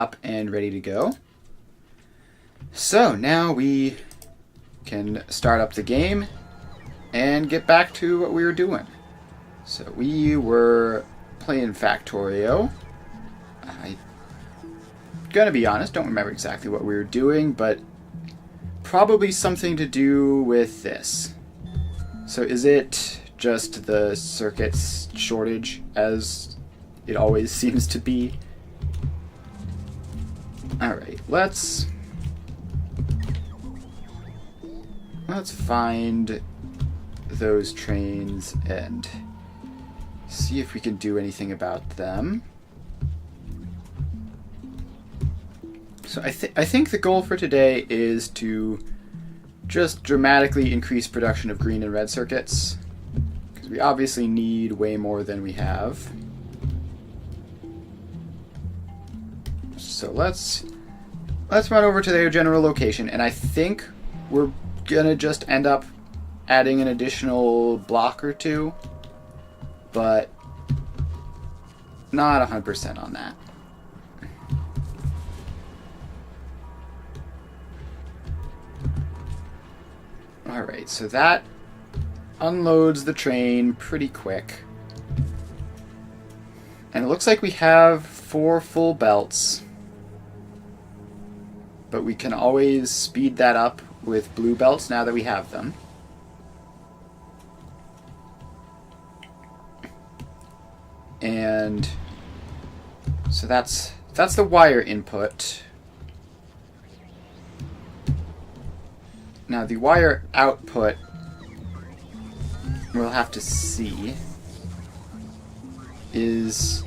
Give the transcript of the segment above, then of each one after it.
up and ready to go. So now we can start up the game and get back to what we were doing. So we were playing Factorio. I'm gonna be honest, don't remember exactly what we were doing, but probably something to do with this. So is it just the circuits shortage, as it always seems to be? Alright, let's find those trains and see if we can do anything about them. So I think the goal for today is to just dramatically increase production of green and red circuits, because we obviously need way more than we have. So let's run over to their general location, and I think we're gonna just end up adding an additional block or two, but not 100% on that. Alright, so that unloads the train pretty quick. And it looks like we have 4 full belts, but we can always speed that up with blue belts now that we have them. And so that's the wire input. Now the wire output, we'll have to see, is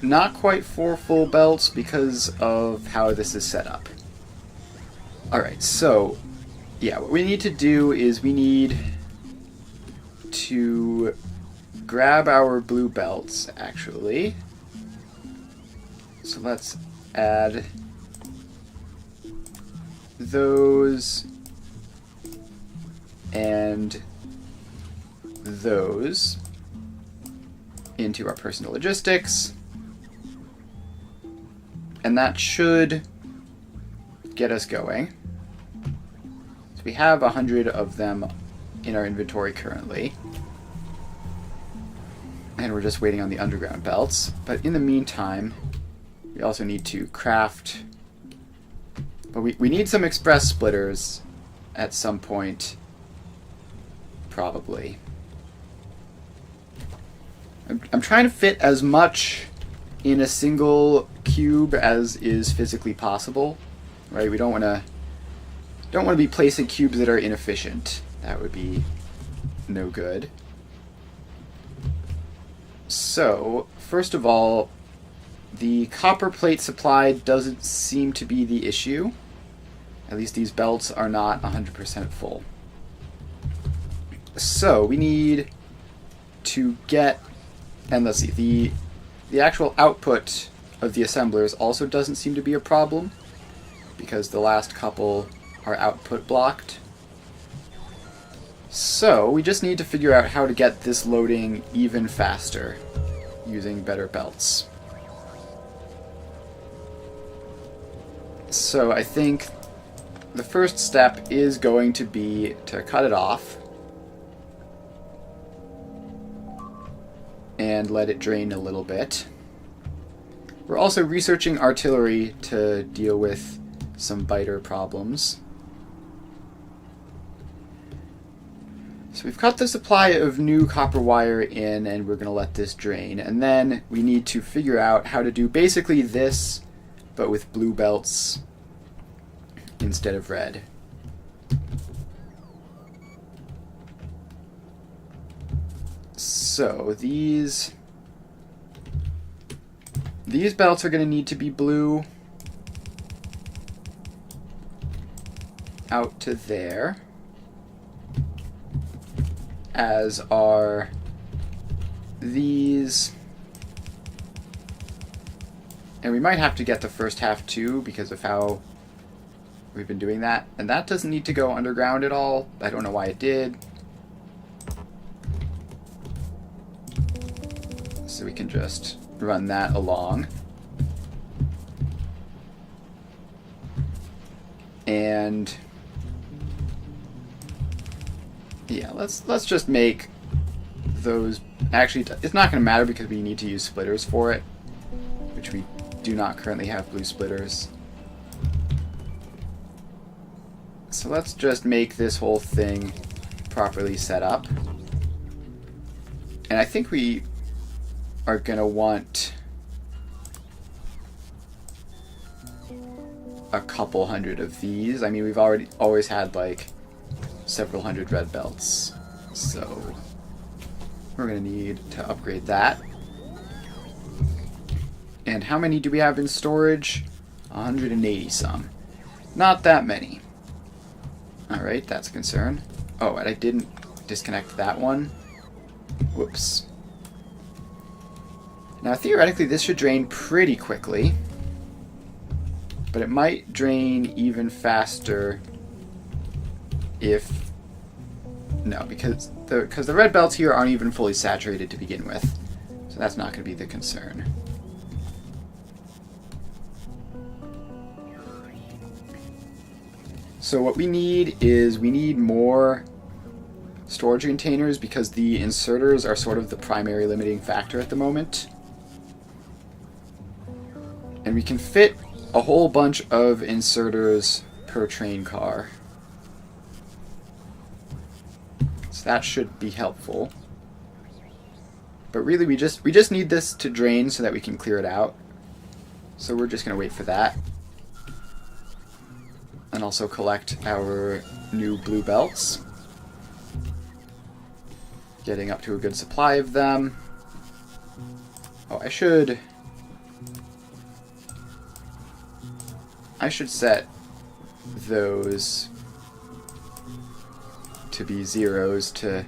not quite 4 full belts because of how this is set up. Alright, so yeah, what we need to do is we need to grab our blue belts, actually. So let's add those and those into our personal logistics, and that should get us going. So we have 100 of them in our inventory currently, and we're just waiting on the underground belts. But in the meantime, we also need to craft, but we need some express splitters at some point, probably. I'm trying to fit as much in a single cube as is physically possible, right? We don't want to be placing cubes that are inefficient. That would be no good. So, first of all, the copper plate supply doesn't seem to be the issue. At least these belts are not 100% full. So, we need to get, and let's see, the actual output of the assemblers also doesn't seem to be a problem, because the last couple are output blocked. So, we just need to figure out how to get this loading even faster using better belts. So I think the first step is going to be to cut it off and let it drain a little bit. We're also researching artillery to deal with some biter problems. So we've cut the supply of new copper wire in, and we're going to let this drain. And then we need to figure out how to do basically this, but with blue belts instead of red. So these belts are going to need to be blue out to there, as are these. And we might have to get the first half too because of how we've been doing that. And that doesn't need to go underground at all. I don't know why it did. So we can just run that along. And yeah, let's just make those. Actually, it's not going to matter because we need to use splitters for it, which we do not currently have blue splitters. So let's just make this whole thing properly set up. And I think we are going to want a couple hundred of these. I mean, we've always had like several hundred red belts, so we're going to need to upgrade that. And how many do we have in storage? 180 some. Not that many. Alright, that's a concern. Oh, and I didn't disconnect that one. Whoops. Now, theoretically, this should drain pretty quickly. But it might drain even faster if... No, because the red belts here aren't even fully saturated to begin with. So that's not going to be the concern. So what we need is we need more storage containers because the inserters are sort of the primary limiting factor at the moment. And we can fit a whole bunch of inserters per train car. So that should be helpful. But really we just need this to drain so that we can clear it out. So we're just going to wait for that. And also collect our new blue belts. Getting up to a good supply of them. Oh, I should set those to be zeros to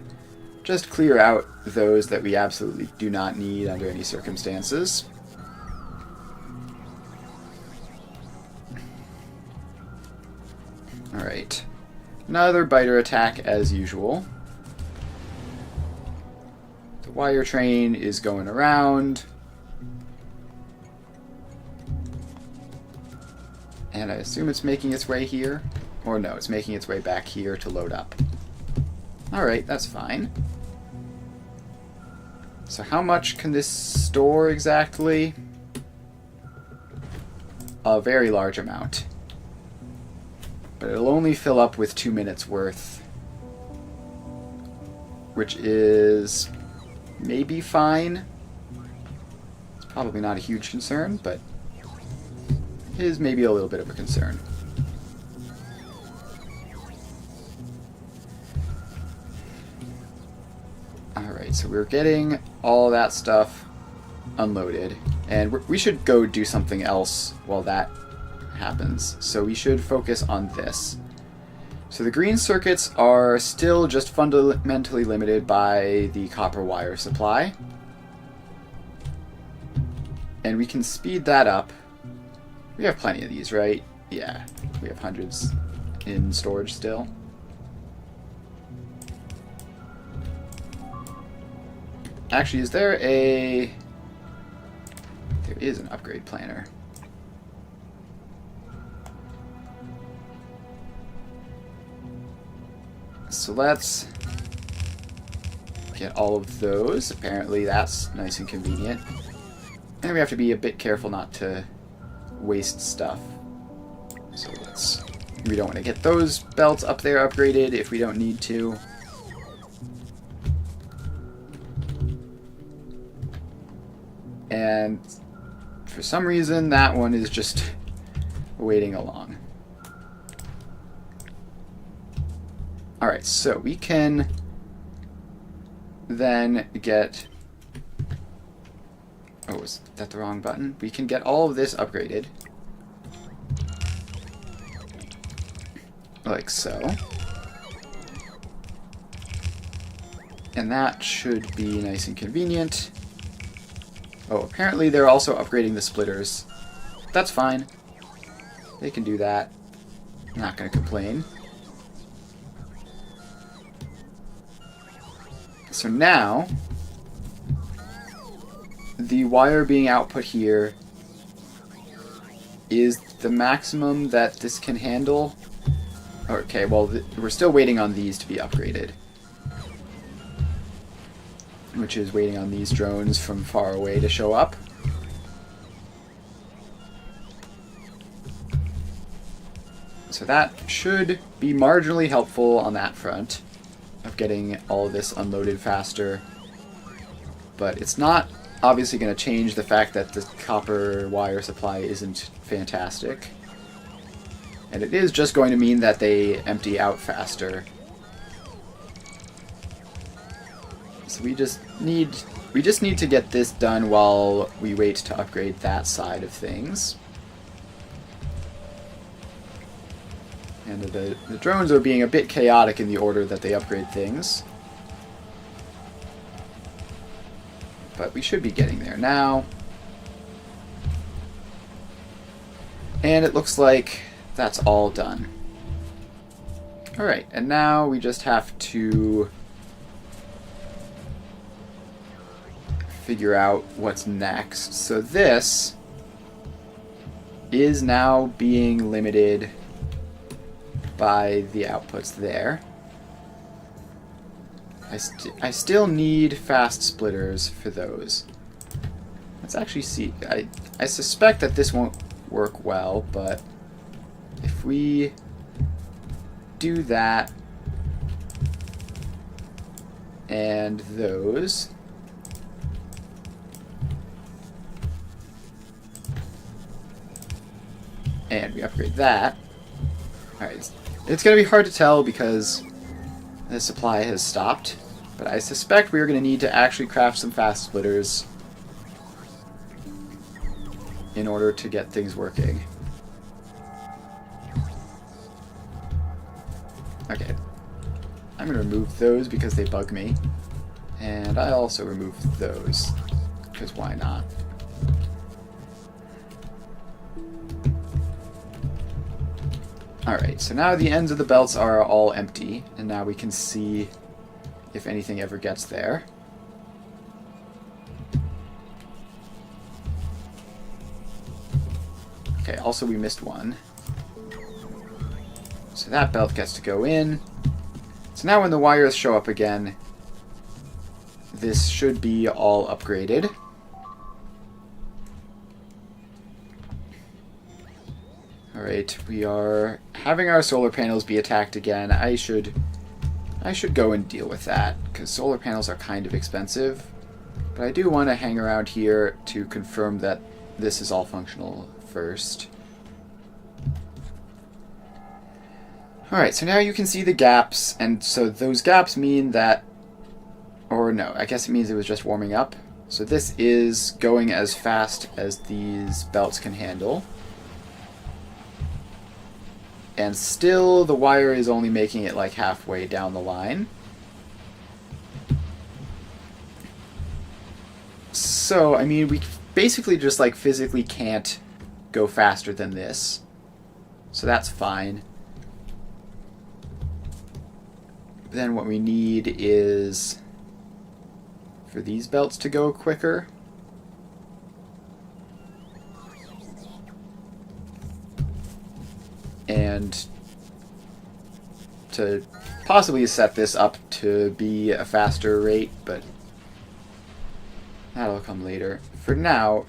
just clear out those that we absolutely do not need under any circumstances. Alright. Another biter attack as usual. The wire train is going around. And I assume it's making its way here. Or no, it's making its way back here to load up. Alright, that's fine. So how much can this store exactly? A very large amount. But it'll only fill up with 2 minutes worth. Which is maybe fine. It's probably not a huge concern, but it is maybe a little bit of a concern. Alright, so we're getting all that stuff unloaded. And we should go do something else while that happens. So we should focus on this. So the green circuits are still just fundamentally limited by the copper wire supply. And we can speed that up. We have plenty of these, right? Yeah, we have hundreds in storage still. Actually, is there a... There is an upgrade planner. So let's get all of those. Apparently that's nice and convenient. And we have to be a bit careful not to waste stuff. So we don't want to get those belts up there upgraded if we don't need to. And for some reason that one is just waiting along. Alright, so we can then get... Oh, is that the wrong button? We can get all of this upgraded. Like so. And that should be nice and convenient. Oh, apparently they're also upgrading the splitters. That's fine. They can do that. I'm not going to complain. So now, the wire being output here is the maximum that this can handle. Okay, well, we're still waiting on these to be upgraded. Which is waiting on these drones from far away to show up. So that should be marginally helpful on that front of getting all of this unloaded faster. But it's not obviously going to change the fact that the copper wire supply isn't fantastic. And it is just going to mean that they empty out faster. So we just need to get this done while we wait to upgrade that side of things. And the drones are being a bit chaotic in the order that they upgrade things. But we should be getting there now. And it looks like that's all done. Alright, and now we just have to figure out what's next. So this is now being limited by the outputs there. I still need fast splitters for those. Let's actually see. I suspect that this won't work well, but if we do that and those, and we upgrade that. Alright, it's going to be hard to tell because the supply has stopped, but I suspect we're going to need to actually craft some fast splitters in order to get things working. Okay, I'm going to remove those because they bug me, and I also remove those because why not? Alright, so now the ends of the belts are all empty, and now we can see if anything ever gets there. Okay, also we missed one. So that belt gets to go in. So now when the wires show up again, this should be all upgraded. Alright, we are having our solar panels be attacked again. I should go and deal with that, because solar panels are kind of expensive. But I do want to hang around here to confirm that this is all functional first. Alright, so now you can see the gaps, and so those gaps mean that, or no, I guess it means it was just warming up. So this is going as fast as these belts can handle. And still, the wire is only making it like halfway down the line. So, I mean, we basically just like physically can't go faster than this. So that's fine. Then what we need is for these belts to go quicker. And to possibly set this up to be a faster rate, but that'll come later. For now,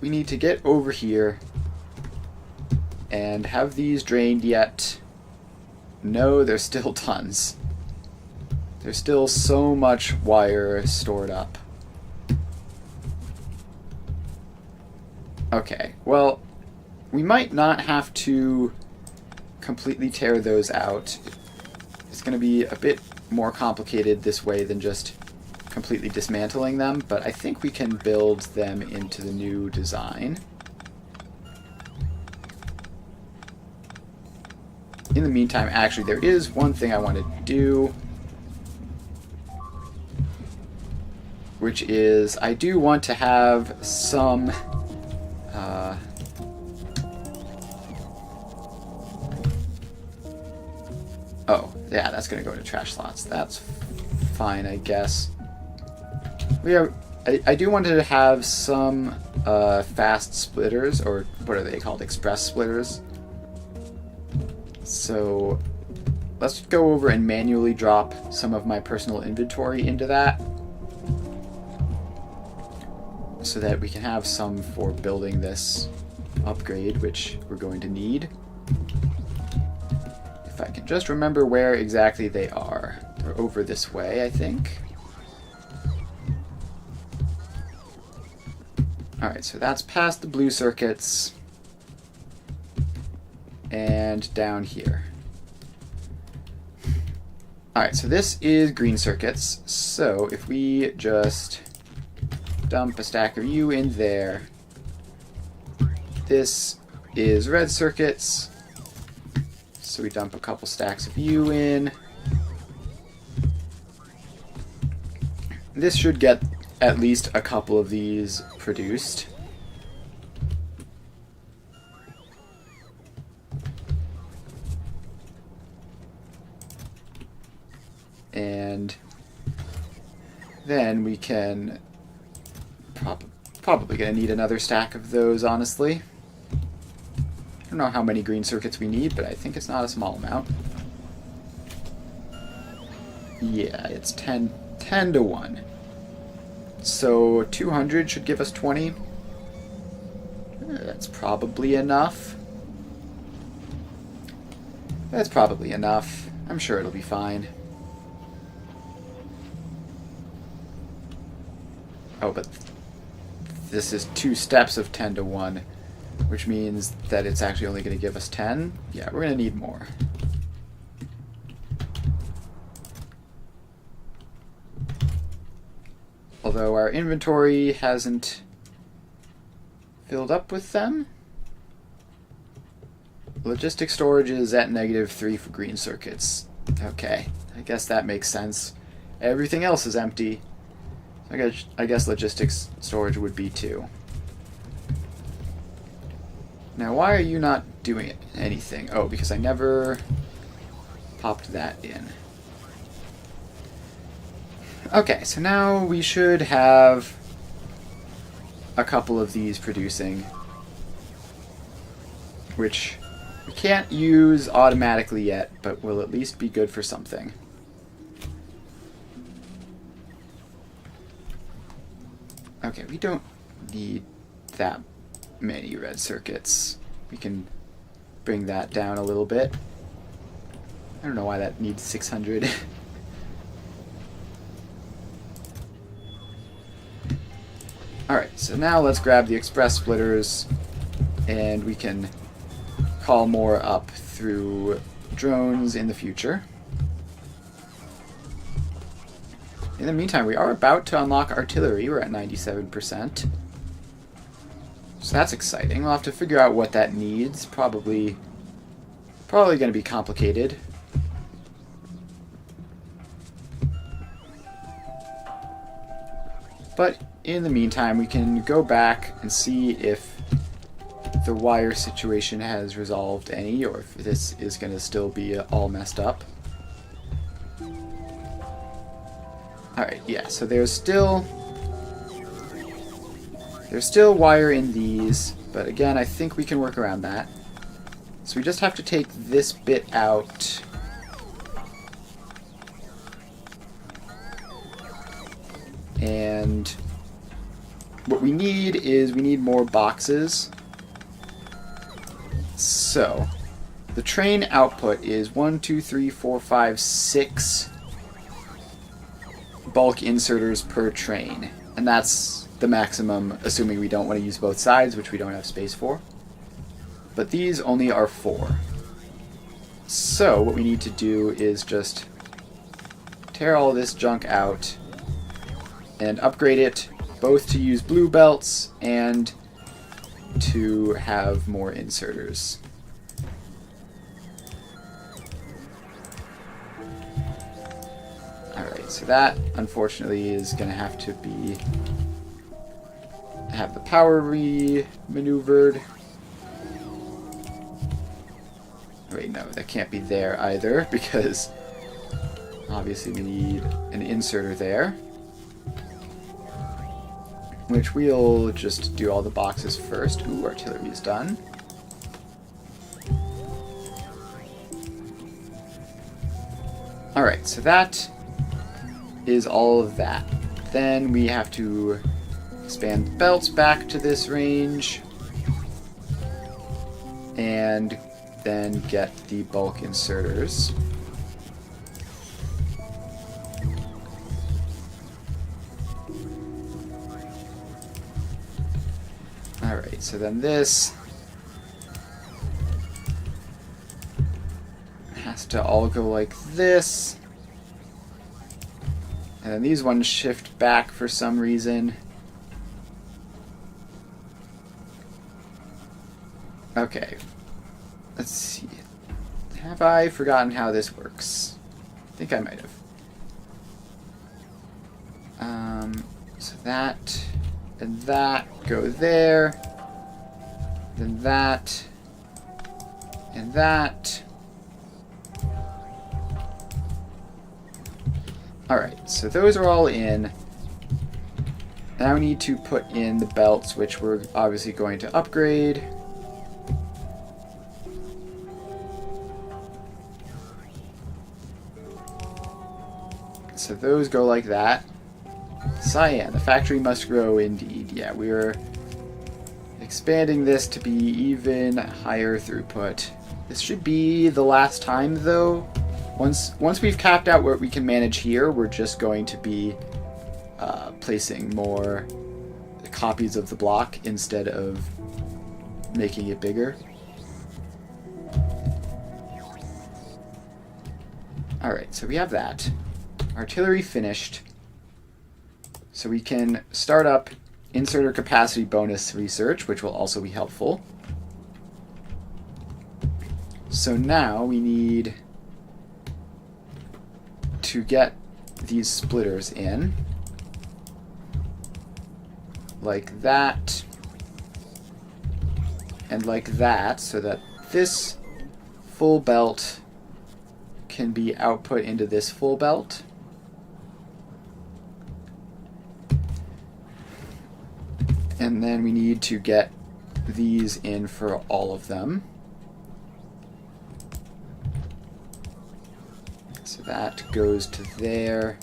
we need to get over here and have these drained yet. No, there's still tons. There's still so much wire stored up. Okay, well, we might not have to completely tear those out. It's going to be a bit more complicated this way than just completely dismantling them, but I think we can build them into the new design. In the meantime, actually, there is one thing I want to do, which is I do want to have some oh, yeah, that's going to go into trash slots. That's fine, I guess. I do want to have some fast splitters, or what are they called? Express splitters. So let's go over and manually drop some of my personal inventory into that, so that we can have some for building this upgrade, which we're going to need. If I can just remember where exactly they are. They're over this way, I think. Alright, so that's past the blue circuits and down here. Alright, so this is green circuits, so if we just dump a stack of you in there, this is red circuits, so we dump a couple stacks of you in. This should get at least a couple of these produced. And then we can probably going to need another stack of those, honestly. I don't know how many green circuits we need, but I think it's not a small amount. Yeah, it's 10 to 1. So 200 should give us 20. That's probably enough. That's probably enough. I'm sure it'll be fine. Oh, but this is 2 steps of 10 to 1, which means that it's actually only going to give us 10. Yeah, we're going to need more. Although our inventory hasn't filled up with them. Logistics storage is at -3 for green circuits. Okay, I guess that makes sense. Everything else is empty. I guess logistics storage would be too. Now, why are you not doing anything? Oh, because I never popped that in. Okay, so now we should have a couple of these producing, which we can't use automatically yet, but will at least be good for something. Okay, we don't need that many red circuits. We can bring that down a little bit. I don't know why that needs 600. Alright, so now let's grab the express splitters, and we can call more up through drones in the future. In the meantime, we are about to unlock artillery. We're at 97%. So that's exciting. We'll have to figure out what that needs. Probably going to be complicated. But in the meantime, we can go back and see if the wire situation has resolved any, or if this is going to still be all messed up. Alright, yeah, so there's still wire in these, but again, I think we can work around that. So we just have to take this bit out. And what we need is more boxes. So the train output is 1, 2, 3, 4, 5, 6 bulk inserters per train, and that's the maximum, assuming we don't want to use both sides, which we don't have space for. But these only are 4. So what we need to do is just tear all this junk out and upgrade it both to use blue belts and to have more inserters. Alright, so that unfortunately is going to have to have the power re-maneuvered. Wait, no, that can't be there either, because obviously we need an inserter there. Which we'll just do all the boxes first. Ooh, artillery is done. Alright, so that is all of that. Then we have to expand the belts back to this range. And then get the bulk inserters. Alright, so then this has to all go like this. And then these ones shift back for some reason. Okay. Let's see. Have I forgotten how this works? I think I might have. So that and that go there. Then that and that. Alright, so those are all in. Now we need to put in the belts, which we're obviously going to upgrade. So those go like that. Cyan, the factory must grow indeed. Yeah, we are expanding this to be even higher throughput. This should be the last time though. Once we've capped out what we can manage here, we're just going to be placing more copies of the block instead of making it bigger. Alright, so we have that. Artillery finished. So we can start up inserter capacity bonus research, which will also be helpful. So now we need to get these splitters in. Like that. And like that, so that this full belt can be output into this full belt. And then we need to get these in for all of them. So that goes to there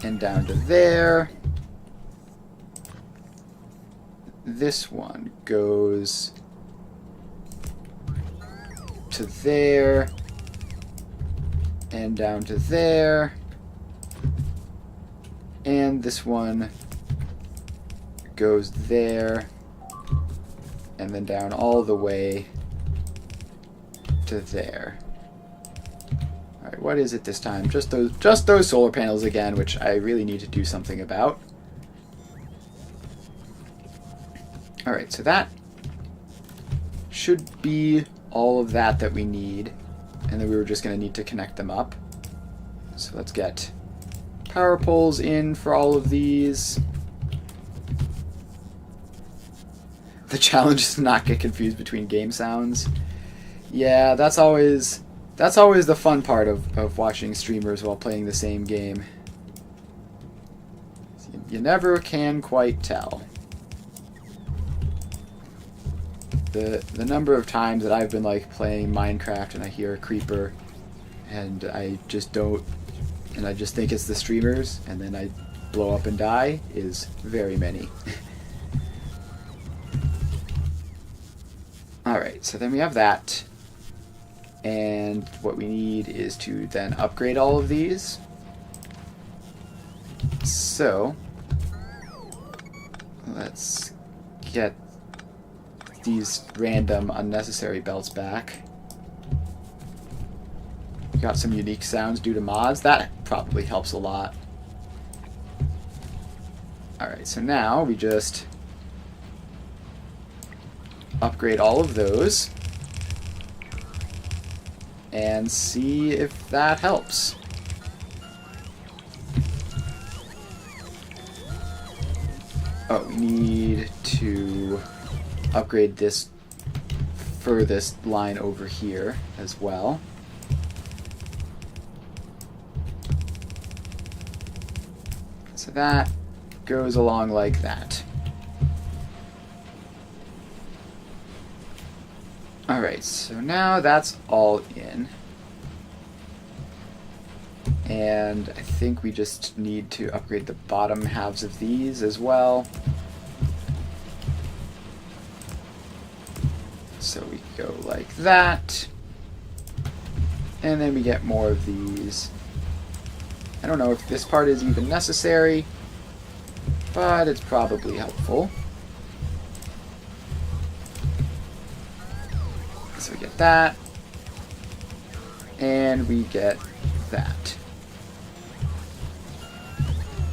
and down to there. This one goes to there and down to there. And this one goes there and then down all the way to there. Alright, what is it this time? Just those solar panels again, which I really need to do something about. Alright, so that should be all of that we need. And then we were just going to need to connect them up. So let's get power poles in for all of these. The challenge is to not get confused between game sounds. Yeah, that's always the fun part of watching streamers while playing the same game. You never can quite tell. The number of times that I've been like playing Minecraft and I hear a creeper and I just think it's the streamers and then I blow up and die is very many. Alright, so then we have that. And what we need is to then upgrade all of these. So let's get these random unnecessary belts back. We got some unique sounds due to mods. That probably helps a lot. Alright, so now we just upgrade all of those and see if that helps. Oh, we need to upgrade this furthest line over here as well. So that goes along like that. Alright, so now that's all in. And I think we just need to upgrade the bottom halves of these as well. So we go like that. And then we get more of these. I don't know if this part is even necessary, but it's probably helpful. So we get that. And we get that.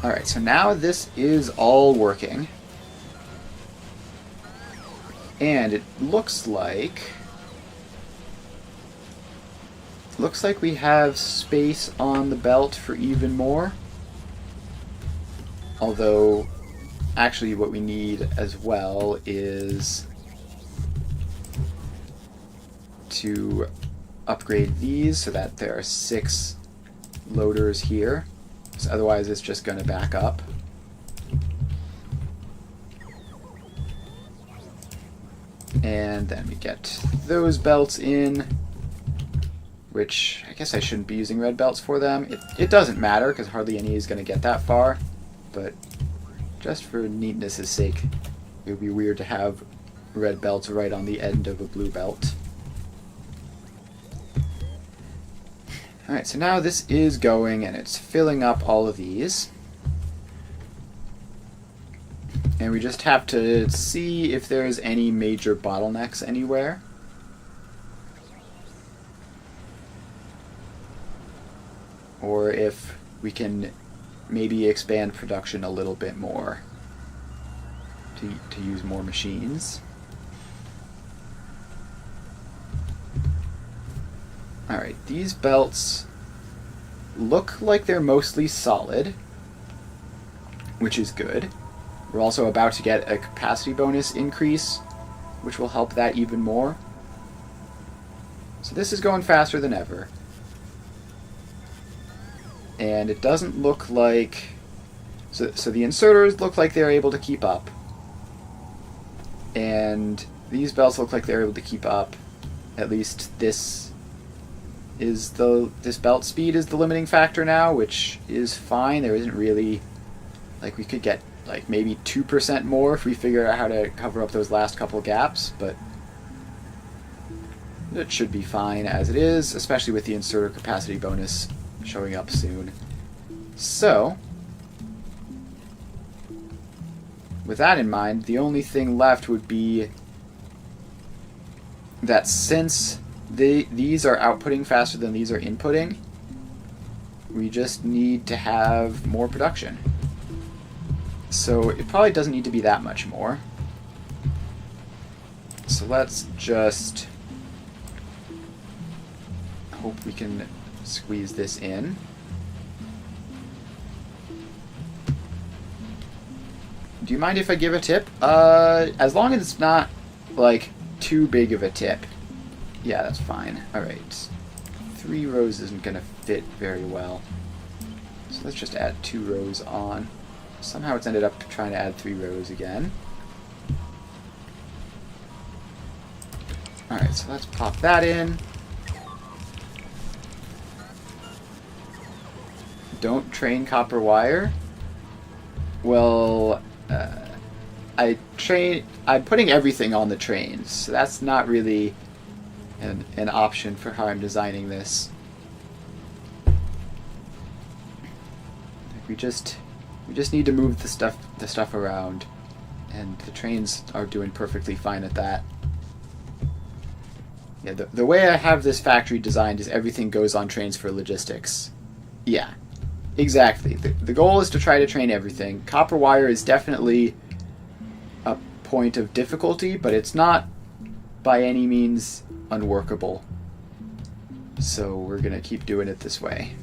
Alright, so now this is all working. And it looks like we have space on the belt for even more. Although, actually what we need as well is to upgrade these so that there are 6 loaders here. So otherwise it's just going to back up. And then we get those belts in, which I guess I shouldn't be using red belts for them. It doesn't matter because hardly any is going to get that far, but just for neatness' sake, it would be weird to have red belts right on the end of a blue belt. Alright, so now this is going and it's filling up all of these. And we just have to see if there's any major bottlenecks anywhere. Or if we can maybe expand production a little bit more to use more machines. Alright, these belts look like they're mostly solid, which is good. We're also about to get a capacity bonus increase, which will help that even more. So this is going faster than ever. And it doesn't look like... So the inserters look like they're able to keep up. And these belts look like they're able to keep up. At least this belt speed is the limiting factor now, which is fine. There isn't really... Like, we could get like maybe 2% more if we figure out how to cover up those last couple gaps, but it should be fine as it is, especially with the inserter capacity bonus showing up soon. So, with that in mind, the only thing left would be that since these are outputting faster than these are inputting, we just need to have more production. So it probably doesn't need to be that much more. So let's just hope we can squeeze this in. Do you mind if I give a tip? As long as it's not like too big of a tip. Yeah, that's fine. Alright. 3 rows isn't going to fit very well. So let's just add 2 rows on. Somehow it's ended up trying to add 3 rows again. Alright, so let's pop that in. Don't train copper wire. Well, I'm putting everything on the trains, so that's not really an option for how I'm designing this. We just need to move the stuff around, and the trains are doing perfectly fine at that. Yeah, the way I have this factory designed is everything goes on trains for logistics. Yeah, exactly. The goal is to try to train everything. Copper wire is definitely a point of difficulty, but it's not by any means unworkable. So we're going to keep doing it this way.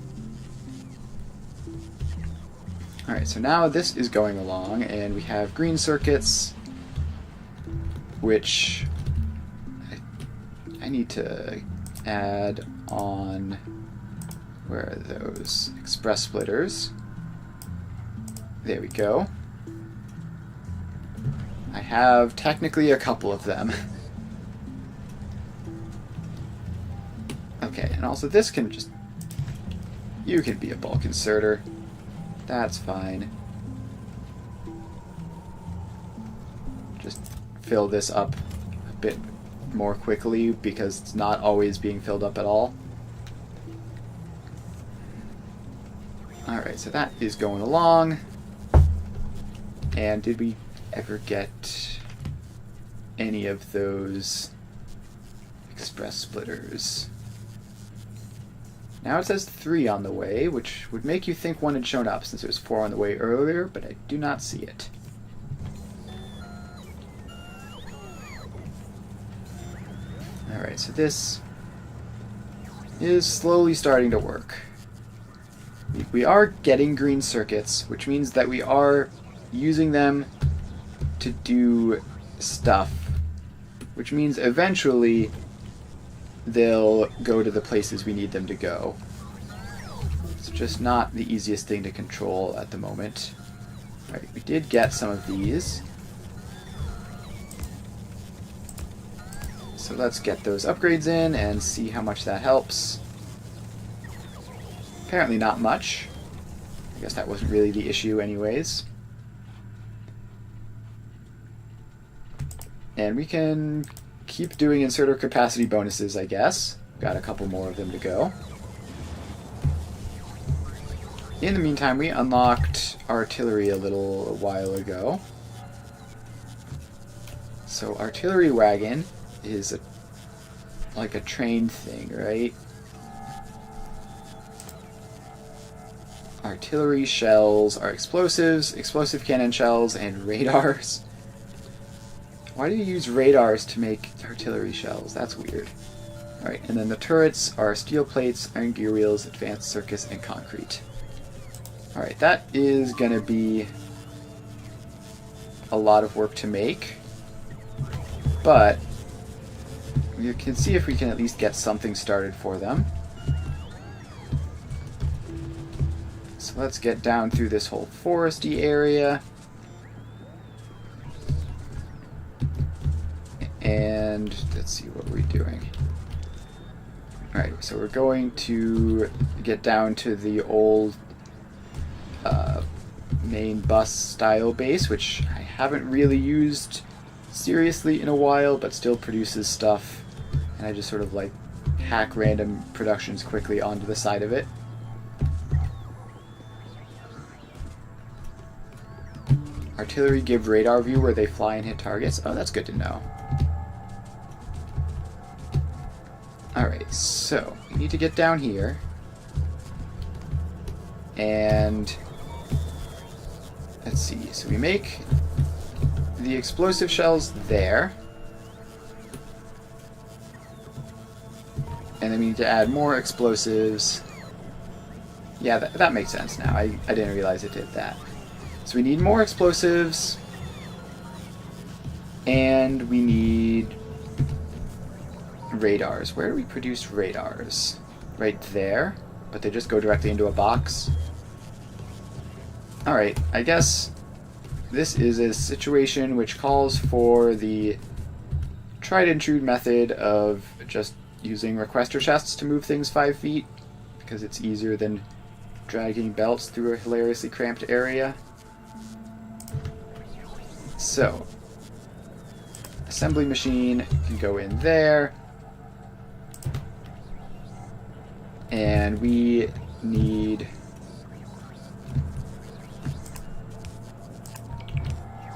Alright, so now this is going along, and we have green circuits, which I need to add on. Where are those? Express splitters. There we go. I have technically a couple of them. Okay, and also this can just... You can be a bulk inserter. That's fine. Just fill this up a bit more quickly because it's not always being filled up at all. Alright, so that is going along. And did we ever get any of those express splitters? Now it says 3 on the way, which would make you think 1 had shown up since there was 4 on the way earlier, but I do not see it. Alright, so this is slowly starting to work. We are getting green circuits, which means that we are using them to do stuff, which means eventually they'll go to the places we need them to go. It's just not the easiest thing to control at the moment. Alright, we did get some of these. So let's get those upgrades in and see how much that helps. Apparently not much. I guess that wasn't really the issue anyways. And we can keep doing inserter capacity bonuses, I guess. Got a couple more of them to go. In the meantime, we unlocked artillery a while ago. So artillery wagon is like a train thing, right? Artillery shells are explosives, explosive cannon shells, and radars. Why do you use radars to make artillery shells? That's weird. Alright, and then the turrets are steel plates, iron gear wheels, advanced circus, and concrete. Alright, that is going to be a lot of work to make. But we can see if we can at least get something started for them. So let's get down through this whole foresty area. And let's see what we're doing. Alright, so we're going to get down to the old main bus style base, which I haven't really used seriously in a while, but still produces stuff. And I just sort of like hack random productions quickly onto the side of it. Artillery give radar view where they fly and hit targets. Oh, that's good to know. Alright, so we need to get down here. And let's see. So we make the explosive shells there. And then we need to add more explosives. Yeah, that makes sense now. I didn't realize it did that. So we need more explosives. And we need radars. Where do we produce radars? Right there. But they just go directly into a box. Alright, I guess this is a situation which calls for the tried and true method of just using requester chests to move things 5 feet, because it's easier than dragging belts through a hilariously cramped area. So, assembly machine can go in there, and we need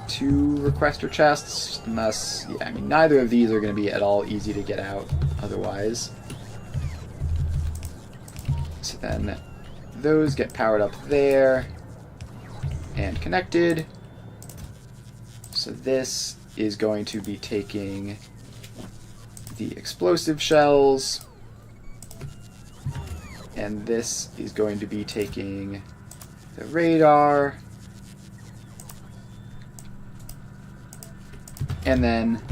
2 requester chests, unless, yeah, I mean, neither of these are going to be at all easy to get out otherwise. So then those get powered up there and connected. So this is going to be taking the explosive shells, and this is going to be taking the radar. And then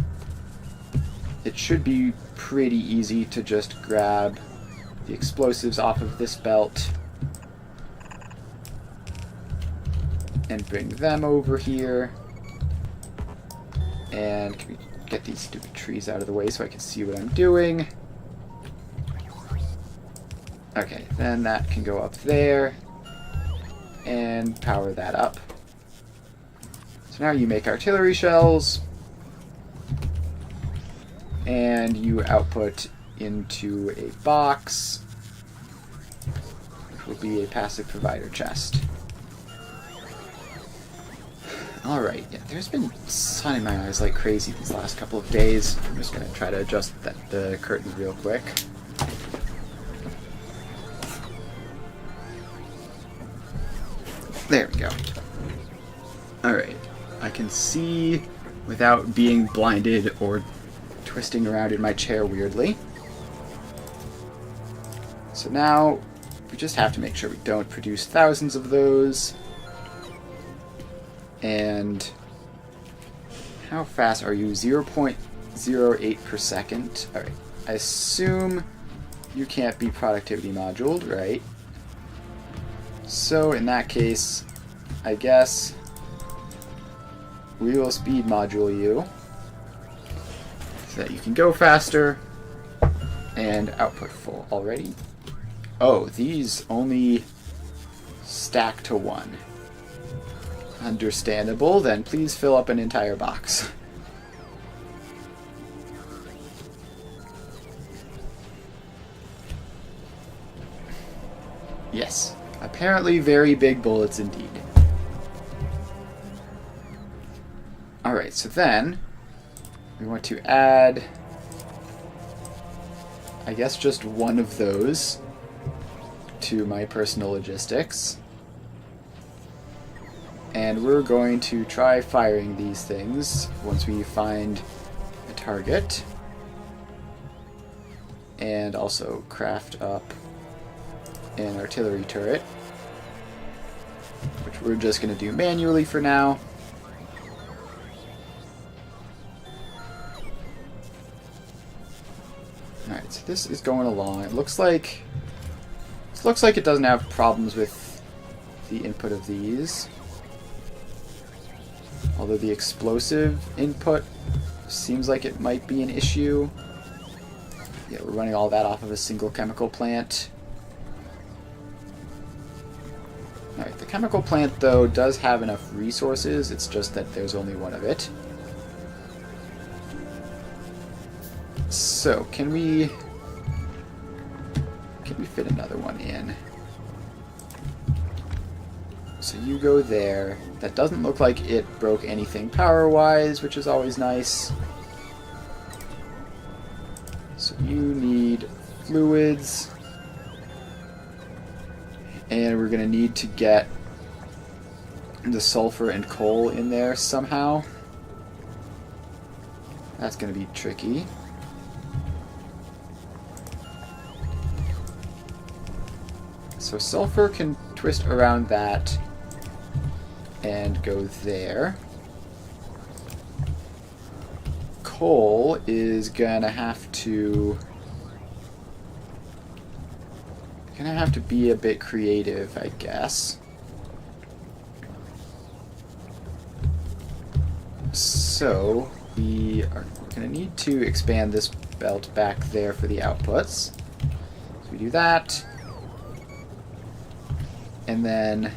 it should be pretty easy to just grab the explosives off of this belt and bring them over here. And can we get these stupid trees out of the way so I can see what I'm doing? Okay, then that can go up there and power that up. So now you make artillery shells and you output into a box, which will be a passive provider chest. Alright, yeah, there's been sun in my eyes like crazy these last couple of days. I'm just going to try to adjust the curtain real quick. There we go. Alright, I can see without being blinded or twisting around in my chair weirdly. So now we just have to make sure we don't produce thousands of those. And how fast are you? 0.08 per second. Alright, I assume you can't be productivity moduled, right? So in that case, I guess we will speed module you so that you can go faster and output full already. Oh, these only stack to 1. Understandable, then please fill up an entire box. Yes, apparently very big bullets indeed. Alright, so then we want to add, I guess, just one of those to my personal logistics. And we're going to try firing these things once we find a target. And also craft up an artillery turret, which we're just going to do manually for now. Alright, so this is going along. It looks like it doesn't have problems with the input of these. Although the explosive input seems like it might be an issue. Yeah, we're running all that off of a single chemical plant. Alright, the chemical plant, though, does have enough resources. It's just that there's only one of it. So, can we fit another one in? So you go there. That doesn't look like it broke anything power-wise, which is always nice. So you need fluids. And we're going to need to get the sulfur and coal in there somehow. That's going to be tricky. So sulfur can twist around that and go there. Coal is gonna have to be a bit creative, I guess. So we're gonna need to expand this belt back there for the outputs. So we do that. And then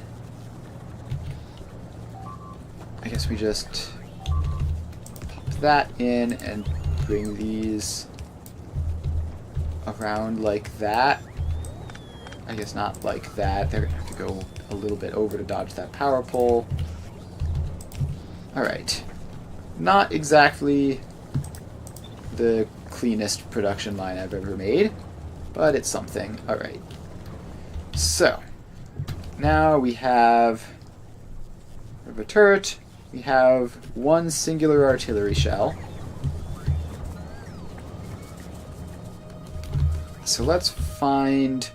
I guess we just pop that in and bring these around like that. I guess not like that. They're going to have to go a little bit over to dodge that power pole. Alright. Not exactly the cleanest production line I've ever made, but it's something. Alright. So, now we have a turret. We have one singular artillery shell. So let's find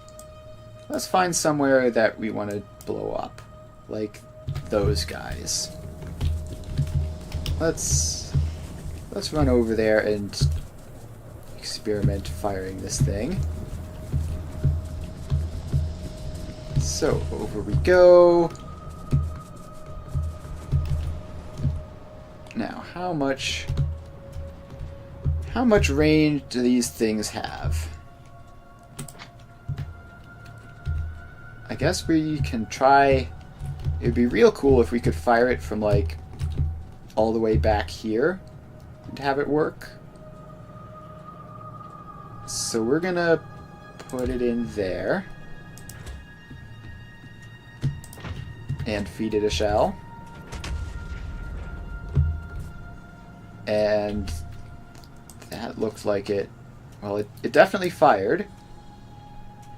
somewhere that we want to blow up, like those guys. Let's run over there and experiment firing this thing. So over we go. Now, how much range do these things have? I guess we can try... It would be real cool if we could fire it from, like, all the way back here and have it work. So we're gonna put it in there and feed it a shell. And that looked like it... Well, it definitely fired.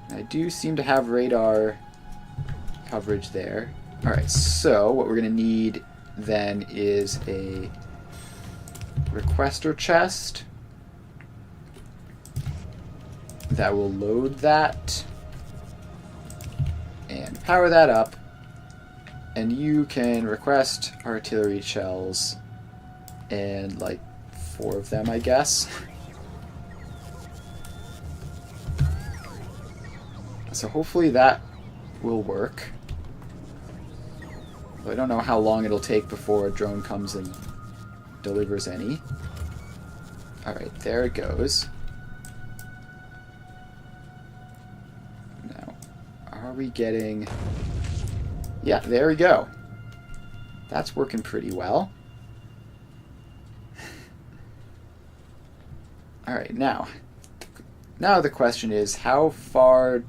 I do seem to have radar coverage there. Alright, so what we're going to need then is a requester chest that will load that and power that up. And you can request artillery shells and like 4 of them, I guess. So hopefully that will work. I don't know how long it'll take before a drone comes and delivers any. Alright, there it goes. Now, are we getting... Yeah, there we go. That's working pretty well. Alright, now the question is, how far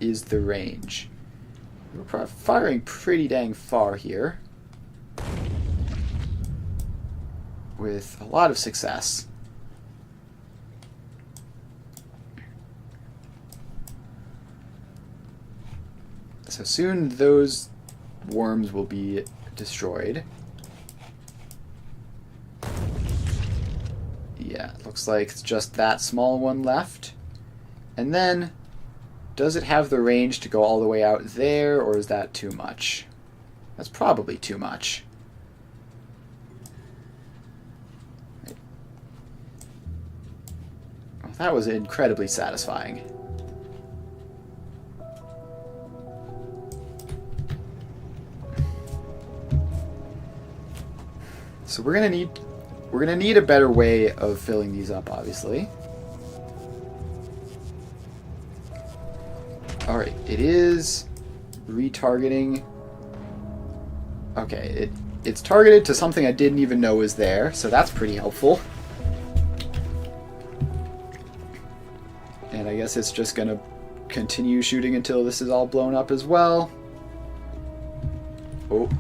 is the range? We're firing pretty dang far here. With a lot of success. So soon those worms will be destroyed. Yeah, it looks like it's just that small one left. And then, does it have the range to go all the way out there, or is that too much? That's probably too much. Well, that was incredibly satisfying. So we're gonna need a better way of filling these up, obviously. Alright, it is retargeting. Okay, it's targeted to something I didn't even know was there, so that's pretty helpful. And I guess it's just gonna continue shooting until this is all blown up as well. Oh,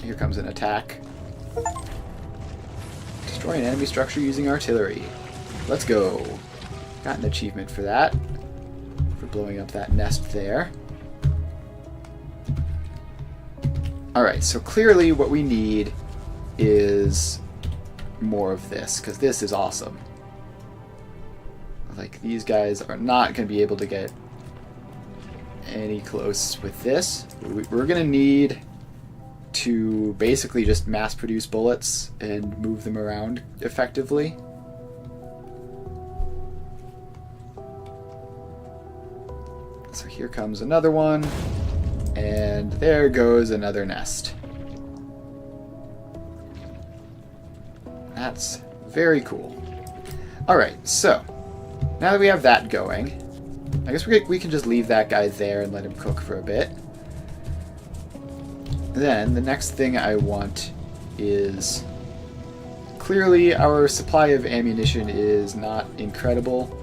here comes an attack. Destroy an enemy structure using artillery. Let's go. Got an achievement for that. For blowing up that nest there. Alright, so clearly what we need is more of this, because this is awesome. Like, these guys are not going to be able to get any close with this. We're going to need to basically just mass produce bullets and move them around effectively. So here comes another one, and there goes another nest. That's very cool. Alright, so now that we have that going, I guess we can just leave that guy there and let him cook for a bit. Then the next thing I want is, clearly our supply of ammunition is not incredible.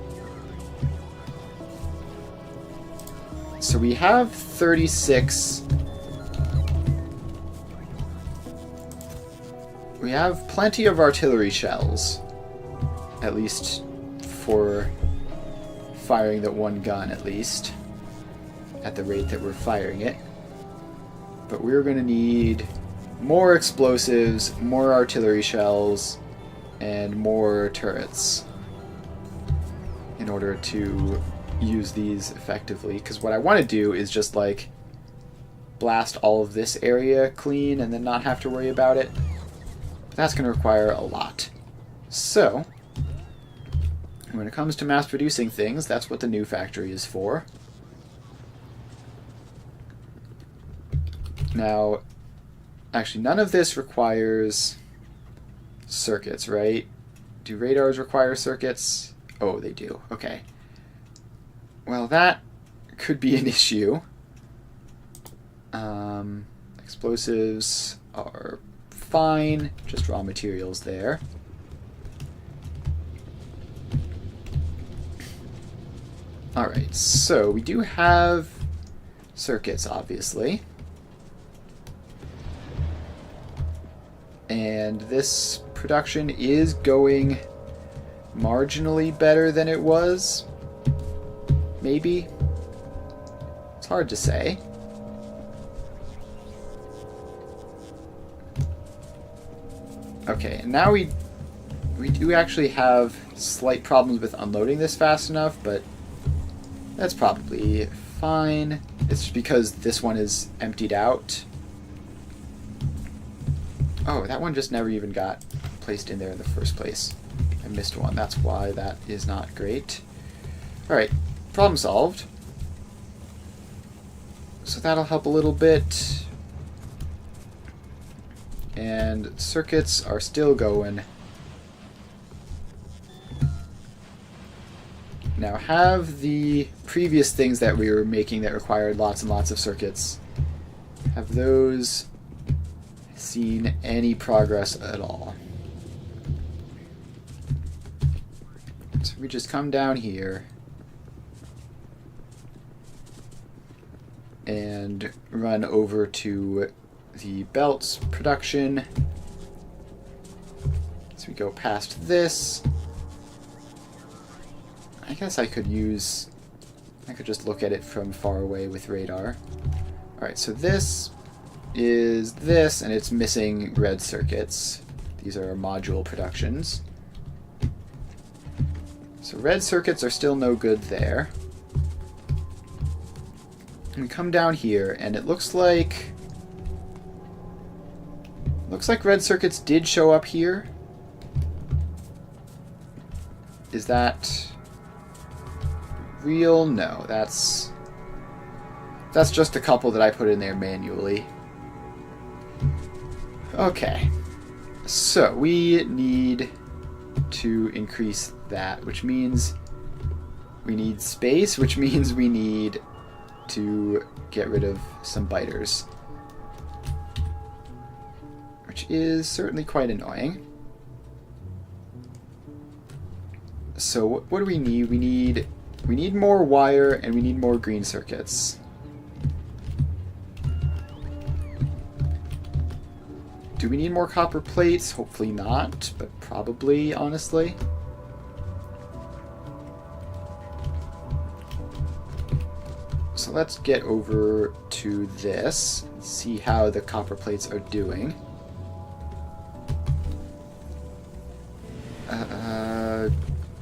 So we have 36. We have plenty of artillery shells, at least for firing that one gun, at least, at the rate that we're firing it. But we're going to need more explosives, more artillery shells, and more turrets in order to use these effectively. Because what I want to do is just like blast all of this area clean and then not have to worry about it. But that's going to require a lot. So when it comes to mass producing things, that's what the new factory is for. Now, actually, none of this requires circuits, right? Do radars require circuits? Oh, they do. Okay. Well, that could be an issue. Explosives are fine, just raw materials there. Alright, so we do have circuits, obviously. And this production is going marginally better than it was. Maybe. It's hard to say. Okay, and now we do actually have slight problems with unloading this fast enough, but that's probably fine. It's because this one is emptied out. Oh, that one just never even got placed in there in the first place. I missed one. That's why that is not great. Alright, problem solved. So that'll help a little bit. And circuits are still going. Now, have the previous things that we were making that required lots and lots of circuits, have those seen any progress at all? So we just come down here and run over to the belts production. So we go past this. I guess I could just look at it from far away with radar. Alright, so this is this, and it's missing red circuits. These are module productions. So red circuits are still no good there. And we come down here, and it looks like red circuits did show up here. Is that real? No, that's just a couple that I put in there manually. Okay, so we need to increase that, which means we need space, which means we need to get rid of some biters, which is certainly quite annoying. So what do we need? We need more wire, and we need more green circuits. Do we need more copper plates? Hopefully not, but probably, honestly. So let's get over to this, see how the copper plates are doing.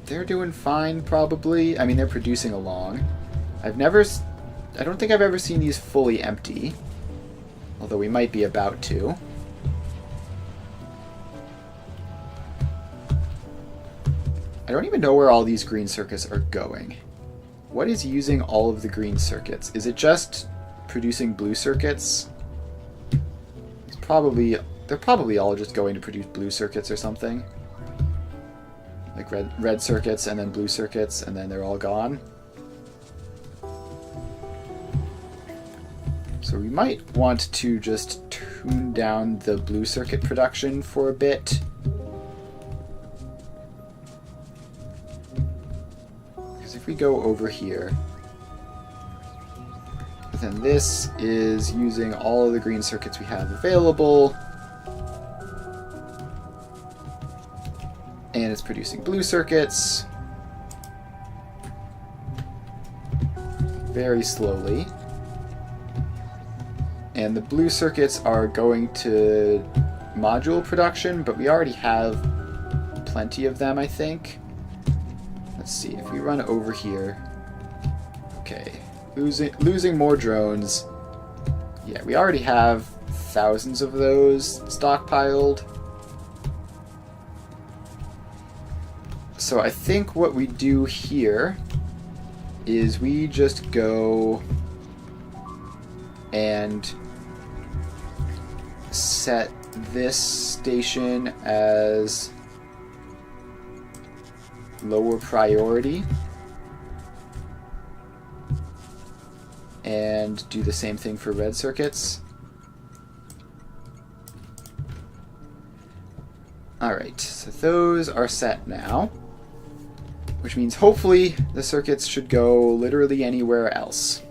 They're doing fine, probably. I mean, they're producing along. I don't think I've ever seen these fully empty, although we might be about to. I don't even know where all these green circuits are going. What is using all of the green circuits? Is it just producing blue circuits? They're probably all just going to produce blue circuits or something. Like red circuits and then blue circuits, and then they're all gone. So we might want to just tune down the blue circuit production for a bit. Because if we go over here, then this is using all of the green circuits we have available. And it's producing blue circuits very slowly. And the blue circuits are going to module production, but we already have plenty of them, I think. Let's see, if we run over here. Okay, losing more drones. Yeah, we already have thousands of those stockpiled. So I think what we do here is we just go and set this station as lower priority. and do the same thing for red circuits. Alright, so those are set now, which means hopefully the circuits should go literally anywhere else.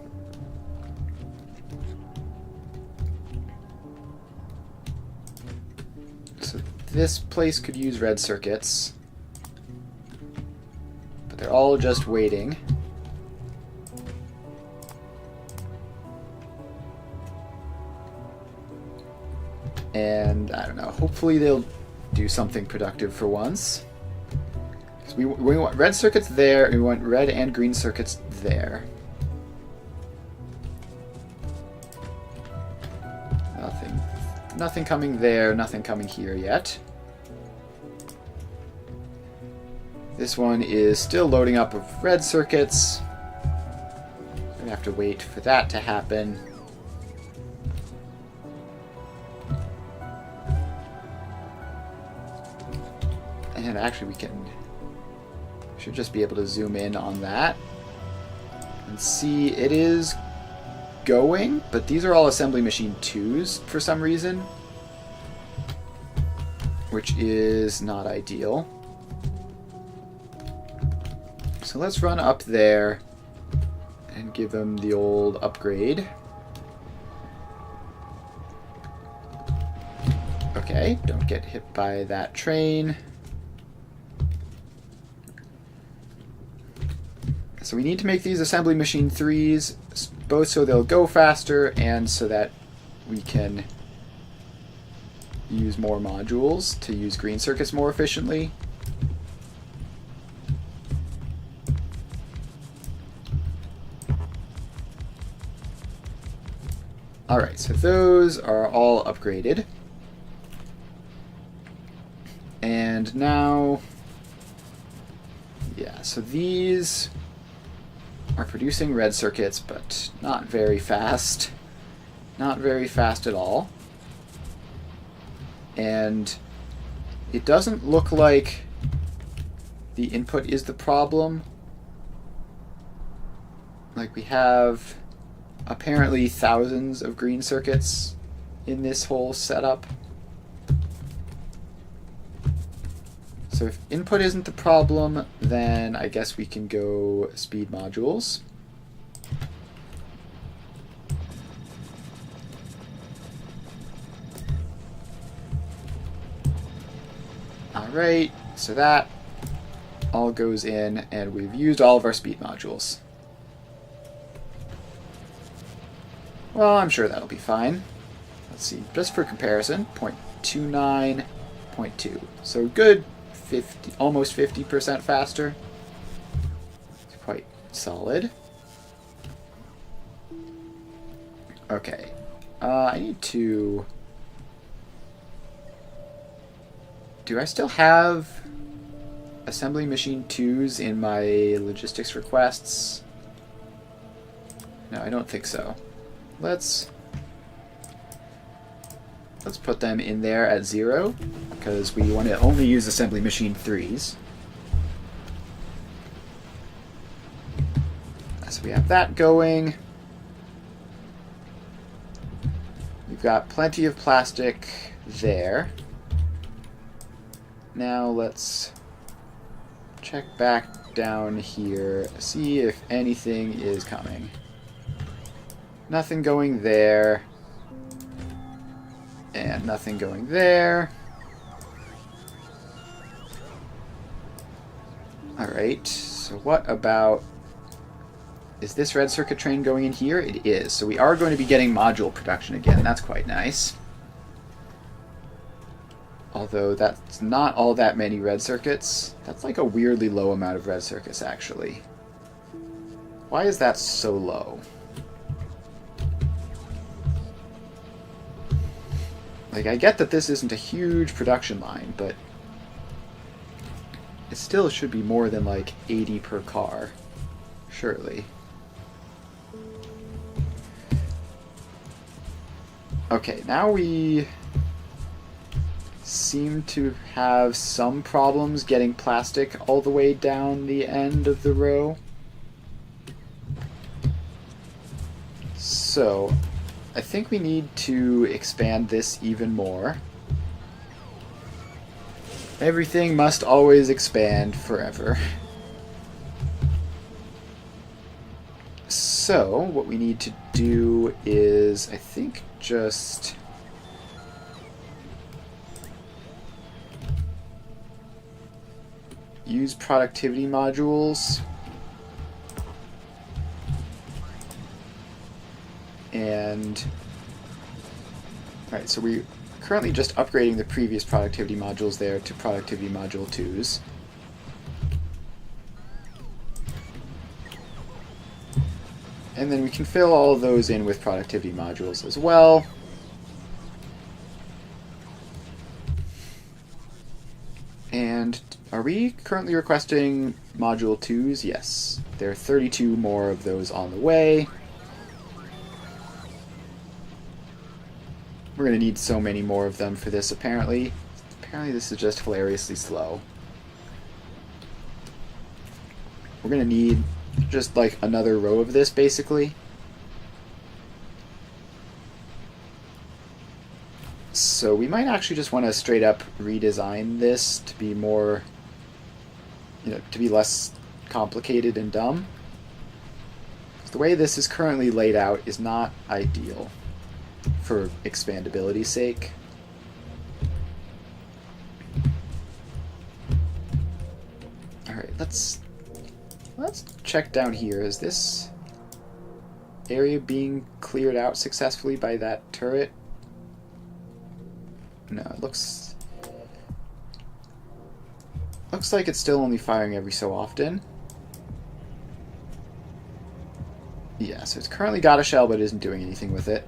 So this place could use red circuits, but they're all just waiting. And I don't know, hopefully they'll do something productive for once. So we want red circuits there, and we want red and green circuits there. Nothing coming there, nothing coming here yet. This one is still loading up with red circuits. We're gonna have to wait for that to happen. And actually should just be able to zoom in on that and see it is going, but these are all assembly machine 2s for some reason, which is not ideal. So let's run up there and give them the old upgrade. Okay, don't get hit by that train. So we need to make these assembly machine 3s, both so they'll go faster and so that we can use more modules to use green circuits more efficiently. Alright, so those are all upgraded. And now, yeah, so these are producing red circuits, but not very fast. Not very fast at all. And it doesn't look like the input is the problem. Like, we have apparently thousands of green circuits in this whole setup. So if input isn't the problem, then I guess we can go speed modules. Alright, so that all goes in, and we've used all of our speed modules. Well, I'm sure that'll be fine. Let's see, just for comparison, 0.29, 0.2. So good. Almost 50% faster. It's quite solid. Okay. I need to... Do I still have assembly machine 2s in my logistics requests? No, I don't think so. Let's put them in there at 0, because we want to only use assembly machine 3s. So we have that going. We've got plenty of plastic there. Now let's check back down here, see if anything is coming. Nothing going there. And nothing going there. Alright, so what about... Is this red circuit train going in here? It is. So we are going to be getting module production again. That's quite nice. Although that's not all that many red circuits. That's like a weirdly low amount of red circuits, actually. Why is that so low? Like, I get that this isn't a huge production line, but it still should be more than, like, 80 per car. Surely. Okay, now we seem to have some problems getting plastic all the way down the end of the row. So, I think we need to expand this even more. Everything must always expand forever. So, what we need to do is, I think, just use productivity modules and alright, so we're currently just upgrading the previous productivity modules there to productivity module 2s. And then we can fill all of those in with productivity modules as well. And are we currently requesting module 2s? Yes. There are 32 more of those on the way. We're going to need so many more of them for this, apparently. Apparently this is just hilariously slow. We're going to need just like another row of this, basically. So we might actually just want to straight up redesign this to be more, to be less complicated and dumb. The way this is currently laid out is not ideal for expandability's sake. Alright, let's check down here. Is this area being cleared out successfully by that turret? No, it looks like it's still only firing every so often. Yeah, so it's currently got a shell but isn't doing anything with it.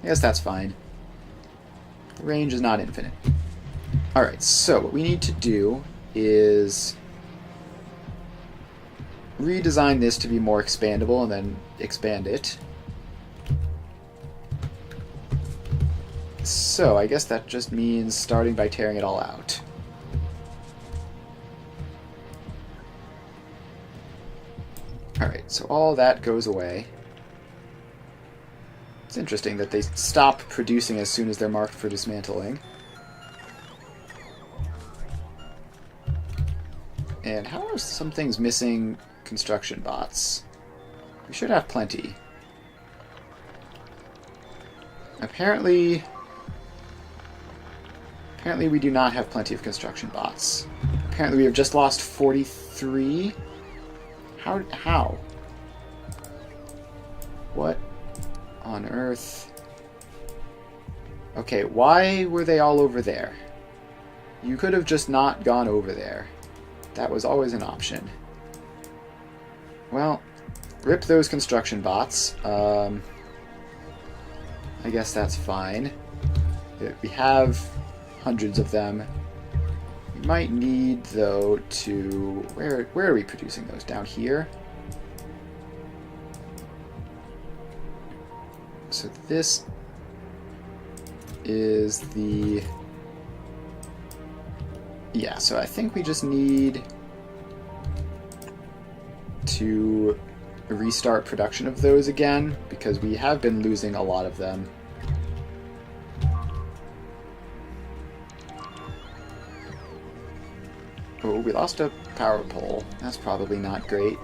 I guess that's fine. The range is not infinite. Alright, so what we need to do is redesign this to be more expandable and then expand it. So I guess that just means starting by tearing it all out. Alright, so all that goes away. It's interesting that they stop producing as soon as they're marked for dismantling. And how are some things missing construction bots? We should have plenty. Apparently we do not have plenty of construction bots. Apparently we have just lost 43. How? What on earth? Okay, why were they all over there? You could have just not gone over there. That was always an option. Well, rip those construction bots. I guess that's fine. We have hundreds of them. We might need, though, to... Where are we producing those? Down here? So this is the... Yeah, so I think we just need to restart production of those again, because we have been losing a lot of them. Oh, we lost a power pole. That's probably not great.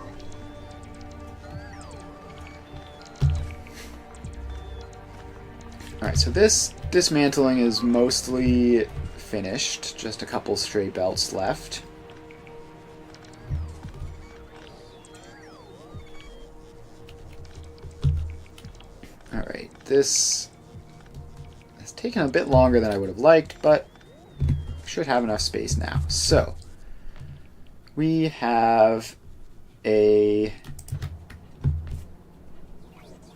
Alright, so this dismantling is mostly finished. Just a couple stray belts left. Alright, this has taken a bit longer than I would have liked, but should have enough space now. So, we have a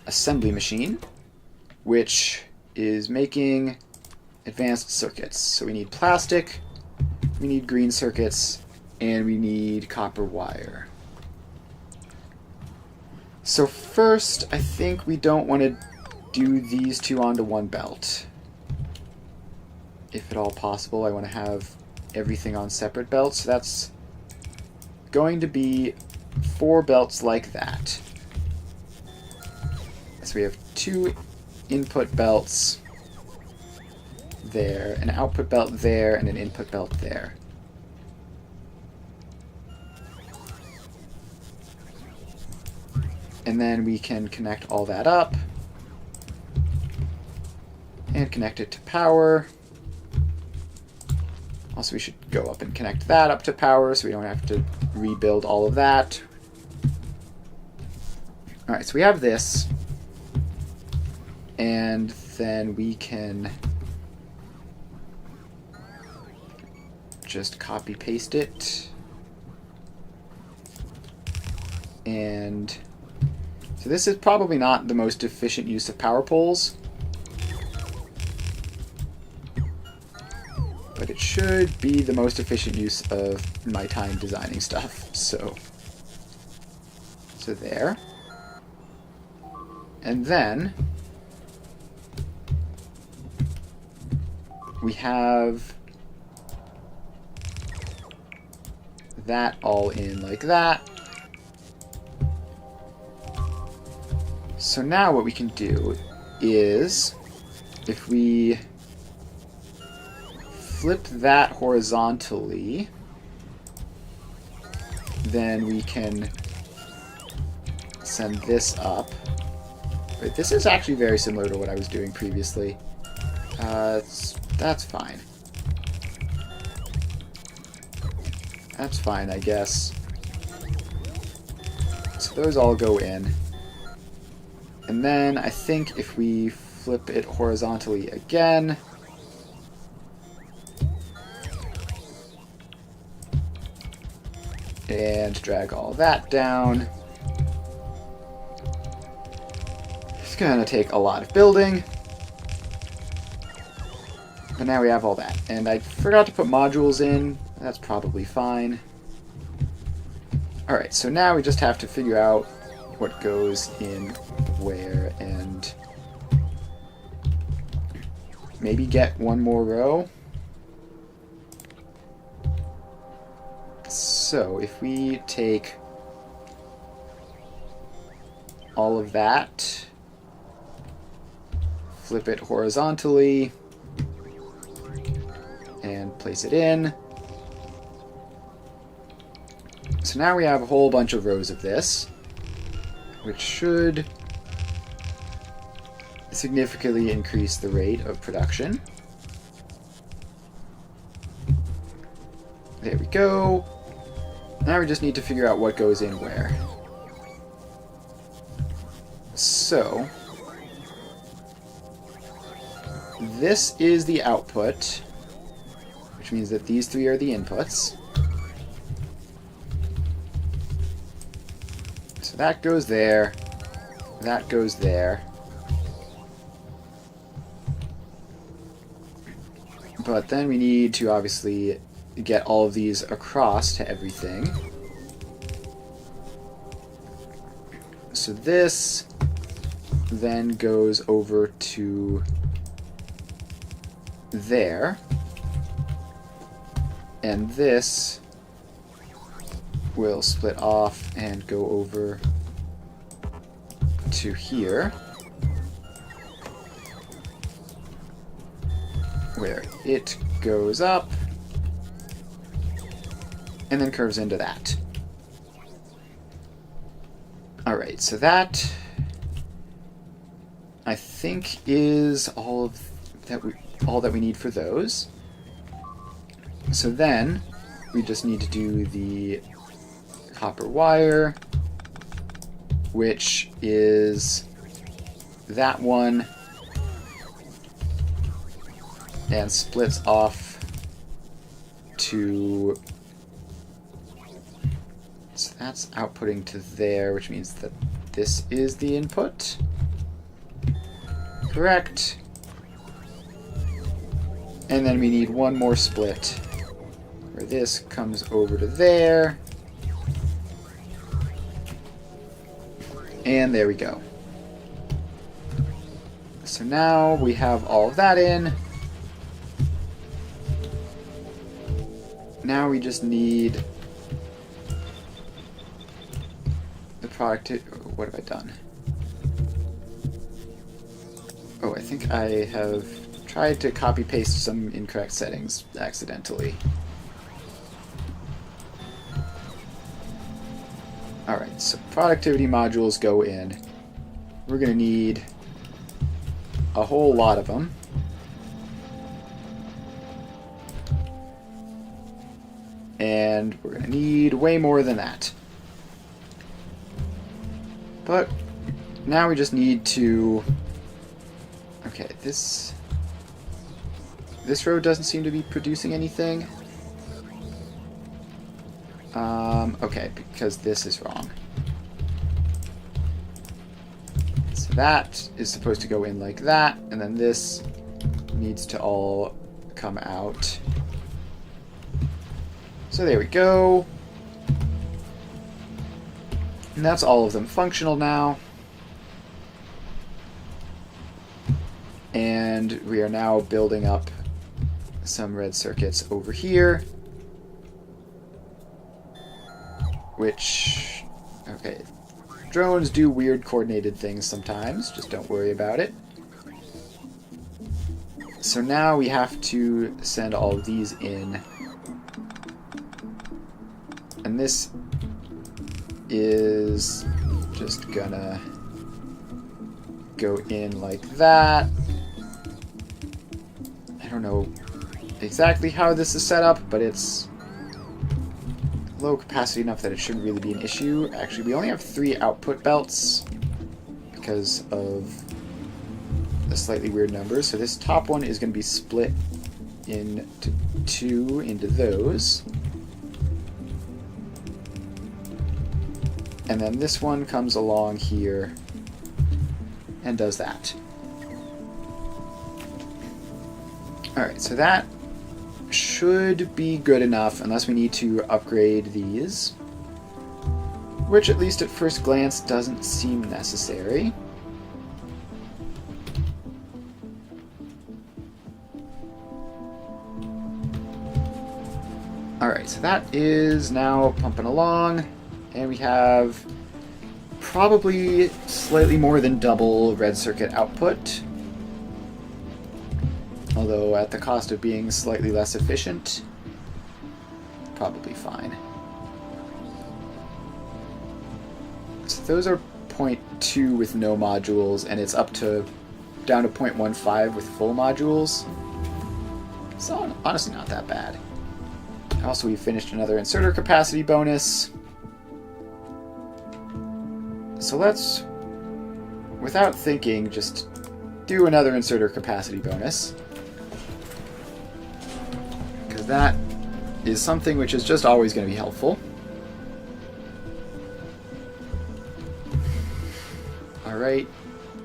assembly machine, which is making advanced circuits. So we need plastic, we need green circuits, and we need copper wire. So first, I think we don't want to do these two onto one belt. If at all possible, I want to have everything on separate belts. So that's going to be 4 belts like that. So we have 2 input belts there, an output belt there, and an input belt there. And then we can connect all that up and connect it to power. Also, we should go up and connect that up to power so we don't have to rebuild all of that. Alright, so we have this. And then we can just copy paste it. And so this is probably not the most efficient use of power poles, but it should be the most efficient use of my time designing stuff. So there. And then we have that all in like that. So now what we can do is, if we flip that horizontally, then we can send this up. Wait, this is actually very similar to what I was doing previously. That's fine. That's fine, I guess. So those all go in. And then I think if we flip it horizontally again, and drag all that down, it's gonna take a lot of building. But now we have all that. And I forgot to put modules in. That's probably fine. Alright, so now we just have to figure out what goes in where and maybe get one more row. So if we take all of that, flip it horizontally, and place it in. So now we have a whole bunch of rows of this, which should significantly increase the rate of production. There we go. Now we just need to figure out what goes in where. So this is the output, which means that these 3 are the inputs. So that goes there, that goes there. But then we need to obviously get all of these across to everything. So this then goes over to there. And this will split off and go over to here, where it goes up and then curves into that. Alright, so that I think is all that we need for those. So then we just need to do the copper wire, which is that one, and splits off to, so that's outputting to there, which means that this is the input. Correct. And then we need one more split, where this comes over to there. And there we go. So now we have all of that in. Now we just need the product to, what have I done? Oh, I think I have tried to copy-paste some incorrect settings accidentally. Alright, so productivity modules go in. We're going to need a whole lot of them. And we're going to need way more than that. But now we just need to... Okay, this road doesn't seem to be producing anything. Okay, because this is wrong. So that is supposed to go in like that, and then this needs to all come out. So there we go. And that's all of them functional now. And we are now building up some red circuits over here. Which, okay, drones do weird coordinated things sometimes, just don't worry about it. So now we have to send all of these in. And this is just gonna go in like that. I don't know exactly how this is set up, but it's low capacity enough that it shouldn't really be an issue. Actually, we only have 3 output belts because of the slightly weird numbers. So this top one is going to be split into 2 into those. And then this one comes along here and does that. Alright, so that should be good enough unless we need to upgrade these, which at least at first glance doesn't seem necessary. Alright, so that is now pumping along, and we have probably slightly more than double red circuit output. Although at the cost of being slightly less efficient, probably fine. So those are 0.2 with no modules, and it's up to down to 0.15 with full modules. So honestly not that bad. Also, we finished another inserter capacity bonus. So let's, without thinking, just do another inserter capacity bonus. That is something which is just always going to be helpful. Alright,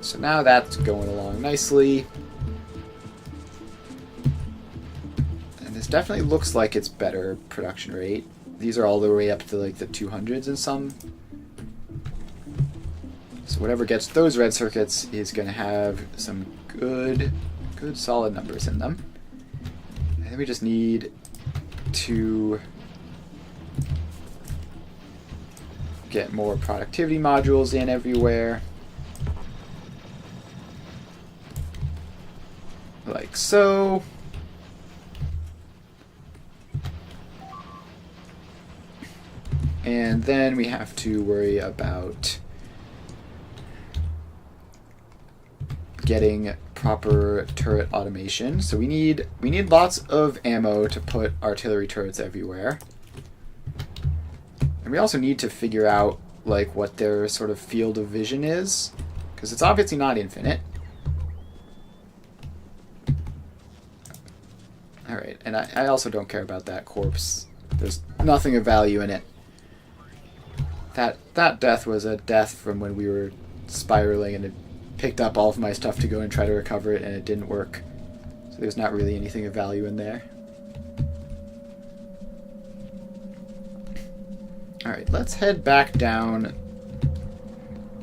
so now that's going along nicely. And this definitely looks like it's better production rate. These are all the way up to like the 200s in some. So whatever gets those red circuits is going to have some good solid numbers in them. And then we just need to get more productivity modules in everywhere. Like so. And then we have to worry about getting proper turret automation. So we need lots of ammo to put artillery turrets everywhere. And we also need to figure out like what their sort of field of vision is, because it's obviously not infinite. Alright, and I also don't care about that corpse. There's nothing of value in it. That death was a death from when we were spiraling and it picked up all of my stuff to go and try to recover it, and it didn't work. So there's not really anything of value in there. Alright, let's head back down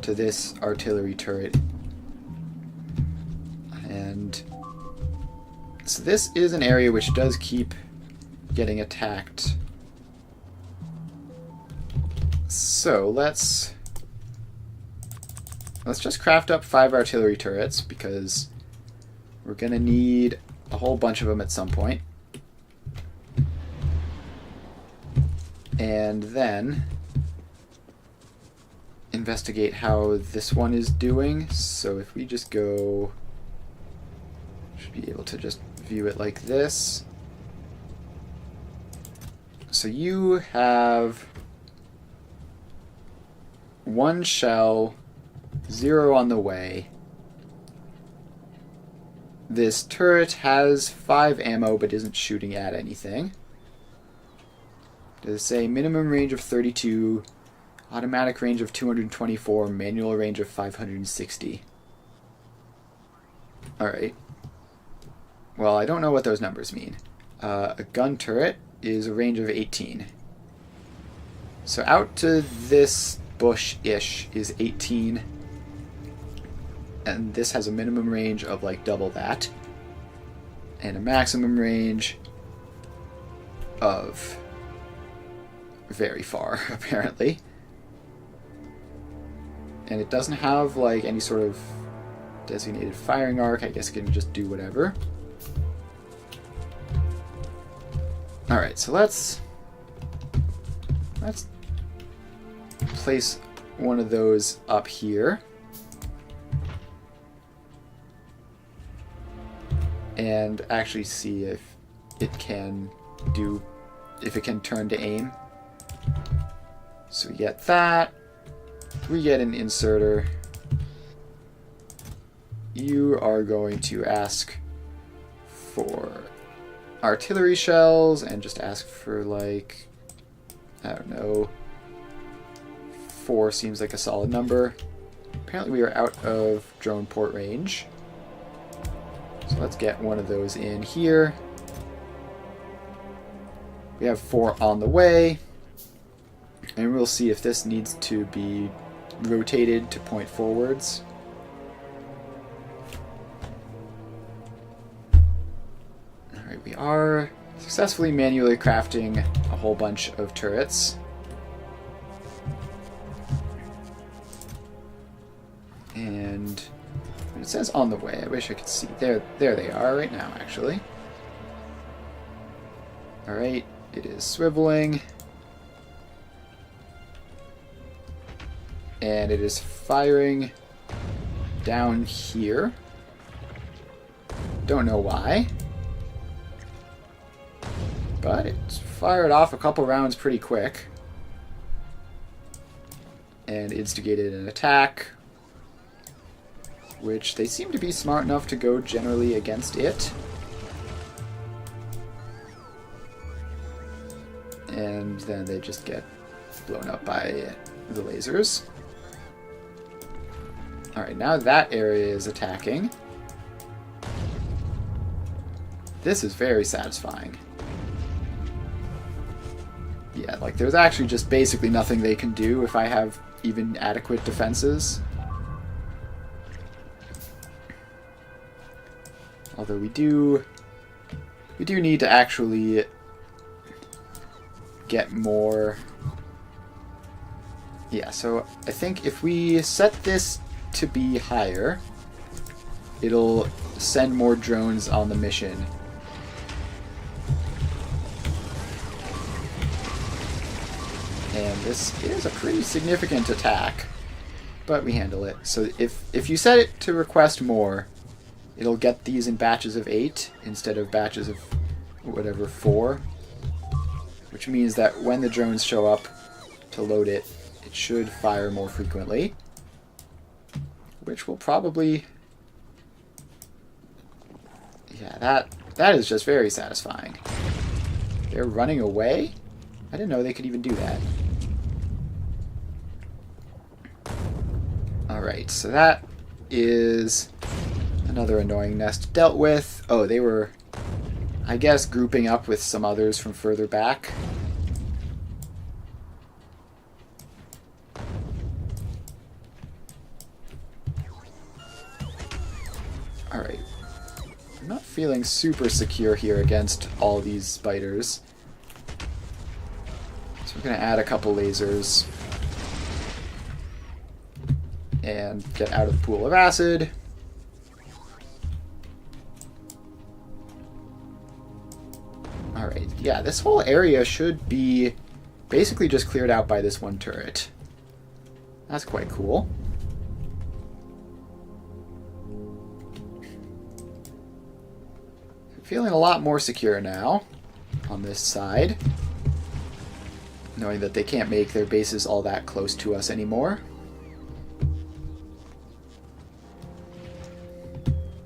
to this artillery turret. And so this is an area which does keep getting attacked. So let's just craft up 5 artillery turrets, because We're going to need a whole bunch of them at some point. And then investigate how this one is doing. So if we just go, should be able to just view it like this. So you have 1 shell, 0 on the way. This turret has 5 ammo but isn't shooting at anything. Does it say minimum range of 32, automatic range of 224, manual range of 560. Alright. Well, I don't know what those numbers mean. A gun turret is a range of 18. So out to this bush-ish is 18. And this has a minimum range of like double that. And a maximum range of very far, apparently. And it doesn't have like any sort of designated firing arc. I guess it can just do whatever. Alright, so let's place one of those up here. And actually see if it can turn to aim. So we get that. We get an inserter. You are going to ask for artillery shells and just ask for like, I don't know, 4 seems like a solid number. Apparently we are out of drone port range. So let's get one of those in here. We have 4 on the way. And we'll see if this needs to be rotated to point forwards. Alright, we are successfully manually crafting a whole bunch of turrets. And it says on the way. I wish I could see. There they are right now, actually. Alright, it is swiveling. And it is firing down here. Don't know why. But it's fired off a couple rounds pretty quick. And instigated an attack, which they seem to be smart enough to go generally against it. And then they just get blown up by the lasers. Alright, now that area is attacking. This is very satisfying. Yeah, like there's actually just basically nothing they can do if I have even adequate defenses. Although we do need to actually get more. Yeah, so I think if we set this to be higher, it'll send more drones on the mission. And this is a pretty significant attack, but we handle it. So if you set it to request more, it'll get these in batches of 8 instead of batches of whatever 4, which means that when the drones show up to load it, it should fire more frequently, which will probably, yeah, that is just very satisfying. They're running away? I didn't know they could even do that. Alright, so that is another annoying nest dealt with. Oh, they were, I guess, grouping up with some others from further back. Alright. I'm not feeling super secure here against all these spiders. So we're going to add a couple lasers and get out of the pool of acid. yeah, this whole area should be basically just cleared out by this one turret. That's quite cool. Feeling a lot more secure now on this side, knowing that they can't make their bases all that close to us anymore.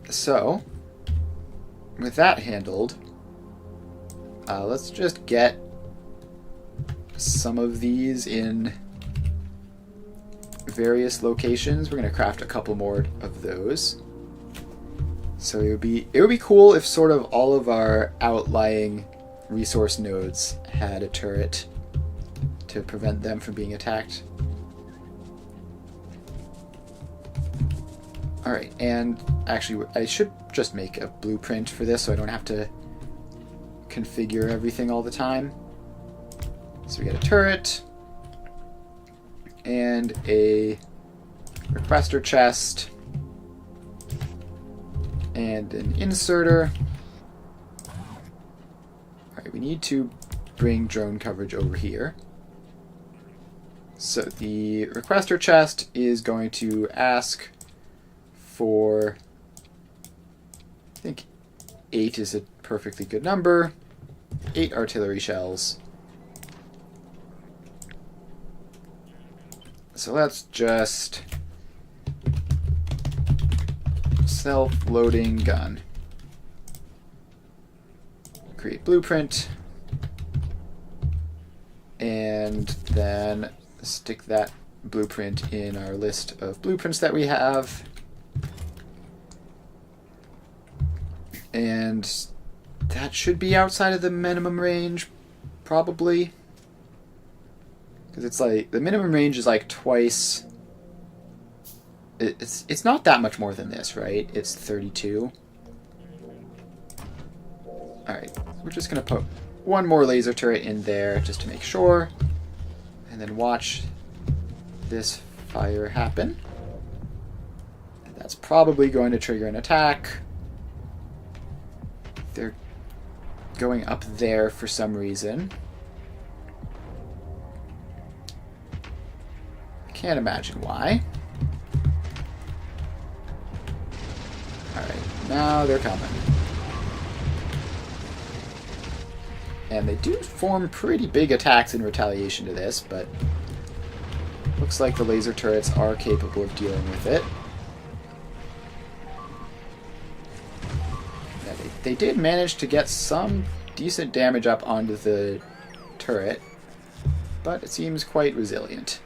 So, with that handled, let's just get some of these in various locations. We're going to craft a couple more of those. So it would be cool if sort of all of our outlying resource nodes had a turret to prevent them from being attacked. Alright, and actually I should just make a blueprint for this so I don't have to configure everything all the time. So we get a turret and a requester chest and an inserter. Alright, we need to bring drone coverage over here. So the requester chest is going to ask for, I think 8 is a perfectly good number, 8 artillery shells. So let's just self-loading gun. Create blueprint. And then stick that blueprint in our list of blueprints that we have. And that should be outside of the minimum range, probably. Because it's like, the minimum range is like twice. It's not that much more than this, right? It's 32. Alright, we're just going to put one more laser turret in there just to make sure. And then watch this fire happen. That's probably going to trigger an attack. They're going up there for some reason. Can't imagine why. Alright, now they're coming. And they do form pretty big attacks in retaliation to this, but looks like the laser turrets are capable of dealing with it. Yeah, they did manage to get some decent damage up onto the turret, but it seems quite resilient.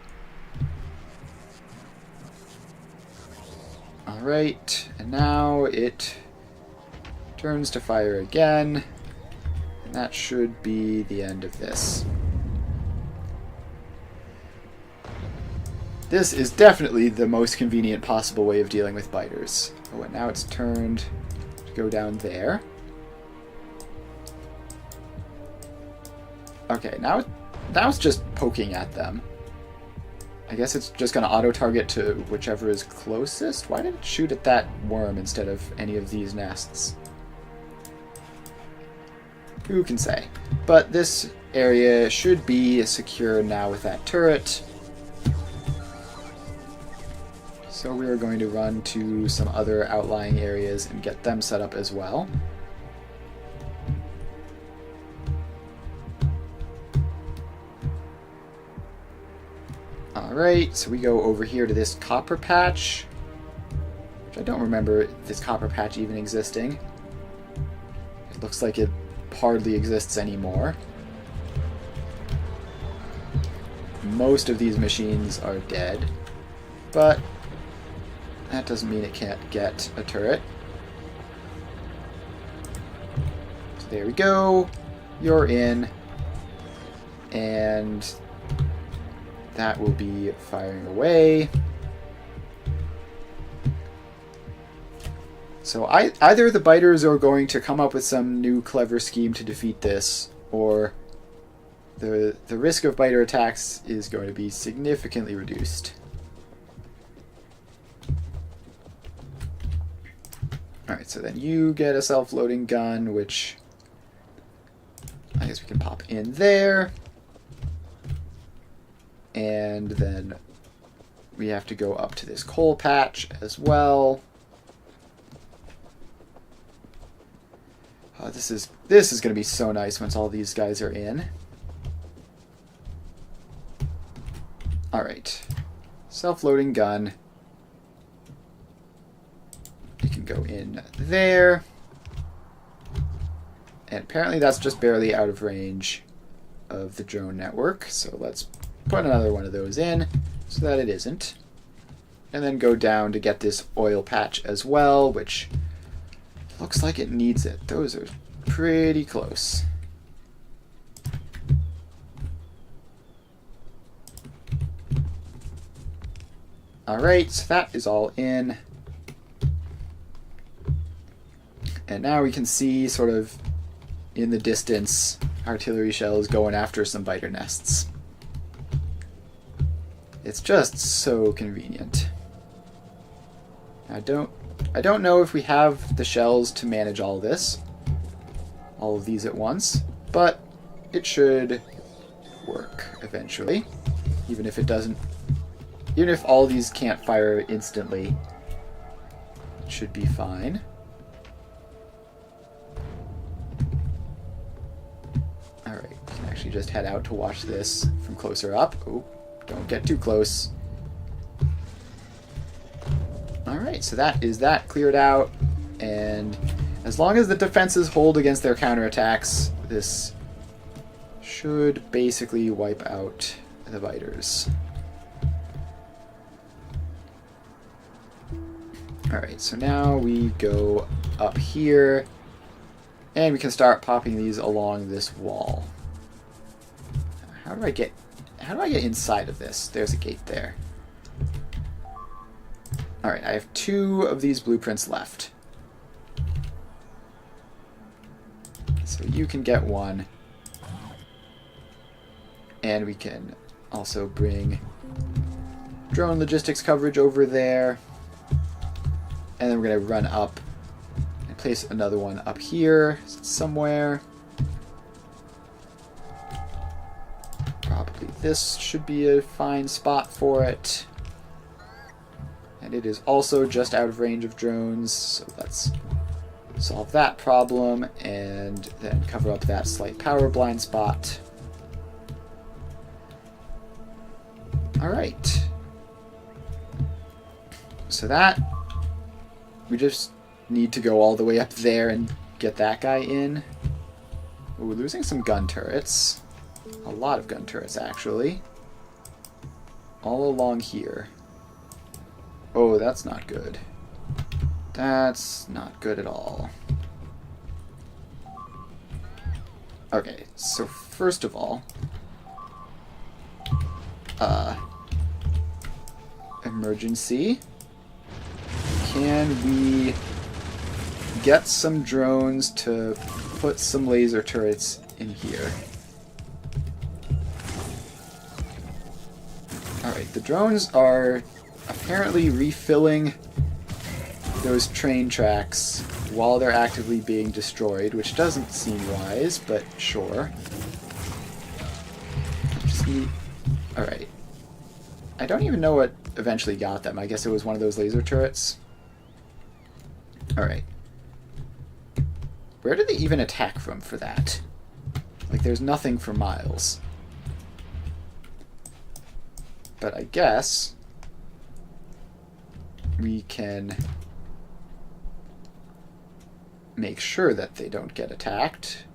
Alright, and now it turns to fire again, and that should be the end of this. This is definitely the most convenient possible way of dealing with biters. Oh, and now it's turned to go down there. Okay, now it's just poking at them. I guess it's just going to auto-target to whichever is closest. Why did it shoot at that worm instead of any of these nests? Who can say? But this area should be secure now with that turret. So we are going to run to some other outlying areas and get them set up as well. Alright, so we go over here to this copper patch, which I don't remember this copper patch even existing. It looks like it hardly exists anymore. Most of these machines are dead, but that doesn't mean it can't get a turret. So there we go. You're in. And that will be firing away. So either the biters are going to come up with some new clever scheme to defeat this, or the risk of biter attacks is going to be significantly reduced. Alright, so then you get a self-loading gun, which I guess we can pop in there. And then we have to go up to this coal patch as well. This is going to be so nice once all these guys are in. Alright. Self-loading gun. You can go in there. And apparently that's just barely out of range of the drone network. So let's put another one of those in so that it isn't. And then go down to get this oil patch as well, which looks like it needs it. Those are pretty close. Alright, so that is all in. And now we can see sort of in the distance artillery shells going after some biter nests. It's just so convenient. I don't know if we have the shells to manage all of these at once, but it should work eventually. Even if all these can't fire instantly, it should be fine. Alright, we can actually just head out to watch this from closer up. Oh, don't get too close. Alright, so that is that cleared out, and as long as the defenses hold against their counterattacks, this should basically wipe out the biters. Alright, so now we go up here, and we can start popping these along this wall. How do I get inside of this? There's a gate there. Alright, I have 2 of these blueprints left. So you can get 1. And we can also bring drone logistics coverage over there. And then we're going to run up and place another one up here somewhere. Probably this should be a fine spot for it. And it is also just out of range of drones, so let's solve that problem and then cover up that slight power blind spot. Alright. So that, we just need to go all the way up there and get that guy in. Ooh, we're losing some gun turrets. A lot of gun turrets, actually. All along here. Oh, that's not good. That's not good at all. Okay, so first of all, emergency. Can we get some drones to put some laser turrets in here? Alright, the drones are apparently refilling those train tracks while they're actively being destroyed, which doesn't seem wise, but sure. Alright. I don't even know what eventually got them. I guess it was one of those laser turrets. Alright. Where did they even attack from for that? Like, there's nothing for miles. But I guess we can make sure that they don't get attacked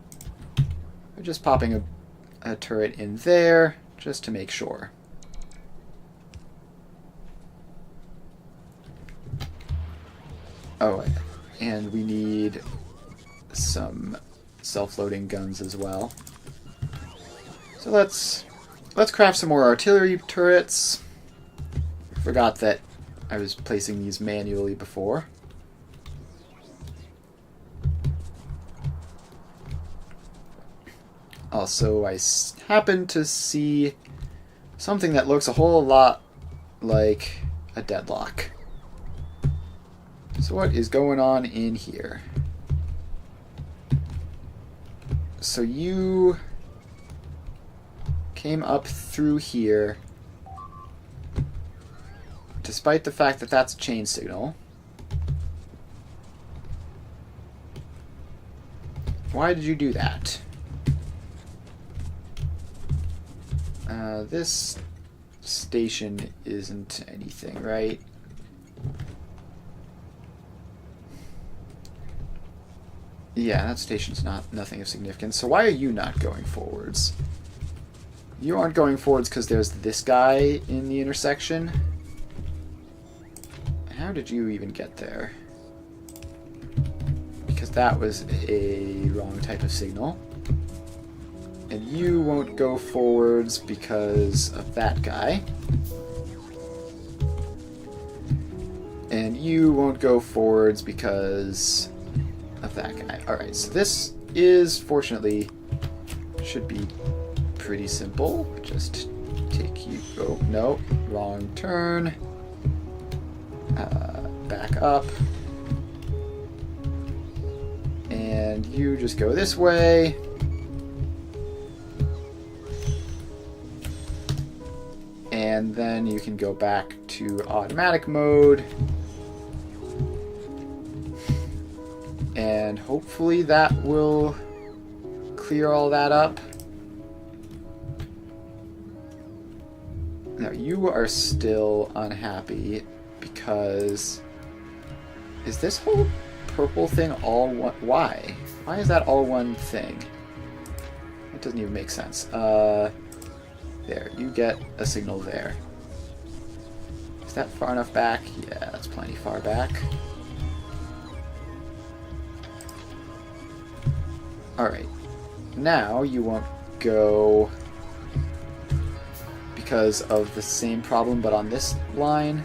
by just popping a turret in there just to make sure. Oh, and we need some self-loading guns as well. So let's craft some more artillery turrets. Forgot that I was placing these manually before. Also, I happened to see something that looks a whole lot like a deadlock. So what is going on in here? So you came up through here, despite the fact that that's a chain signal. Why did you do that? This station isn't anything, right? Yeah, that station's nothing of significance. So why are you not going forwards? You aren't going forwards because there's this guy in the intersection. How did you even get there? Because that was a wrong type of signal. And you won't go forwards because of that guy. And you won't go forwards because of that guy. Alright, so this is, fortunately, should be pretty simple. Just take you... Oh, no. Wrong turn. Back up. And you just go this way. And then you can go back to automatic mode. And hopefully that will clear all that up. Now you are still unhappy because... Is this whole purple thing all one... Why? Why is that all one thing? That doesn't even make sense. There, you get a signal there. Is that far enough back? Yeah, that's plenty far back. Alright. Now you won't go because of the same problem but on this line.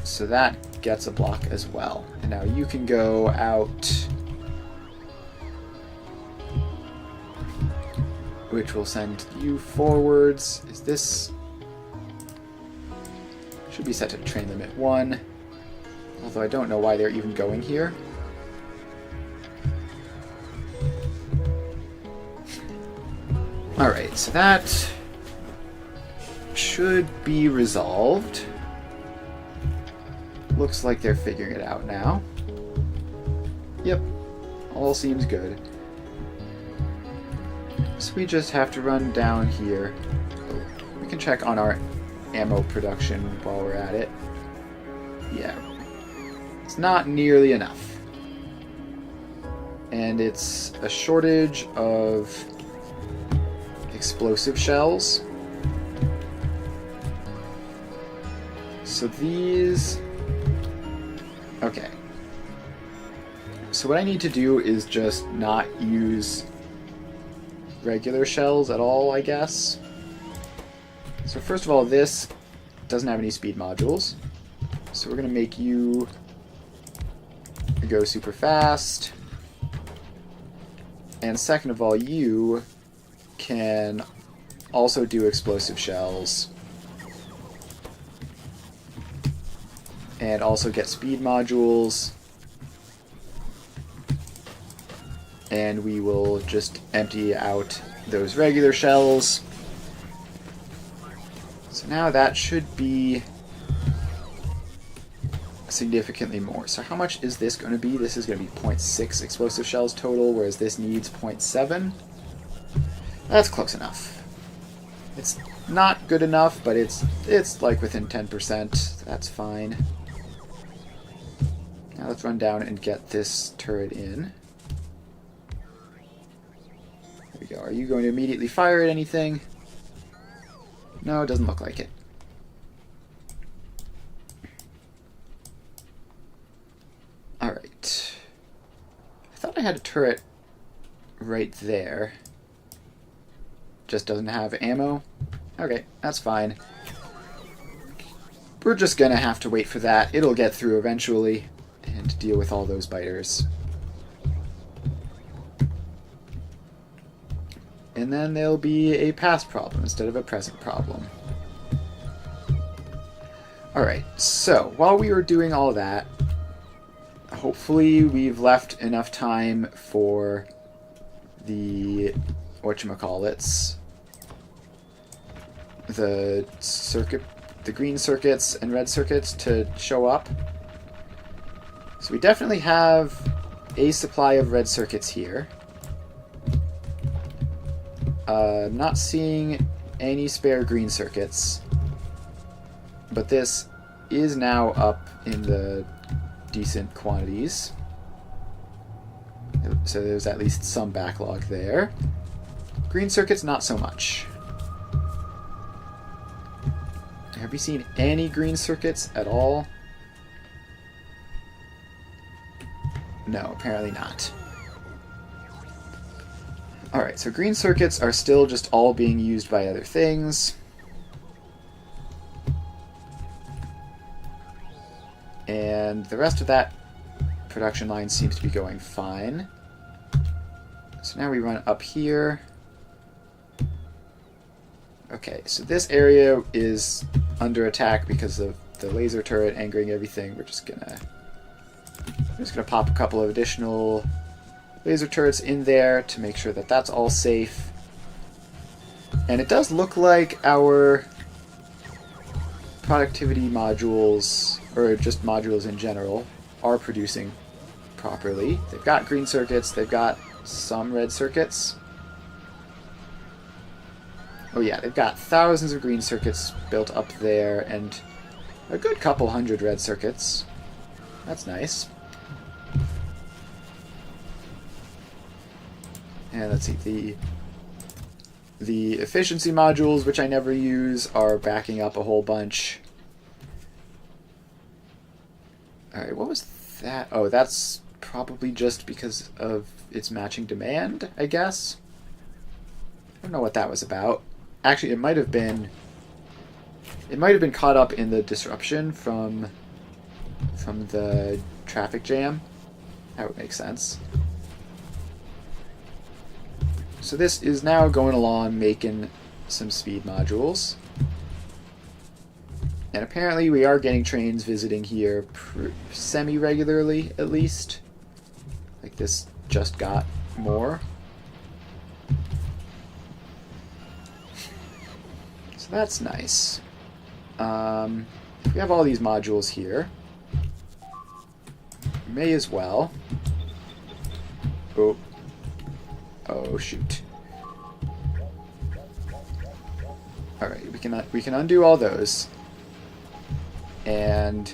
So that gets a block as well. And now you can go out, which will send you forwards. Is this... Should be set to train limit 1. Although I don't know why they're even going here. Alright, so that should be resolved. Looks like they're figuring it out now. Yep, all seems good. So we just have to run down here. We can check on our ammo production while we're at it. Yeah, it's not nearly enough. And it's a shortage of explosive shells. So these... Okay. So what I need to do is just not use regular shells at all, I guess. So first of all, this doesn't have any speed modules. So we're going to make you go super fast. And second of all, you can also do explosive shells. And also get speed modules. And we will just empty out those regular shells. So now that should be significantly more. So how much is this going to be? This is going to be 0.6 explosive shells total, whereas this needs 0.7. That's close enough. It's not good enough, but it's like within 10%. That's fine. Now let's run down and get this turret in. There we go. Are you going to immediately fire at anything? No, it doesn't look like it. Alright. I thought I had a turret right there. Just doesn't have ammo? Okay, that's fine. We're just gonna have to wait for that. It'll get through eventually and deal with all those biters. And then there'll be a past problem instead of a present problem. Alright, so while we were doing all that, hopefully we've left enough time for the whatchamacallits, the green circuits and red circuits to show up. So we definitely have a supply of red circuits here. I'm not seeing any spare green circuits, but this is now up in the decent quantities. So there's at least some backlog there. Green circuits, not so much. Have we seen any green circuits at all? No, apparently not. Alright, so green circuits are still just all being used by other things. And the rest of that production line seems to be going fine. So now we run up here. Okay, so this area is under attack because of the laser turret angering everything. We're just gonna pop a couple of additional laser turrets in there to make sure that that's all safe. And it does look like our productivity modules, or just modules in general, are producing properly. They've got green circuits, they've got some red circuits. Oh yeah, they've got thousands of green circuits built up there, and a good couple hundred red circuits. That's nice. And let's see, the efficiency modules, which I never use, are backing up a whole bunch. Alright, what was that? Oh, that's probably just because of its matching demand, I guess. I don't know what that was about. Actually, it might have been caught up in the disruption from the traffic jam. That would make sense. So this is now going along making some speed modules. And apparently we are getting trains visiting here semi-regularly, at least. Like this just got more. So that's nice. We have all these modules here. May as well. Oh shoot. Alright, we can undo all those. And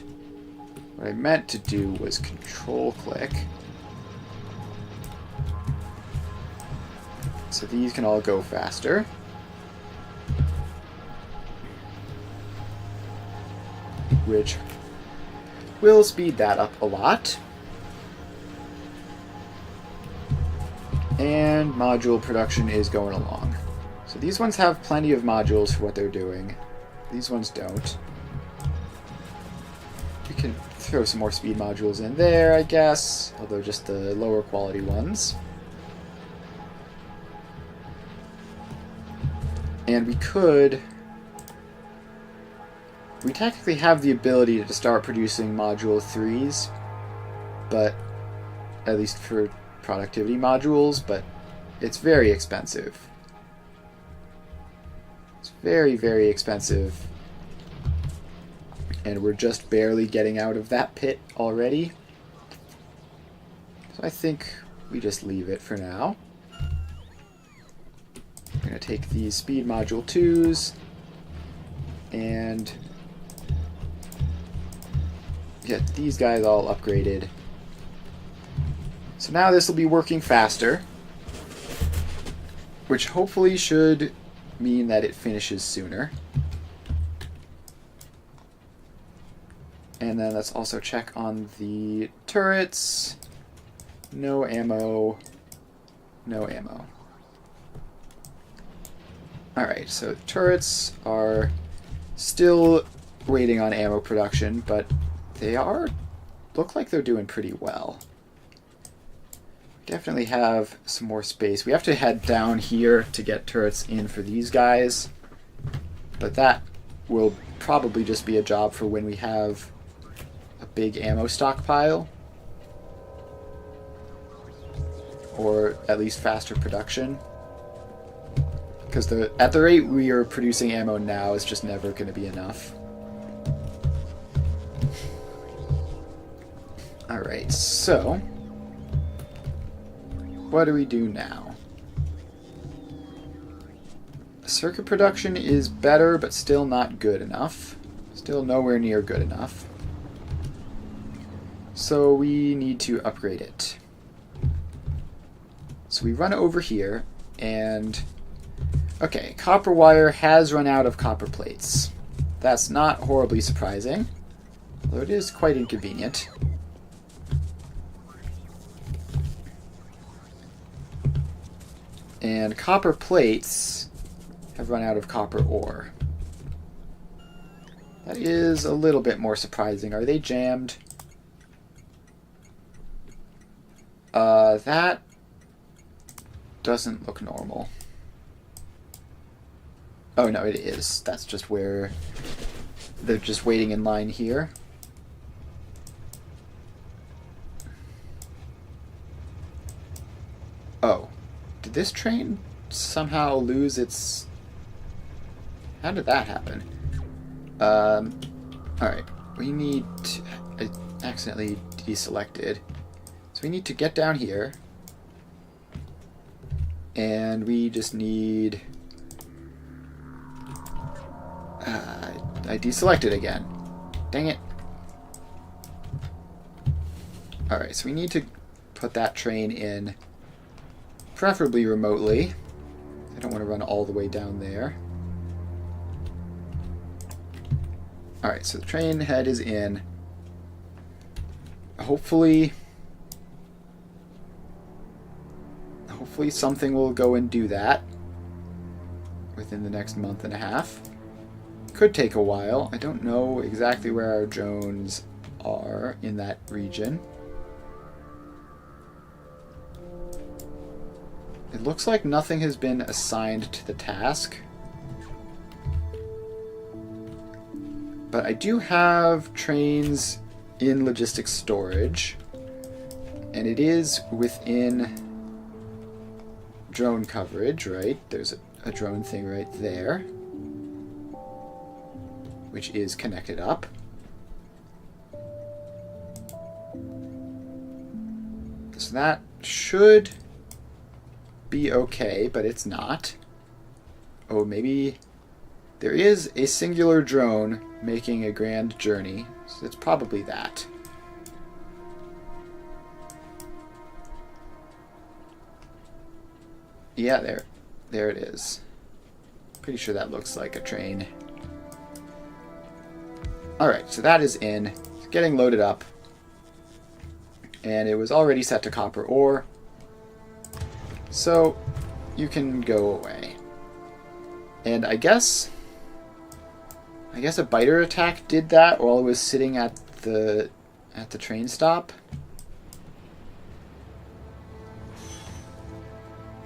what I meant to do was control click. So these can all go faster. Which will speed that up a lot. And module production is going along. So these ones have plenty of modules for what they're doing. These ones don't. We can throw some more speed modules in there, I guess, although just the lower quality ones. And we technically have the ability to start producing module 3s, but at least for productivity modules, but it's very expensive. It's very, very expensive. And we're just barely getting out of that pit already. So I think we just leave it for now. I'm going to take these speed module 2s and get these guys all upgraded. So now this will be working faster, which hopefully should mean that it finishes sooner. And then let's also check on the turrets. No ammo. No ammo. Alright, so the turrets are still waiting on ammo production, but they look like they're doing pretty well. We definitely have some more space. We have to head down here to get turrets in for these guys, but that will probably just be a job for when we have a big ammo stockpile. or at least faster production. Because at the rate we are producing ammo now, it's just never going to be enough. Alright, so what do we do now? Circuit production is better, but still not good enough. Still nowhere near good enough. So we need to upgrade it. So we run over here, and... okay, copper wire has run out of copper plates. That's not horribly surprising, although it is quite inconvenient. And copper plates have run out of copper ore. That is a little bit more surprising. Are they jammed? That doesn't look normal. Oh no, it is. That's just where they're just waiting in line here. Oh. Did this train somehow lose its... how did that happen? Alright. We need to... I accidentally deselected. So we need to get down here. And we just need... I deselected again. Dang it. Alright, so we need to put that train in, preferably remotely. I don't want to run all the way down there. Alright, so the train head is in. Hopefully something will go and do that within the next month and a half. Could take a while. I don't know exactly where our drones are in that region. It looks like nothing has been assigned to the task. But I do have trains in logistics storage, and it is within drone coverage, right? There's a drone thing right there, which is connected up. So that should be okay, but it's not. Oh, maybe there is a singular drone making a grand journey, so it's probably that. Yeah, there it is. Pretty sure that looks like a train. Alright, so that is in. It's getting loaded up. And it was already set to copper ore. So you can go away. And I guess a biter attack did that while it was sitting at the train stop.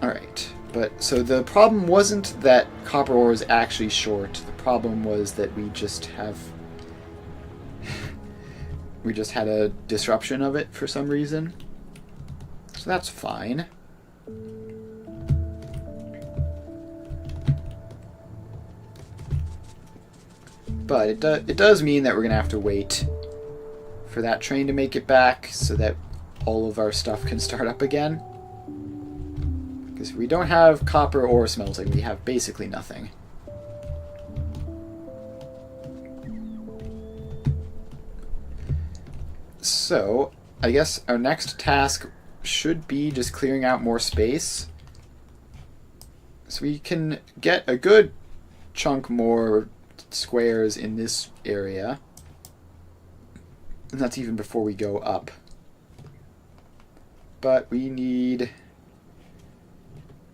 Alright, but so the problem wasn't that copper ore is actually short. The problem was that we just had a disruption of it for some reason. So that's fine. But it does mean that we're going to have to wait for that train to make it back so that all of our stuff can start up again. Because if we don't have copper ore smelting, we have basically nothing. So, I guess our next task should be just clearing out more space. So we can get a good chunk more squares in this area. And that's even before we go up. But we need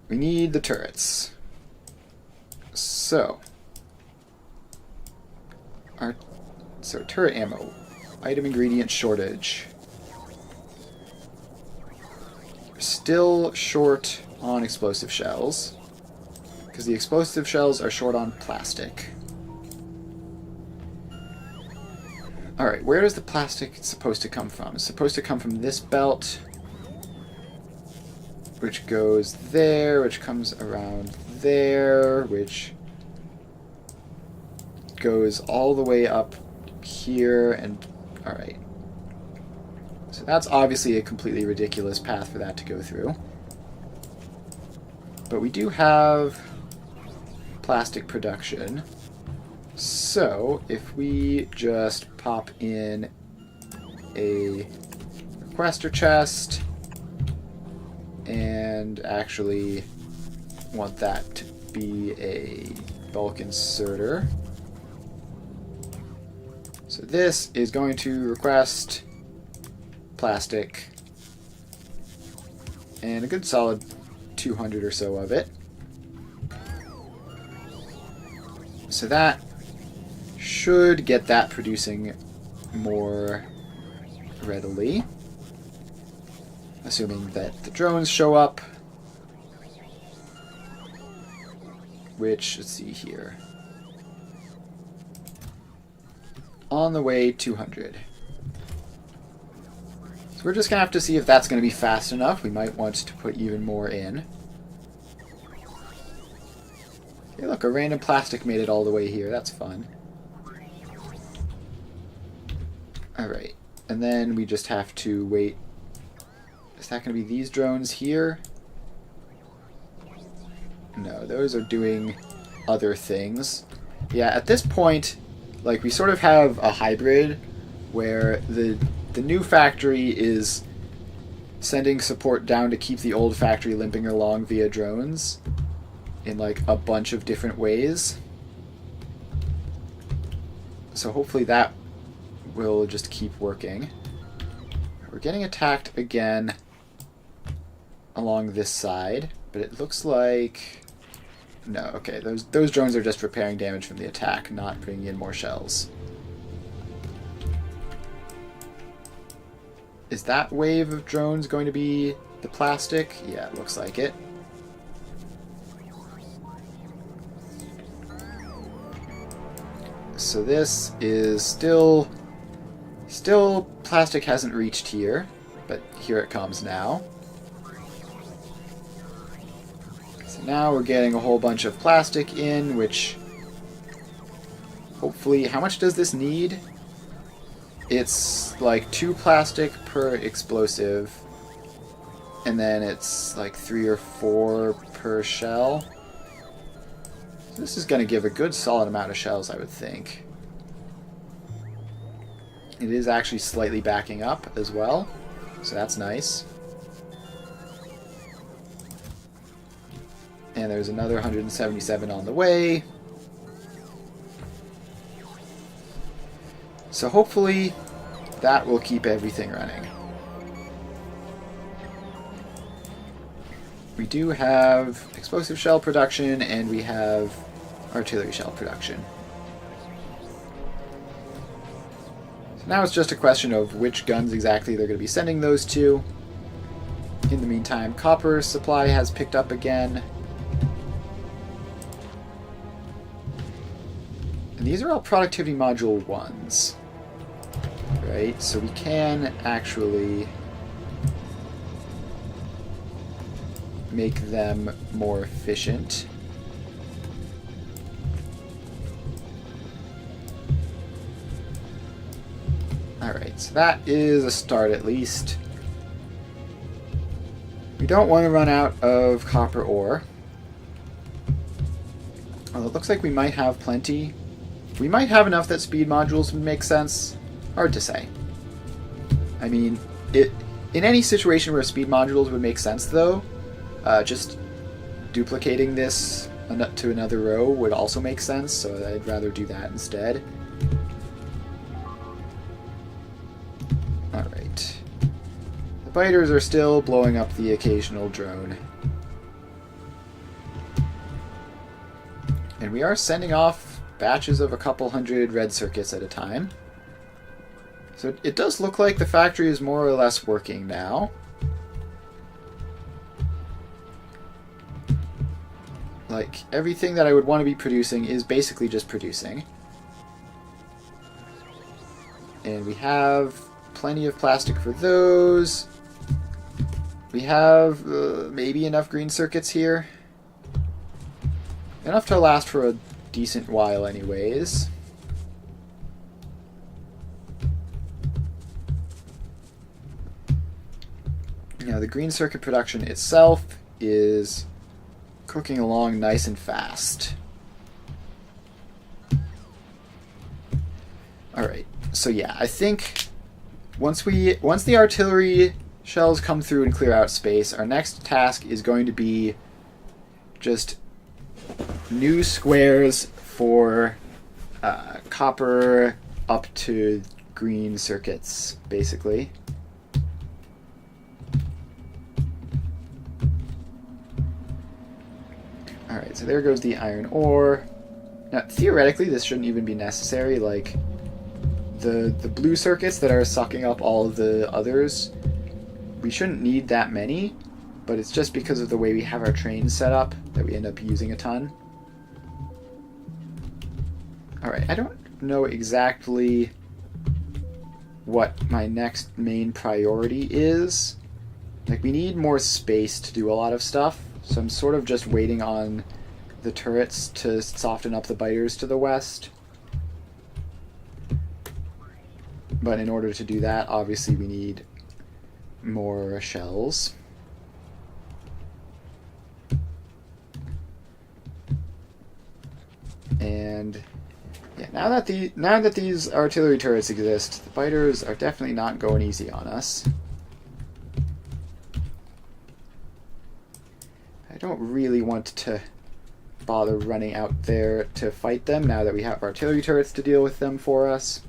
the turrets. So turret ammo. Item ingredient shortage. We're still short on explosive shells, because the explosive shells are short on plastic. Alright, where is the plastic supposed to come from? It's supposed to come from this belt. which goes there, which comes around there, which goes all the way up here, and alright. So that's obviously a completely ridiculous path for that to go through. But we do have plastic production. So if we just pop in a requester chest and actually want that to be a bulk inserter. So this is going to request plastic and a good solid 200 or so of it. So that should get that producing more readily, assuming that the drones show up, which, let's see here, on the way 200. So we're just going to have to see if that's going to be fast enough. We might want to put even more in. Okay, look, a random plastic made it all the way here. That's fun. Alright, and then we just have to wait. Is that going to be these drones here? No, those are doing other things. Yeah, at this point, like, we sort of have a hybrid where the new factory is sending support down to keep the old factory limping along via drones in, like, a bunch of different ways. So hopefully that will just keep working. We're getting attacked again along this side, but it looks like... No, okay, those drones are just repairing damage from the attack, not bringing in more shells. Is that wave of drones going to be the plastic? Yeah, it looks like it. So this is still plastic hasn't reached here, but here it comes now. So now we're getting a whole bunch of plastic in, which hopefully, how much does this need? It's like 2 plastic per explosive, and then it's like 3 or 4 per shell. So this is going to give a good solid amount of shells, I would think. It is actually slightly backing up as well, so that's nice. And there's another 177 on the way. So hopefully that will keep everything running. We do have explosive shell production and we have artillery shell production. So now it's just a question of which guns exactly they're going to be sending those to. In the meantime, copper supply has picked up again. And these are all productivity module 1s. Right, so we can actually make them more efficient. Alright, so that is a start at least. We don't want to run out of copper ore. Well, it looks like we might have plenty. We might have enough that speed modules would make sense. Hard to say. I mean, in any situation where speed modules would make sense, though, just duplicating this to another row would also make sense, so I'd rather do that instead. Alright. The biters are still blowing up the occasional drone. And we are sending off batches of a couple hundred red circuits at a time. So it does look like the factory is more or less working now. Like, everything that I would want to be producing is basically just producing. And we have plenty of plastic for those. We have maybe enough green circuits here. Enough to last for a decent while anyways. Now the green circuit production itself is cooking along nice and fast. Alright, so yeah, I think once the artillery shells come through and clear out space, our next task is going to be just new squares for copper up to green circuits, basically. Alright, so there goes the iron ore. Now, theoretically, this shouldn't even be necessary. Like, the blue circuits that are sucking up all of the others, we shouldn't need that many, but it's just because of the way we have our trains set up that we end up using a ton. Alright, I don't know exactly what my next main priority is. Like, we need more space to do a lot of stuff, so I'm sort of just waiting on the turrets to soften up the biters to the west. But in order to do that, obviously we need more shells. And yeah, now that these artillery turrets exist, the biters are definitely not going easy on us. I don't really want to bother running out there to fight them now that we have artillery turrets to deal with them for us.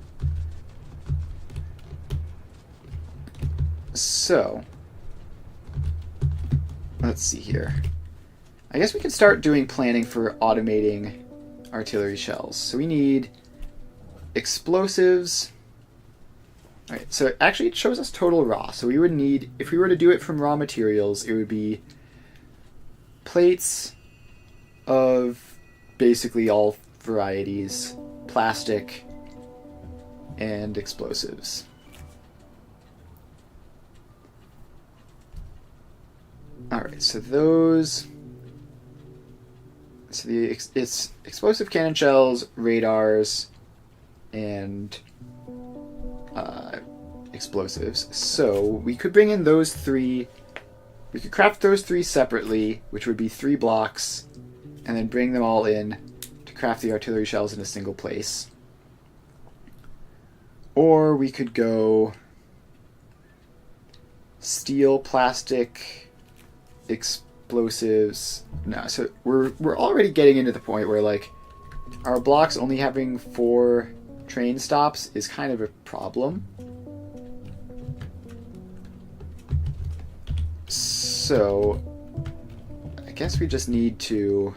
So, let's see here. I guess we can start doing planning for automating artillery shells. So we need explosives. Alright, so actually it shows us total raw. So we would need, if we were to do it from raw materials, it would be plates of basically all varieties, plastic, and explosives. Alright, so those... So it's explosive cannon shells, radars, and explosives. So we could bring in those three. We could craft those three separately, which would be 3 blocks, and then bring them all in to craft the artillery shells in a single place. Or we could go steel, plastic, explosives. No, so we're already getting into the point where, like, our blocks only having 4 train stops is kind of a problem. So I guess we just need to...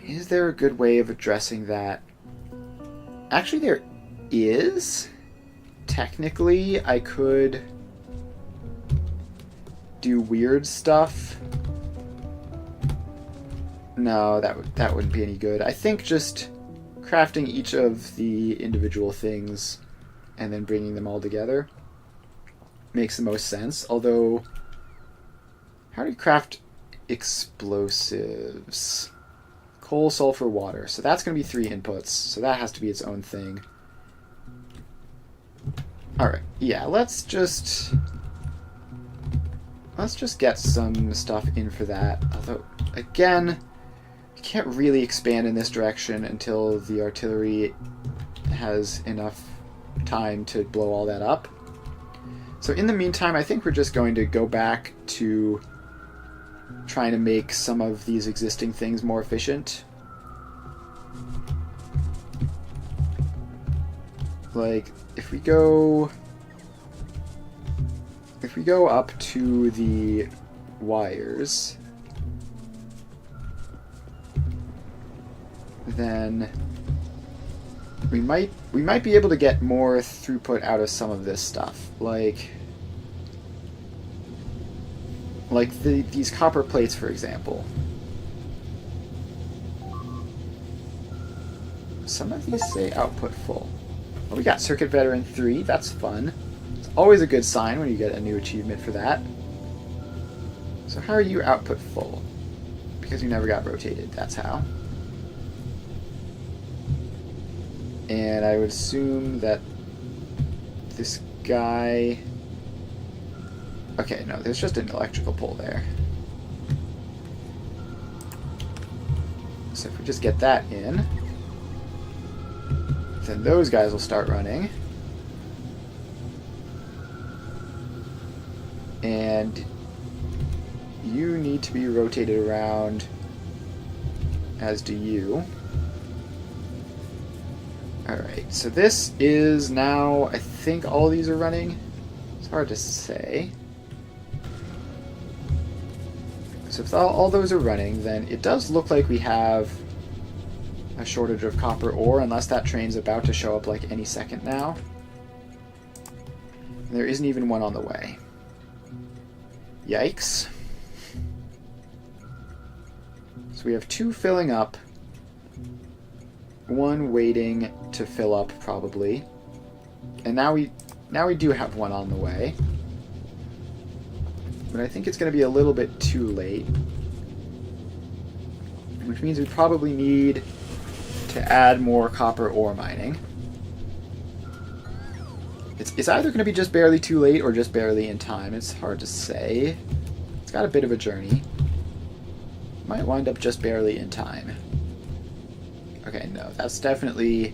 Is there a good way of addressing that? Actually, there is. Technically, I could do weird stuff. No, that wouldn't be any good. I think just crafting each of the individual things and then bringing them all together makes the most sense. Although, how do you craft explosives? Coal, sulfur, water. So that's going to be 3 inputs. So that has to be its own thing. Alright, yeah, let's just get some stuff in for that. Although, again, we can't really expand in this direction until the artillery has enough time to blow all that up. So in the meantime, I think we're just going to go back to trying to make some of these existing things more efficient. Like, if we go up to the wires, then we might be able to get more throughput out of some of this stuff, like these copper plates, for example. Some of these say output full. Well, we got Circuit Veteran 3, that's fun. always a good sign when you get a new achievement for that. So how are you output full? Because you never got rotated, that's how. And I would assume that this guy... Okay, no, there's just an electrical pole there. So if we just get that in, then those guys will start running. And you need to be rotated around, as do you. Alright, so this is now, I think all these are running. It's hard to say. So if all those are running, then it does look like we have a shortage of copper ore, unless that train's about to show up like any second now. And there isn't even one on the way. Yikes. So we have 2 filling up, 1 waiting to fill up probably, and now we do have 1 on the way, but I think it's going to be a little bit too late, which means we probably need to add more copper ore mining. It's either going to be just barely too late or just barely in time. It's hard to say. It's got a bit of a journey. Might wind up just barely in time. Okay, no, that's definitely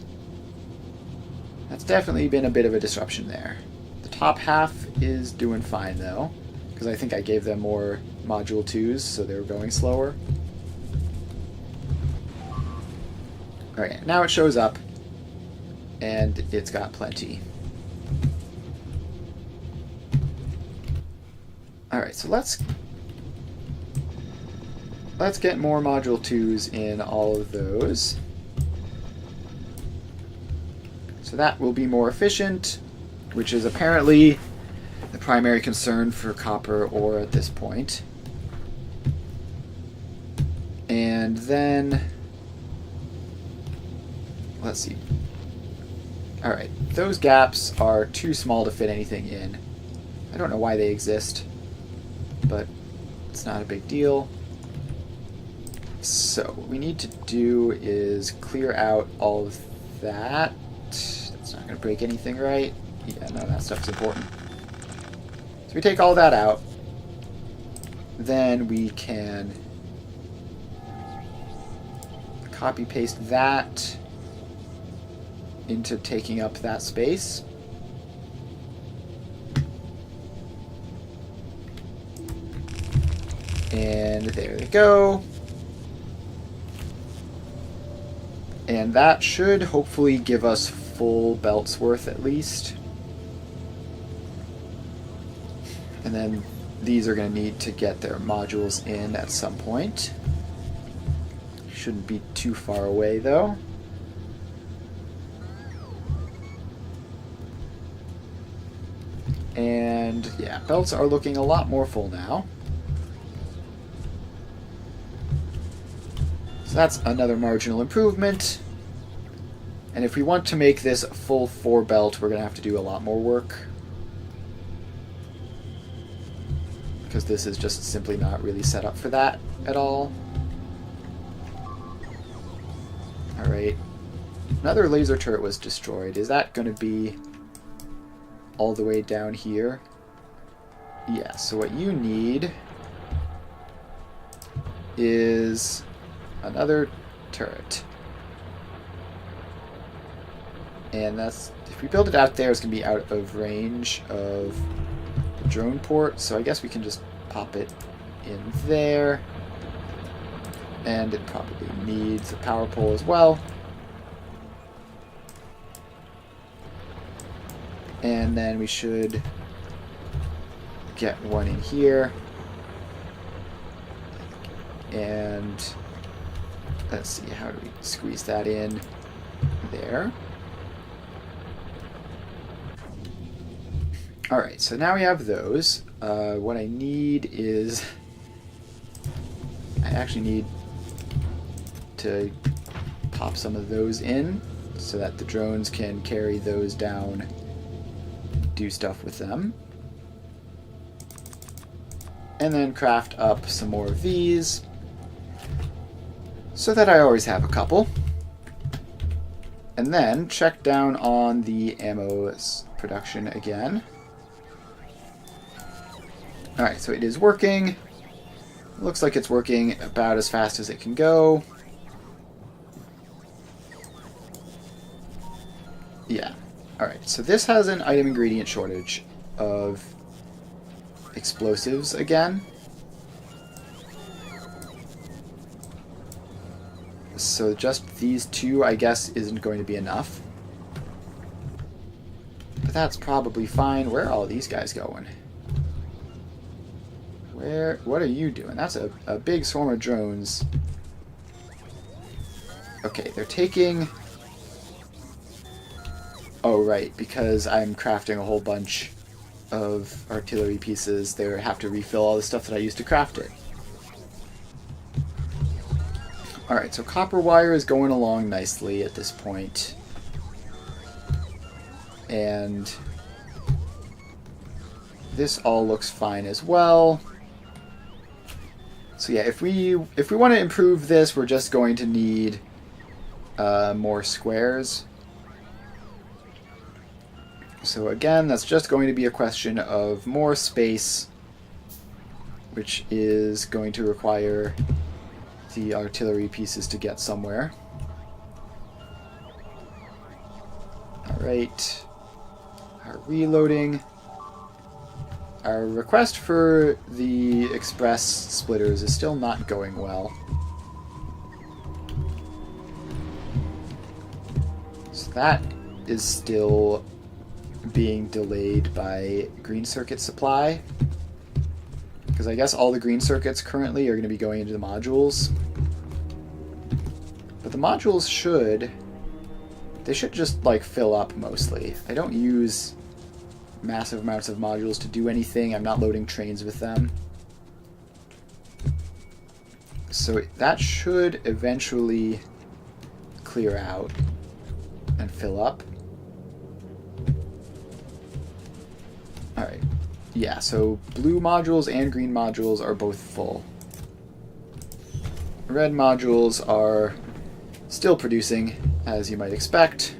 been a bit of a disruption there. The top half is doing fine though, because I think I gave them more module 2s, so they were going slower. Okay, now it shows up, and it's got plenty. Alright, so let's get more module 2s in all of those. So that will be more efficient, which is apparently the primary concern for copper ore at this point. And then, let's see. Alright, those gaps are too small to fit anything in. I don't know why they exist, but it's not a big deal. So what we need to do is clear out all of that. That's not going to break anything, right? Yeah, no, that stuff's important. So we take all that out. Then we can copy paste that into taking up that space. And there they go. And that should hopefully give us full belt's worth at least. And then these are going to need to get their modules in at some point. Shouldn't be too far away though. And yeah, belts are looking a lot more full now. So that's another marginal improvement. And if we want to make this a full 4 belt, we're going to have to do a lot more work. Because this is just simply not really set up for that at all. Alright. Another laser turret was destroyed. Is that going to be all the way down here? Yeah, so what you need is another turret. And that's, if we build it out there, it's going to be out of range of the drone port, so I guess we can just pop it in there. And it probably needs a power pole as well. And then we should get one in here. And let's see, how do we squeeze that in there? Alright, so now we have those. What I need is... I actually need to pop some of those in so that the drones can carry those down do stuff with them. And then craft up some more of these, so that I always have a couple. And then check down on the ammo production again. Alright, so it is working. It looks like it's working about as fast as it can go. Yeah. Alright, so this has an item ingredient shortage of explosives again. So just these two, I guess, isn't going to be enough. But that's probably fine. Where are all these guys going? What are you doing? That's a big swarm of drones. Okay, they're taking... Oh, right, because I'm crafting a whole bunch of artillery pieces, they have to refill all the stuff that I used to craft it. Alright, so copper wire is going along nicely at this point. And this all looks fine as well. So yeah, if we want to improve this, we're just going to need more squares. So again, that's just going to be a question of more space, which is going to require the artillery pieces to get somewhere. Alright. Our reloading. Our request for the express splitters is still not going well. So that is still being delayed by green circuit supply. Because I guess all the green circuits currently are going to be going into the modules. But the modules should just like fill up mostly. I don't use massive amounts of modules to do anything. I'm not loading trains with them. So that should eventually clear out and fill up. Alright. Yeah, so blue modules and green modules are both full. Red modules are still producing, as you might expect.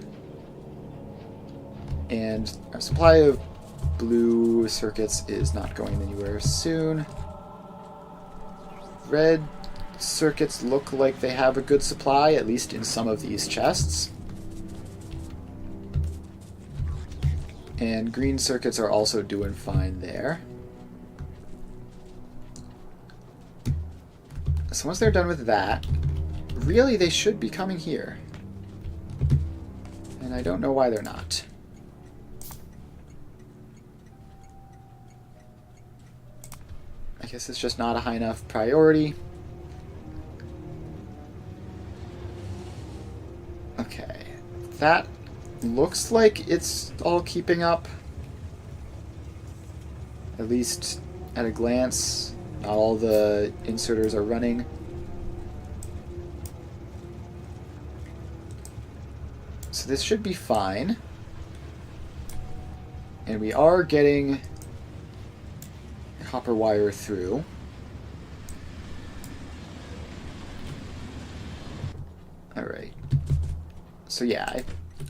And our supply of blue circuits is not going anywhere soon. Red circuits look like they have a good supply, at least in some of these chests. And green circuits are also doing fine there. So once they're done with that, really they should be coming here. And I don't know why they're not. I guess it's just not a high enough priority. Okay. That looks like it's all keeping up. At least at a glance. Not all the inserters are running. So this should be fine. And we are getting copper wire through. Alright. So yeah,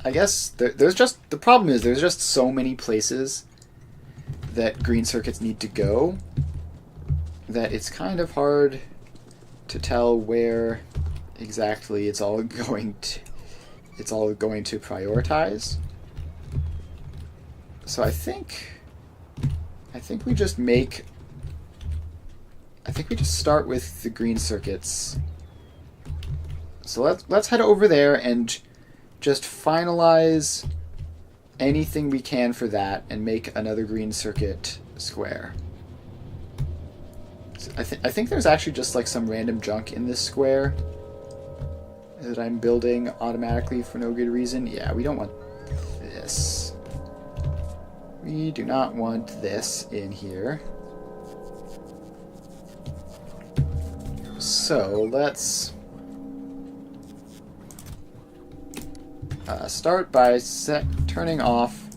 I guess there's just... The problem is there's just so many places that green circuits need to go that it's kind of hard to tell where exactly it's all going to prioritize. So I think we just start with the green circuits. So let's head over there and just finalize anything we can for that and make another green circuit square. So I think there's actually just like some random junk in this square that I'm building automatically for no good reason. Yeah, we don't want this. We do not want this in here. So let's start by turning off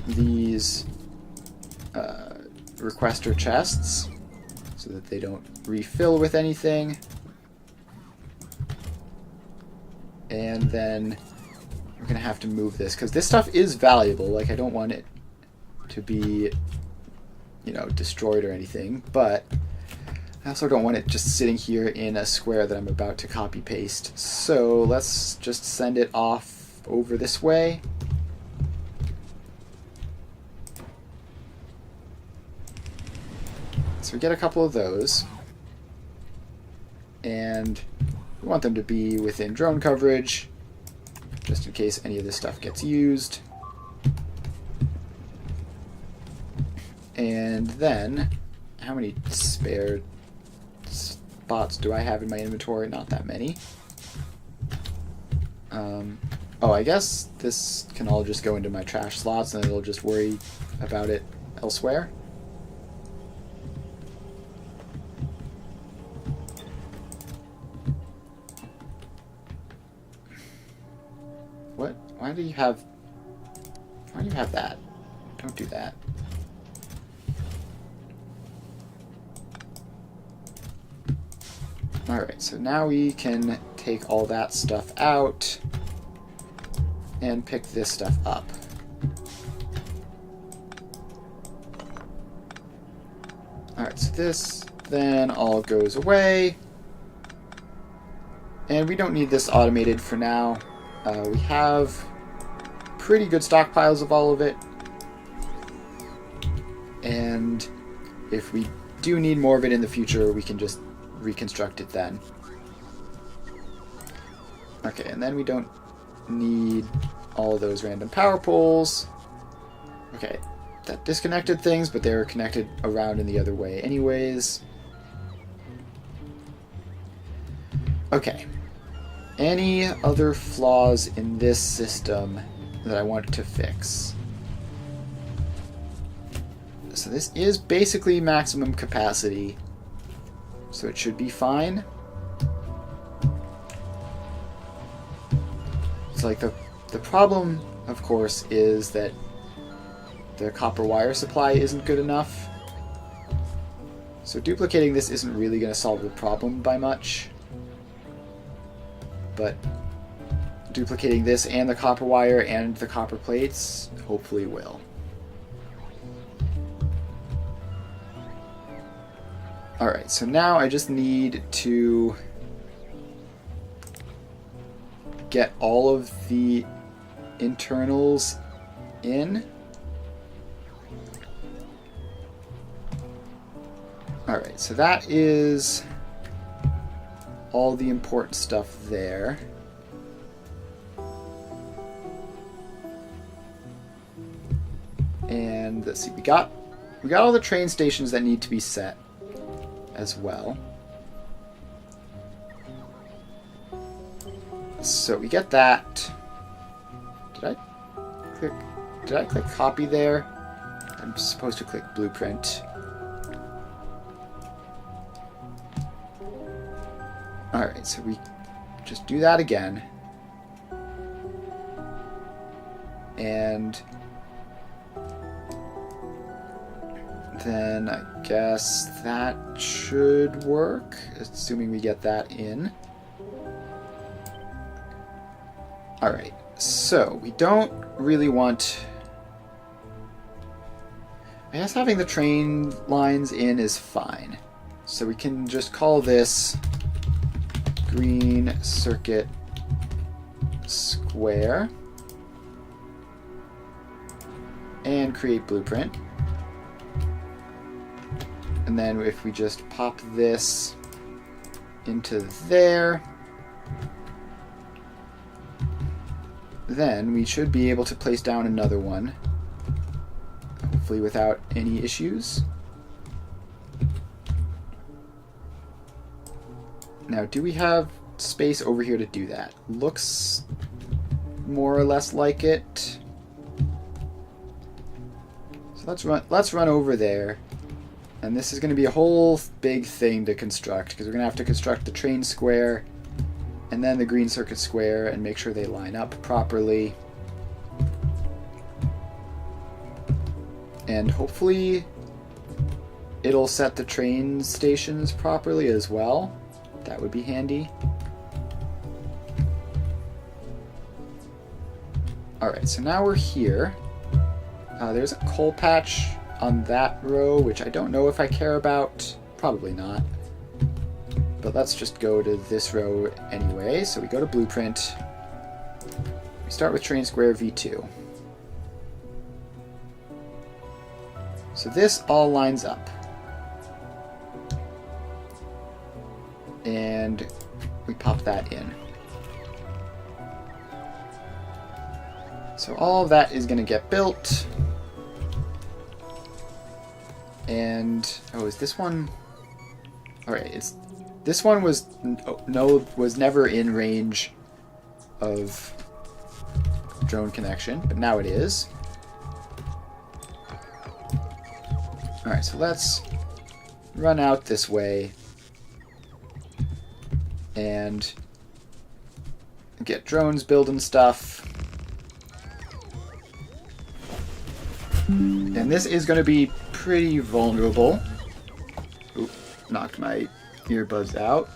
these requester chests so that they don't refill with anything. And then we're going to have to move this because this stuff is valuable. Like, I don't want it to be, you know, destroyed or anything, but I also don't want it just sitting here in a square that I'm about to copy paste. So let's just send it off over this way. So we get a couple of those, and we want them to be within drone coverage, just in case any of this stuff gets used. And then, how many spare spots do I have in my inventory? Not that many. Oh, I guess this can all just go into my trash slots, and it'll just worry about it elsewhere. What? Why do you have that? Don't do that. Alright, so now we can take all that stuff out and pick this stuff up. Alright, so this then all goes away. And we don't need this automated for now. We have pretty good stockpiles of all of it. And if we do need more of it in the future, we can just reconstruct it then. Okay, and then we don't need all those random power poles. Okay, that disconnected things, but they were connected around in the other way anyways. Okay. Any other flaws in this system that I want to fix? So this is basically maximum capacity, so it should be fine. It's like the problem, of course, is that the copper wire supply isn't good enough. So duplicating this isn't really going to solve the problem by much. But duplicating this and the copper wire and the copper plates hopefully will. Alright, so now I just need to get all of the internals in. Alright, so that is all the important stuff there. And let's see, we got all the train stations that need to be set as well. So we get that. Did I click copy there? I'm supposed to click blueprint. Alright, so we just do that again. And then I guess that should work, assuming we get that in. Alright, so we don't really want... I guess having the train lines in is fine. So we can just call this green circuit square and create blueprint. And then if we just pop this into there, then we should be able to place down another one, hopefully without any issues. Now, do we have space over here to do that? Looks more or less like it. So let's run over there. And this is going to be a whole big thing to construct, because we're going to have to construct the train square and then the green circuit square and make sure they line up properly. And hopefully it'll set the train stations properly as well. That would be handy. Alright, so now we're here. There's a coal patch on that row, which I don't know if I care about. Probably not. But let's just go to this row anyway. So we go to Blueprint. We start with Train Square V2. So this all lines up. And we pop that in. So all of that is going to get built. And oh, is this one? All right, this one was never in range of drone connection, but now it is. All right, so let's run out this way and get drones building stuff. And this is going to be pretty vulnerable. Oop, knocked my earbuds out.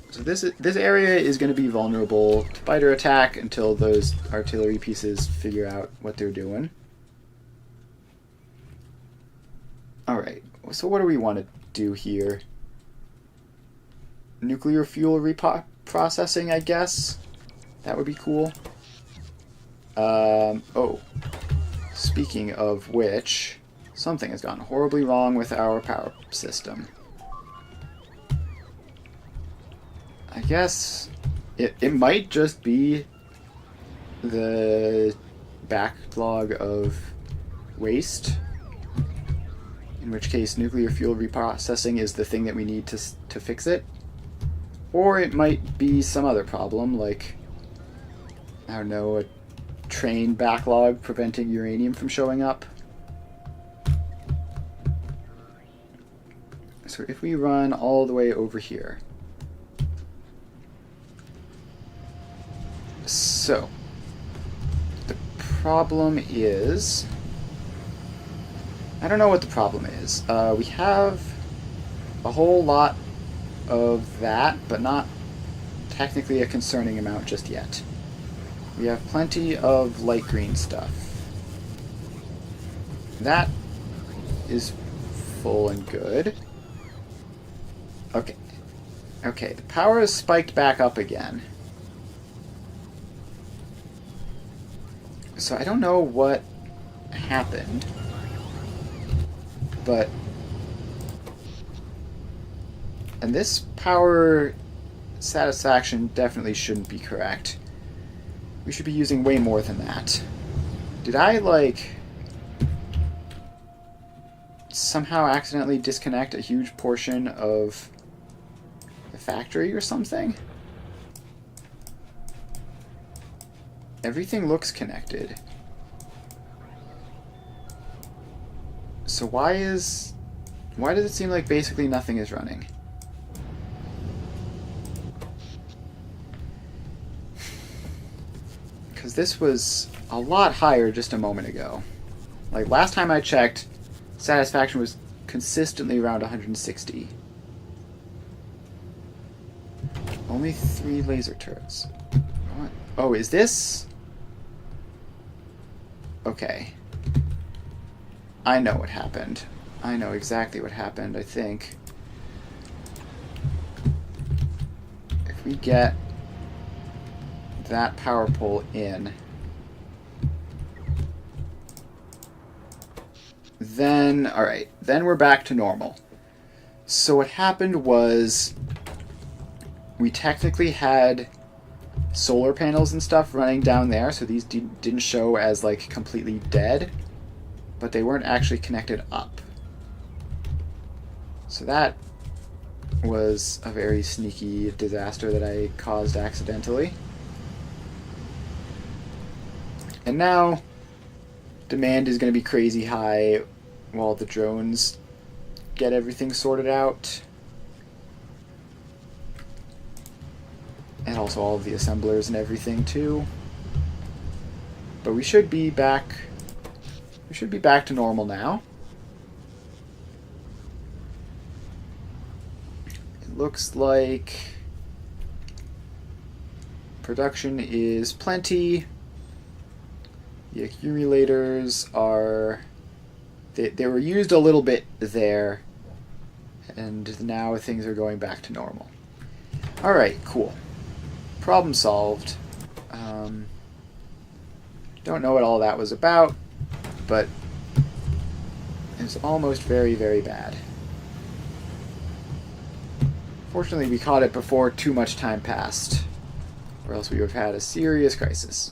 So this area is going to be vulnerable to fighter attack until those artillery pieces figure out what they're doing. Alright, so what do we want to do here? Nuclear fuel reprocessing, I guess? That would be cool. Oh. Speaking of which, something has gone horribly wrong with our power system. I guess it might just be the backlog of waste, in which case nuclear fuel reprocessing is the thing that we need to fix it. Or it might be some other problem, like, I don't know, a train backlog preventing uranium from showing up. So if we run all the way over here. So, the problem is, I don't know what the problem is. We have a whole lot of that, but not technically a concerning amount just yet. We have plenty of light green stuff. That is full and good. Okay. Okay, the power is spiked back up again. So I don't know what happened, but... And this power satisfaction definitely shouldn't be correct. We should be using way more than that. Did I, like, somehow accidentally disconnect a huge portion of the factory or something? Everything looks connected. So why does it seem like basically nothing is running? Because this was a lot higher just a moment ago. Like, last time I checked, satisfaction was consistently around 160. Only 3 laser turrets. What? Oh, is this? Okay. I know what happened. I know exactly what happened, I think. If we get that power pole in, then, alright, then we're back to normal. So what happened was we technically had solar panels and stuff running down there, so these didn't show as, like, completely dead, but they weren't actually connected up. So that was a very sneaky disaster that I caused accidentally. And now, demand is going to be crazy high while the drones get everything sorted out. And also all of the assemblers and everything too. But we should be back to normal now. looks like production is plenty. The accumulators are... They were used a little bit there, and now things are going back to normal. Alright, cool. Problem solved. Don't know what all that was about, but it's almost very, very bad. Fortunately, we caught it before too much time passed, or else we would have had a serious crisis.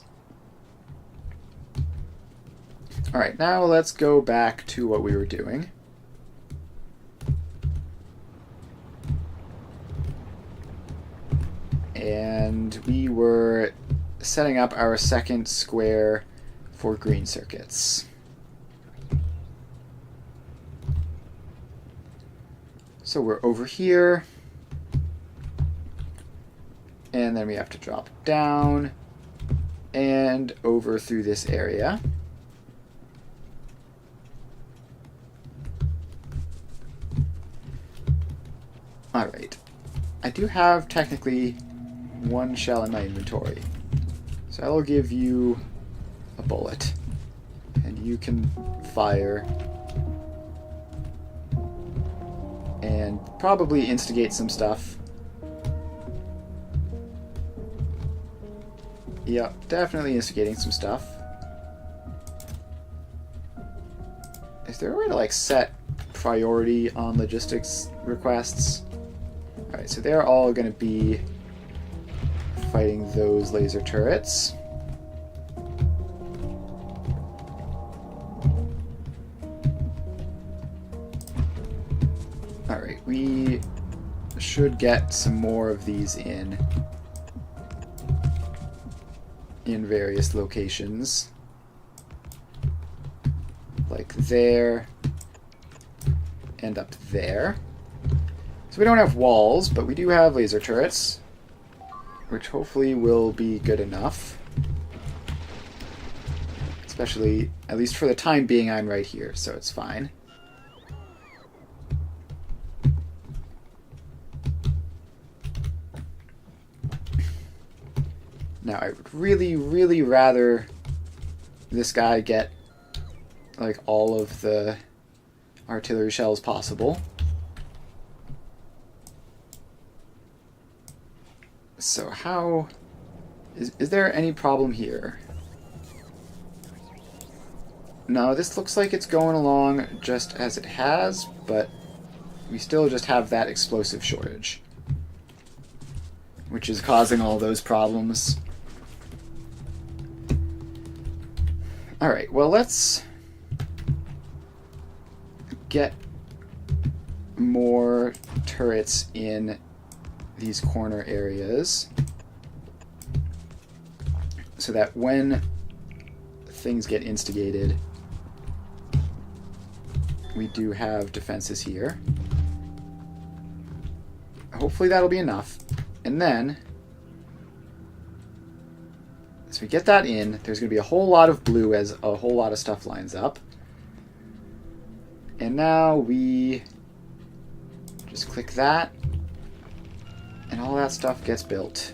Alright, now let's go back to what we were doing. And we were setting up our second square for green circuits. So we're over here, and then we have to drop down and over through this area. Alright, I do have technically one shell in my inventory, so I will give you a bullet, and you can fire and probably instigate some stuff. Yep, definitely instigating some stuff. Is there a way to like set priority on logistics requests? Alright, so they're all going to be fighting those laser turrets. Alright, we should get some more of these in various locations. Like there and up there. So we don't have walls, but we do have laser turrets, which hopefully will be good enough. Especially, at least for the time being, I'm right here, so it's fine. Now, I would really, really rather this guy get like all of the artillery shells possible. So how... Is there any problem here? No, this looks like it's going along just as it has, but we still just have that explosive shortage, which is causing all those problems. Alright, well, let's get more turrets in these corner areas so that when things get instigated, we do have defenses here. Hopefully that'll be enough. And then, as we get that in, there's going to be a whole lot of blue as a whole lot of stuff lines up. And now we just click that, and all that stuff gets built.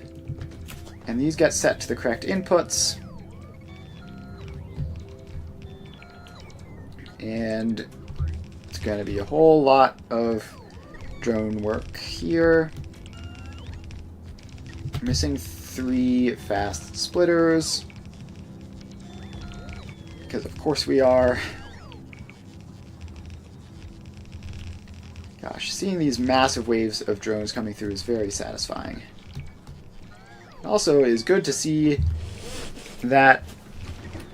And these get set to the correct inputs. And it's going to be a whole lot of drone work here. Missing 3 fast splitters, because of course we are. Gosh, seeing these massive waves of drones coming through is very satisfying. Also, it is good to see that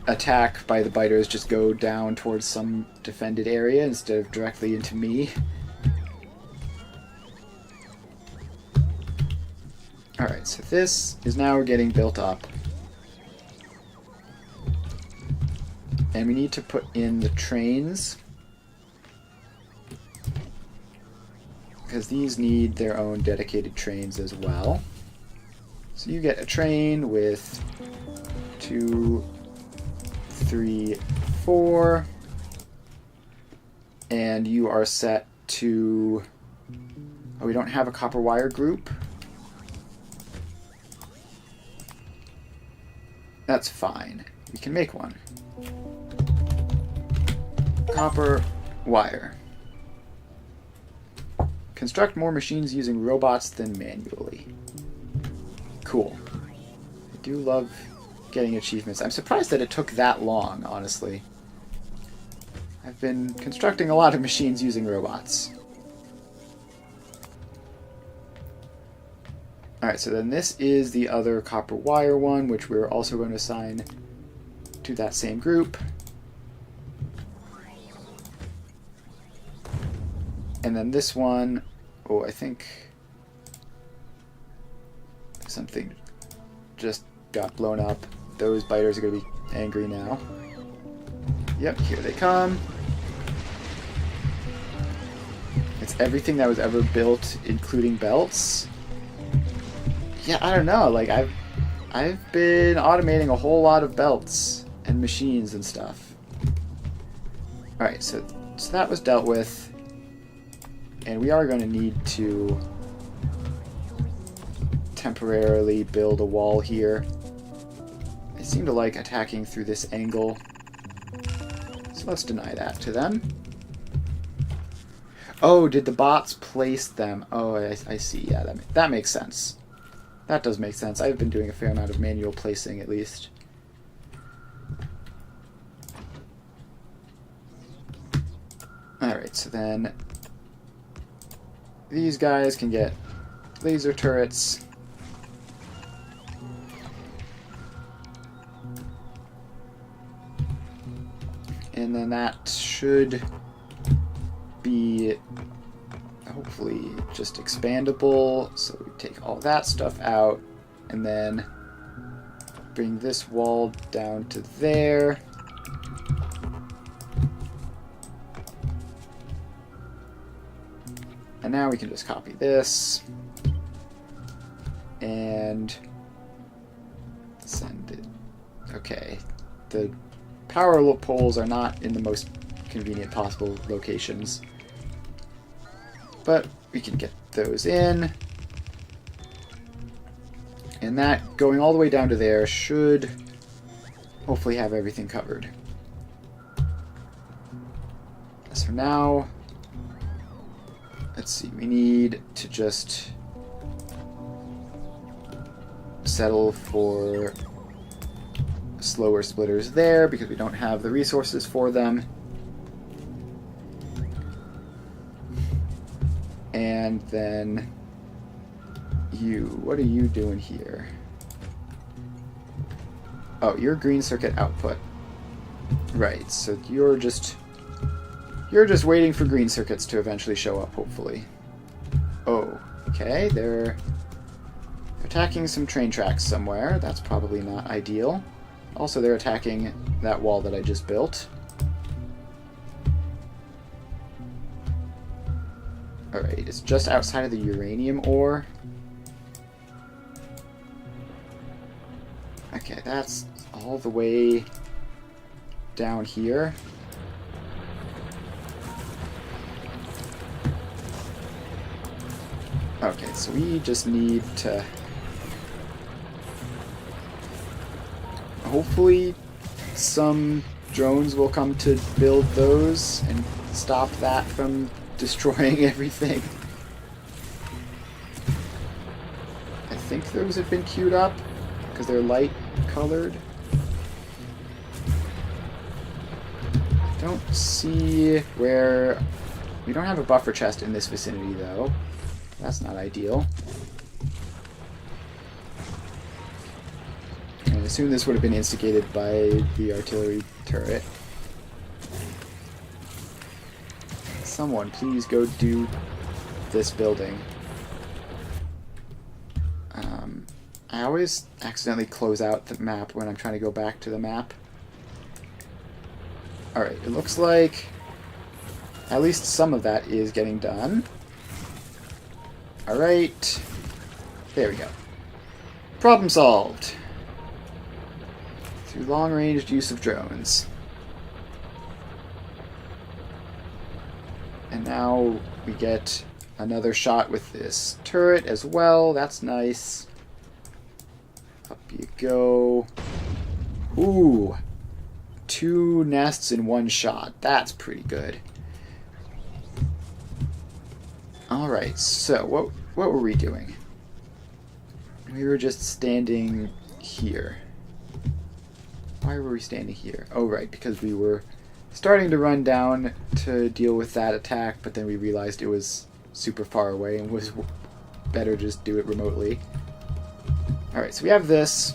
attack by the biters just go down towards some defended area instead of directly into me. Alright, so this is now getting built up. And we need to put in the trains, because these need their own dedicated trains as well. So you get a train with 2, 3, 4, and you are set to Oh, we don't have a copper wire group? That's fine. We can make one. Copper wire. Construct more machines using robots than manually. Cool. I do love getting achievements. I'm surprised that it took that long, honestly. I've been constructing a lot of machines using robots. Alright, so then this is the other copper wire one, which we're also going to assign to that same group. And then this one, oh, I think something just got blown up. Those biters are going to be angry now. Yep, here they come. It's everything that was ever built, including belts. Yeah, I don't know. Like I've been automating a whole lot of belts and machines and stuff. All right, so that was dealt with, and we are going to need to temporarily build a wall here. They seem to like attacking through this angle, so let's deny that to them. Oh, did the bots place them? Oh, I see. Yeah, that makes sense. That does make sense. I've been doing a fair amount of manual placing, at least. Alright, so then these guys can get laser turrets. And then that should be hopefully just expandable, so we take all that stuff out and then bring this wall down to there. And now we can just copy this and send it. Okay, the power poles are not in the most convenient possible locations, but we can get those in. And that, going all the way down to there, should hopefully have everything covered. So now, let's see, we need to just settle for slower splitters there because we don't have the resources for them. And then you, what are you doing here? Oh, you're green circuit output. Right, so you're just waiting for green circuits to eventually show up, hopefully. Oh, okay, they're attacking some train tracks somewhere. That's probably not ideal. Also, they're attacking that wall that I just built. Alright, it's just outside of the uranium ore. Okay, that's all the way down here. Okay, so we just need to hopefully some drones will come to build those and stop that from destroying everything. I think those have been queued up because they're light colored. I don't see where... We don't have a buffer chest in this vicinity though. That's not ideal. I assume this would have been instigated by the artillery turret. Someone, please go do this building. I always accidentally close out the map when I'm trying to go back to the map. Alright, it looks like at least some of that is getting done. Alright. There we go. Problem solved. Through long-range use of drones. And now we get another shot with this turret as well. That's nice. Up you go. Ooh. 2 nests in 1 shot. That's pretty good. Alright, so what were we doing? We were just standing here. Why were we standing here? Oh, right, because we were starting to run down to deal with that attack, but then we realized it was super far away and was better just do it remotely. Alright, so we have this.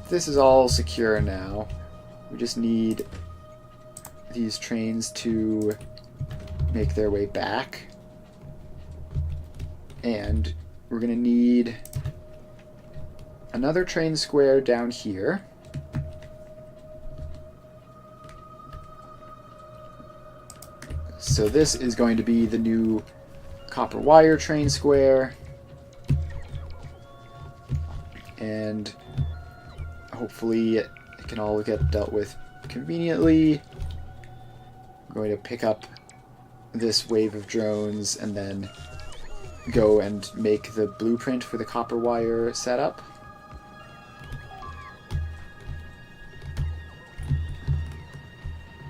This is all secure now. We just need these trains to make their way back. And we're going to need another train square down here. So this is going to be the new copper wire train square. And hopefully it can all get dealt with conveniently. I'm going to pick up this wave of drones and then go and make the blueprint for the copper wire setup.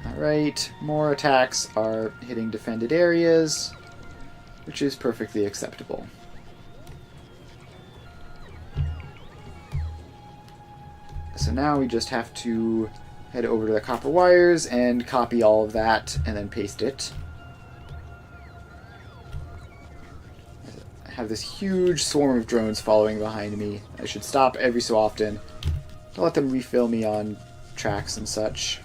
Alright, more attacks are hitting defended areas, which is perfectly acceptable. So now we just have to head over to the copper wires and copy all of that and then paste it. I have this huge swarm of drones following behind me. I should stop every so often to let them refill me on tracks and such.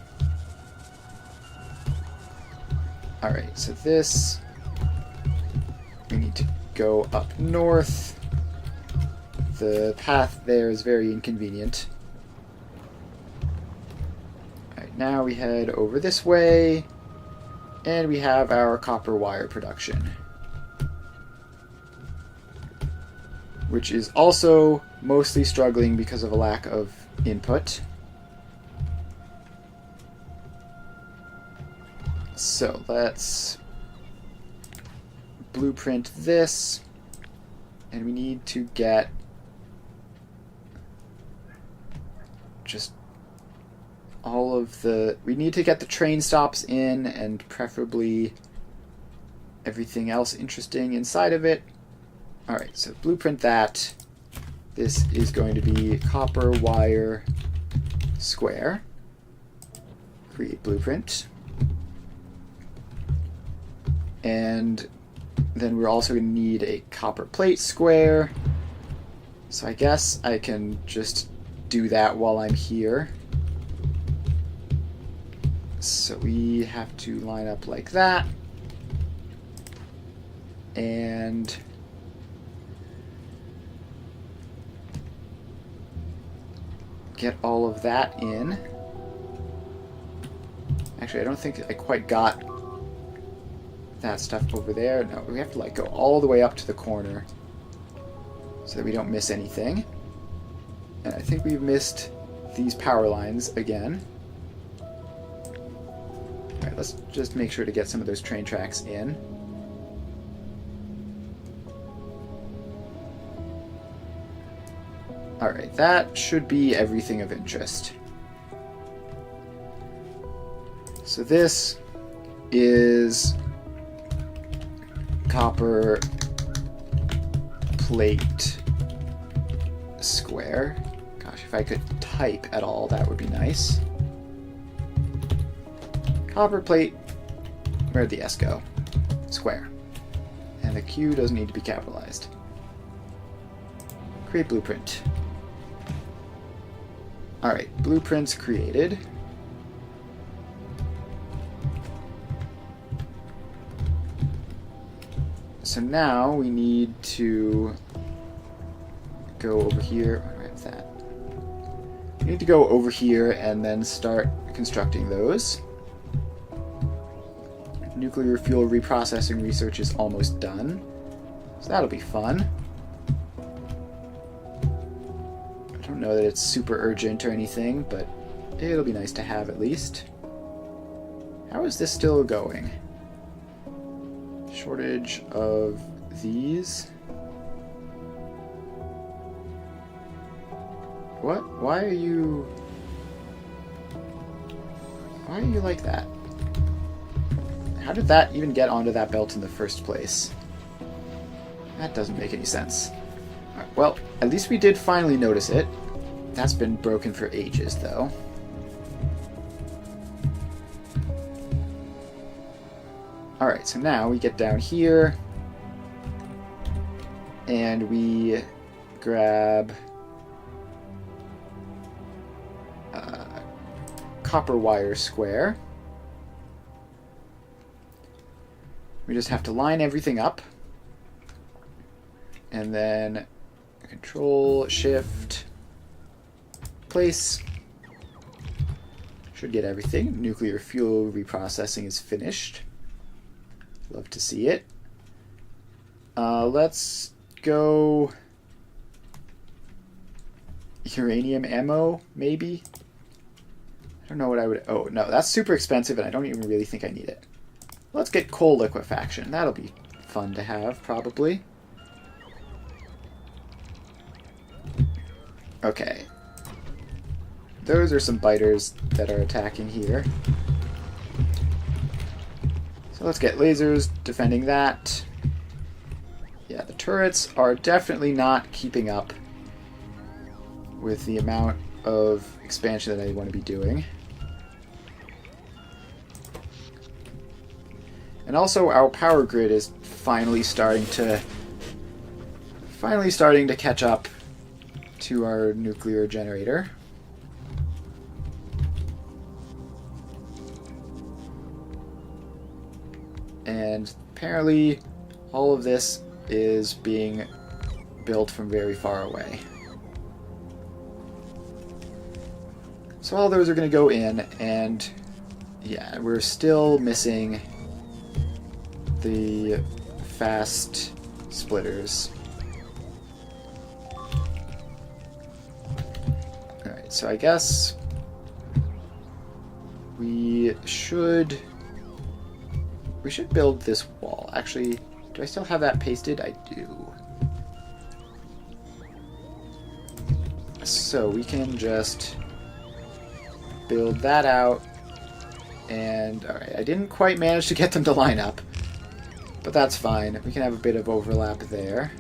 Alright, so this, we need to go up north. The path there is very inconvenient. Alright, now we head over this way, and we have our copper wire production, which is also mostly struggling because of a lack of input. So let's blueprint this, and we need to get just all of the, we need to get the train stops in and preferably everything else interesting inside of it. Alright, so blueprint that. This is going to be copper wire square. Create blueprint. And then we're also going to need a copper plate square. So I guess I can just do that while I'm here. So we have to line up like that. And get all of that in. Actually, I don't think I quite got that stuff over there. No, we have to like go all the way up to the corner so that we don't miss anything. And I think we've missed these power lines again. Alright, let's just make sure to get some of those train tracks in. Alright, that should be everything of interest. So this is copper plate square. Gosh, if I could type at all, that would be nice. Copper plate, where'd the S go? Square. And the Q doesn't need to be capitalized. Create blueprint. Alright, blueprints created. So now we need to go over here. Where is that? We need to go over here and then start constructing those. Nuclear fuel reprocessing research is almost done, so that'll be fun. I don't know that it's super urgent or anything, but it'll be nice to have at least. How is this still going? Shortage of these. What? Why are you like that? How did that even get onto that belt in the first place? That doesn't make any sense. Alright, well, at least we did finally notice it. That's been broken for ages, though. Alright, so now we get down here, and we grab copper wire square. We just have to line everything up, and then Control, Shift, place. Should get everything. Nuclear fuel reprocessing is finished. Love to see it. Let's go uranium ammo, maybe? I don't know what I would... Oh, no, that's super expensive, and I don't even really think I need it. Let's get coal liquefaction. That'll be fun to have, probably. Okay. Those are some biters that are attacking here. So let's get lasers defending that. Yeah, the turrets are definitely not keeping up with the amount of expansion that I want to be doing. And also our power grid is finally starting to catch up to our nuclear generator. And apparently all of this is being built from very far away. So all those are going to go in, and yeah, we're still missing the fast splitters. Alright, so I guess we should build this wall. Actually, do I still have that pasted? I do. So we can just build that out. And, alright, I didn't quite manage to get them to line up, but that's fine. We can have a bit of overlap there.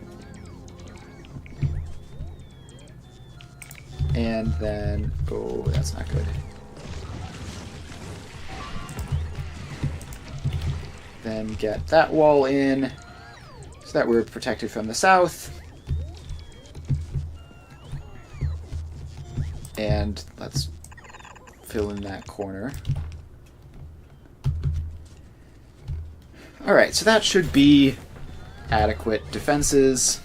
And then, oh, that's not good. Then get that wall in so that we're protected from the south. And let's fill in that corner. Alright, so that should be adequate defenses.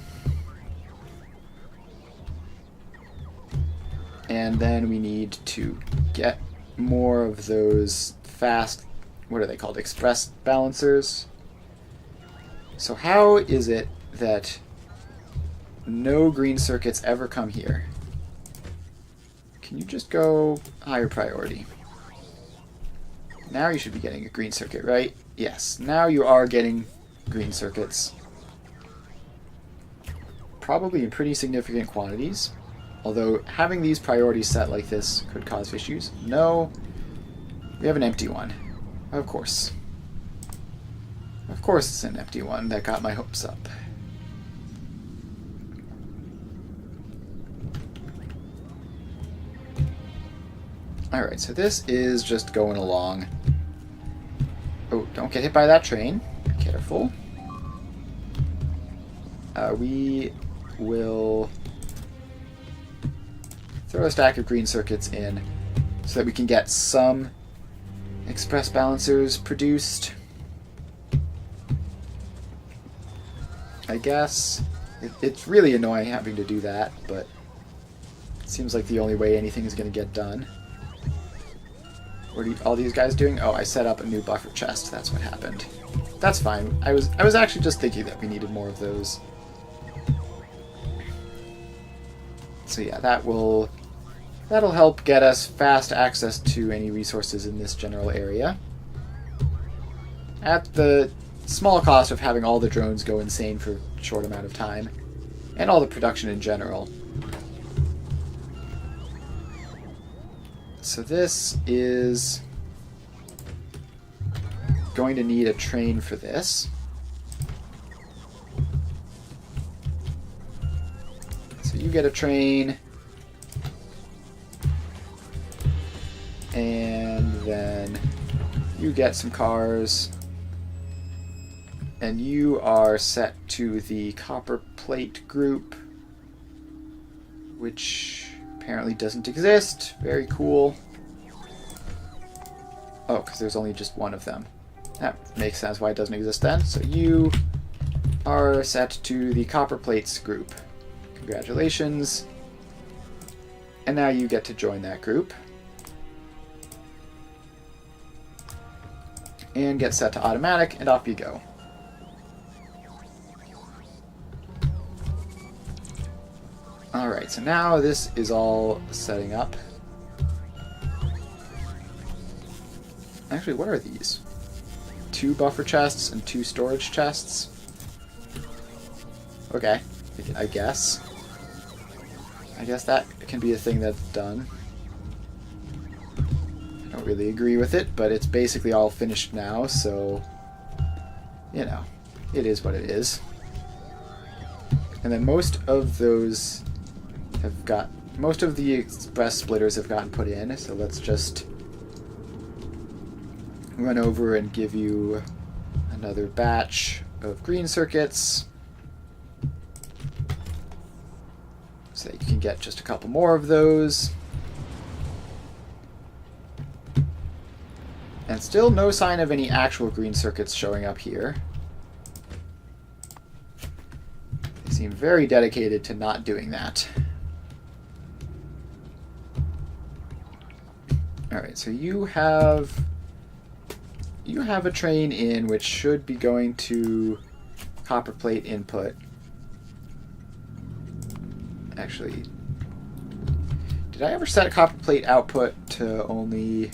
And then we need to get more of those fast, what are they called, express balancers. So how is it that no green circuits ever come here? Can you just go higher priority? Now you should be getting a green circuit, right? Yes, now you are getting green circuits. Probably in pretty significant quantities. Although having these priorities set like this could cause issues. No, we have an empty one. Of course. Of course it's an empty one. That got my hopes up. Alright, so this is just going along. Oh, don't get hit by that train. Be careful. We will throw a stack of green circuits in so that we can get some express balancers produced. I guess it's really annoying having to do that, but it seems like the only way anything is going to get done. What are all these guys doing? Oh, I set up a new buffer chest. That's what happened. That's fine. I was actually just thinking that we needed more of those. So yeah, that'll help get us fast access to any resources in this general area. At the small cost of having all the drones go insane for a short amount of time, and all the production in general. So this is going to need a train for this. So you get a train, and then you get some cars, and you are set to the copper plate group, which apparently doesn't exist. Very cool. Oh, because there's only just one of them. That makes sense why it doesn't exist then. So you are set to the copper plates group. Congratulations. And now you get to join that group. And get set to automatic, and off you go. Alright, so now this is all setting up. Actually, what are these? 2 buffer chests and 2 storage chests? Okay, I guess. I guess that can be a thing that's done. I don't really agree with it, but it's basically all finished now, so, you know, it is what it is. And then most of those most of the express splitters have gotten put in, so let's just run over and give you another batch of green circuits so that you can get just a couple more of those. And still no sign of any actual green circuits showing up here. They seem very dedicated to not doing that. Alright, so you have a train in which should be going to copper plate input. Actually, did I ever set copper plate output to only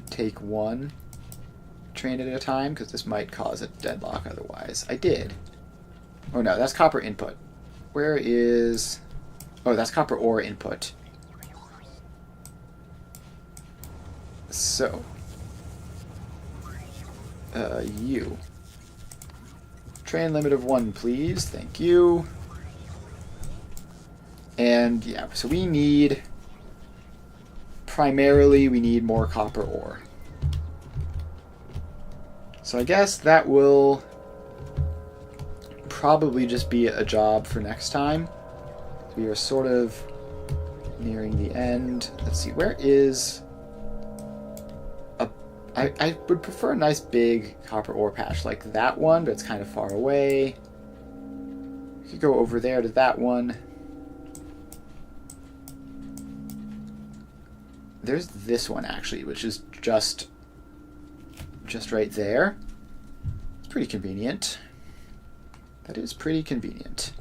take one train at a time? Because this might cause a deadlock otherwise. I did. Oh no, that's copper input. Where is... Oh, that's copper ore input. So, you. Train limit of 1, please. Thank you. And, yeah, so we need... Primarily, we need more copper ore. So I guess that will probably just be a job for next time. We are sort of nearing the end. Let's see, where is... I would prefer a nice big copper ore patch like that one, but it's kind of far away. We could go over there to that one. There's this one actually, which is just right there. It's pretty convenient. That is pretty convenient.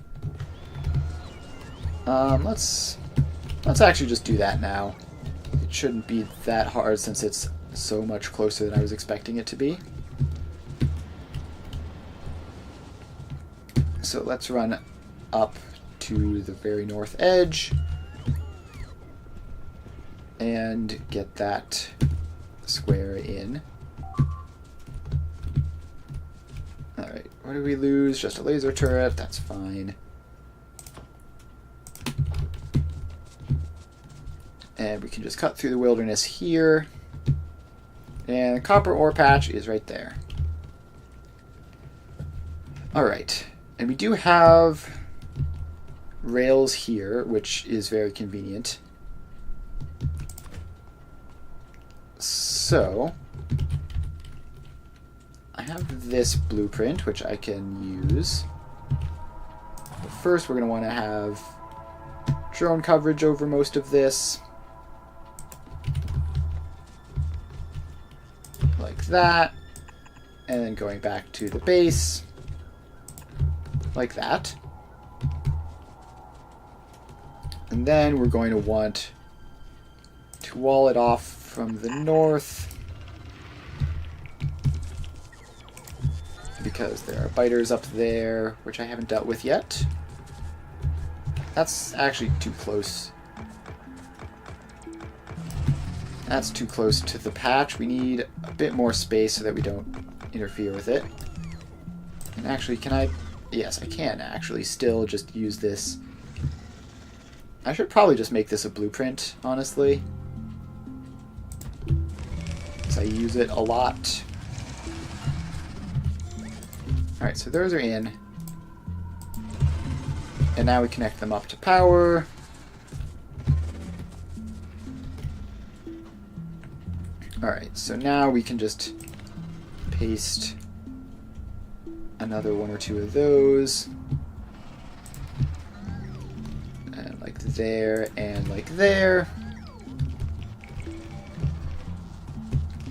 Let's actually just do that now. It shouldn't be that hard since it's so much closer than I was expecting it to be. So let's run up to the very north edge and get that square in. Alright, what did we lose? Just a laser turret, that's fine. And we can just cut through the wilderness here. And the copper ore patch is right there. Alright, and we do have rails here, which is very convenient. So, I have this blueprint, which I can use. But first, we're going to want to have drone coverage over most of this. Like that. And then going back to the base. Like that. And then we're going to want to wall it off from the north. because there are biters up there, which I haven't dealt with yet. That's actually too close. That's too close to the patch. We need a bit more space so that we don't interfere with it. And actually, can I... Yes, I can actually still just use this. I should probably just make this a blueprint, honestly. Because I use it a lot. Alright, so those are in. And now we connect them up to power. Alright, so now we can just paste another one or two of those. And like there, and like there.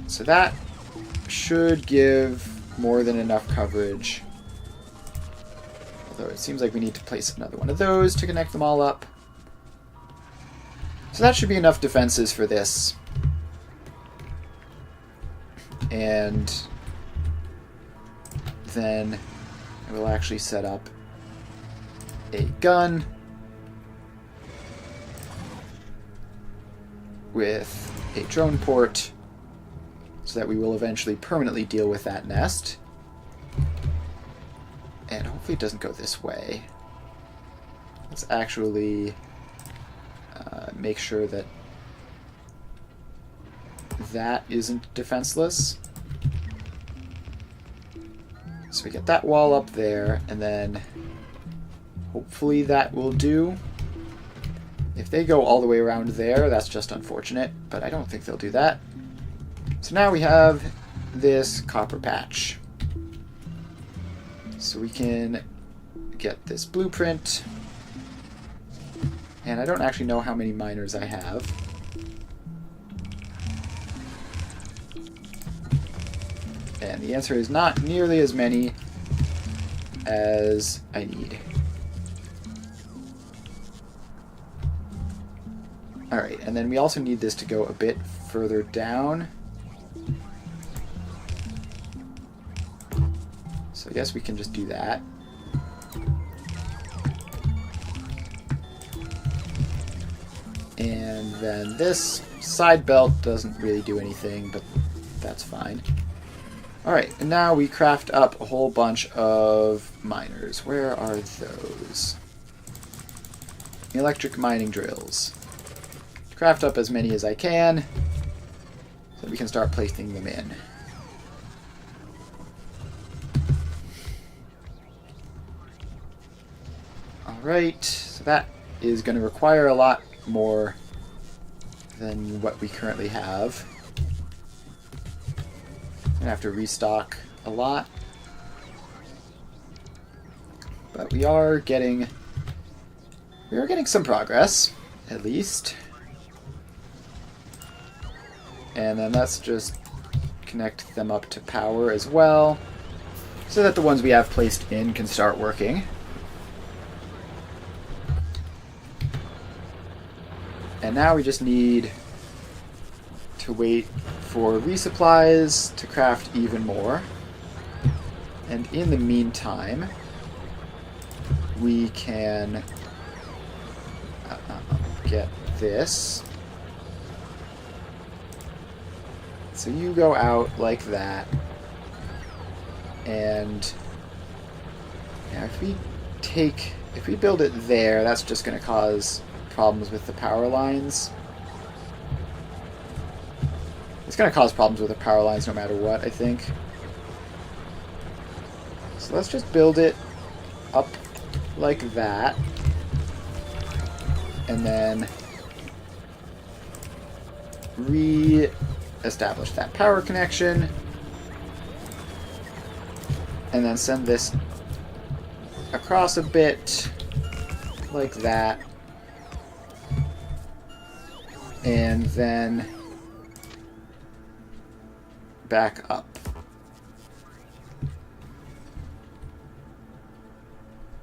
So that should give more than enough coverage. Although it seems like we need to place another one of those to connect them all up. So that should be enough defenses for this. And then I will actually set up a gun with a drone port so that we will eventually permanently deal with that nest. And hopefully it doesn't go this way. Let's actually make sure that that isn't defenseless. So we get that wall up there, and then hopefully that will do. If they go all the way around there, that's just unfortunate, but I don't think they'll do that. So now we have this copper patch. So we can get this blueprint. And I don't actually know how many miners I have. And the answer is not nearly as many as I need. Alright, and then we also need this to go a bit further down. So I guess we can just do that. And then this side belt doesn't really do anything, but that's fine. Alright, and now we craft up a whole bunch of miners. Where are those? Electric mining drills. Craft up as many as I can, so we can start placing them in. Alright, so that is going to require a lot more than what we currently have. I'm gonna have to restock a lot, but we are getting some progress, at least. And then let's just connect them up to power as well, so that the ones we have placed in can start working. And now we just need to wait for resupplies to craft even more. And in the meantime, we can get this. So you go out like that, and yeah, if we build it there, that's just going to cause problems with the power lines. It's going to cause problems with the power lines no matter what, I think. So let's just build it up like that. And then re-establish that power connection. And then send this across a bit like that. And then back up.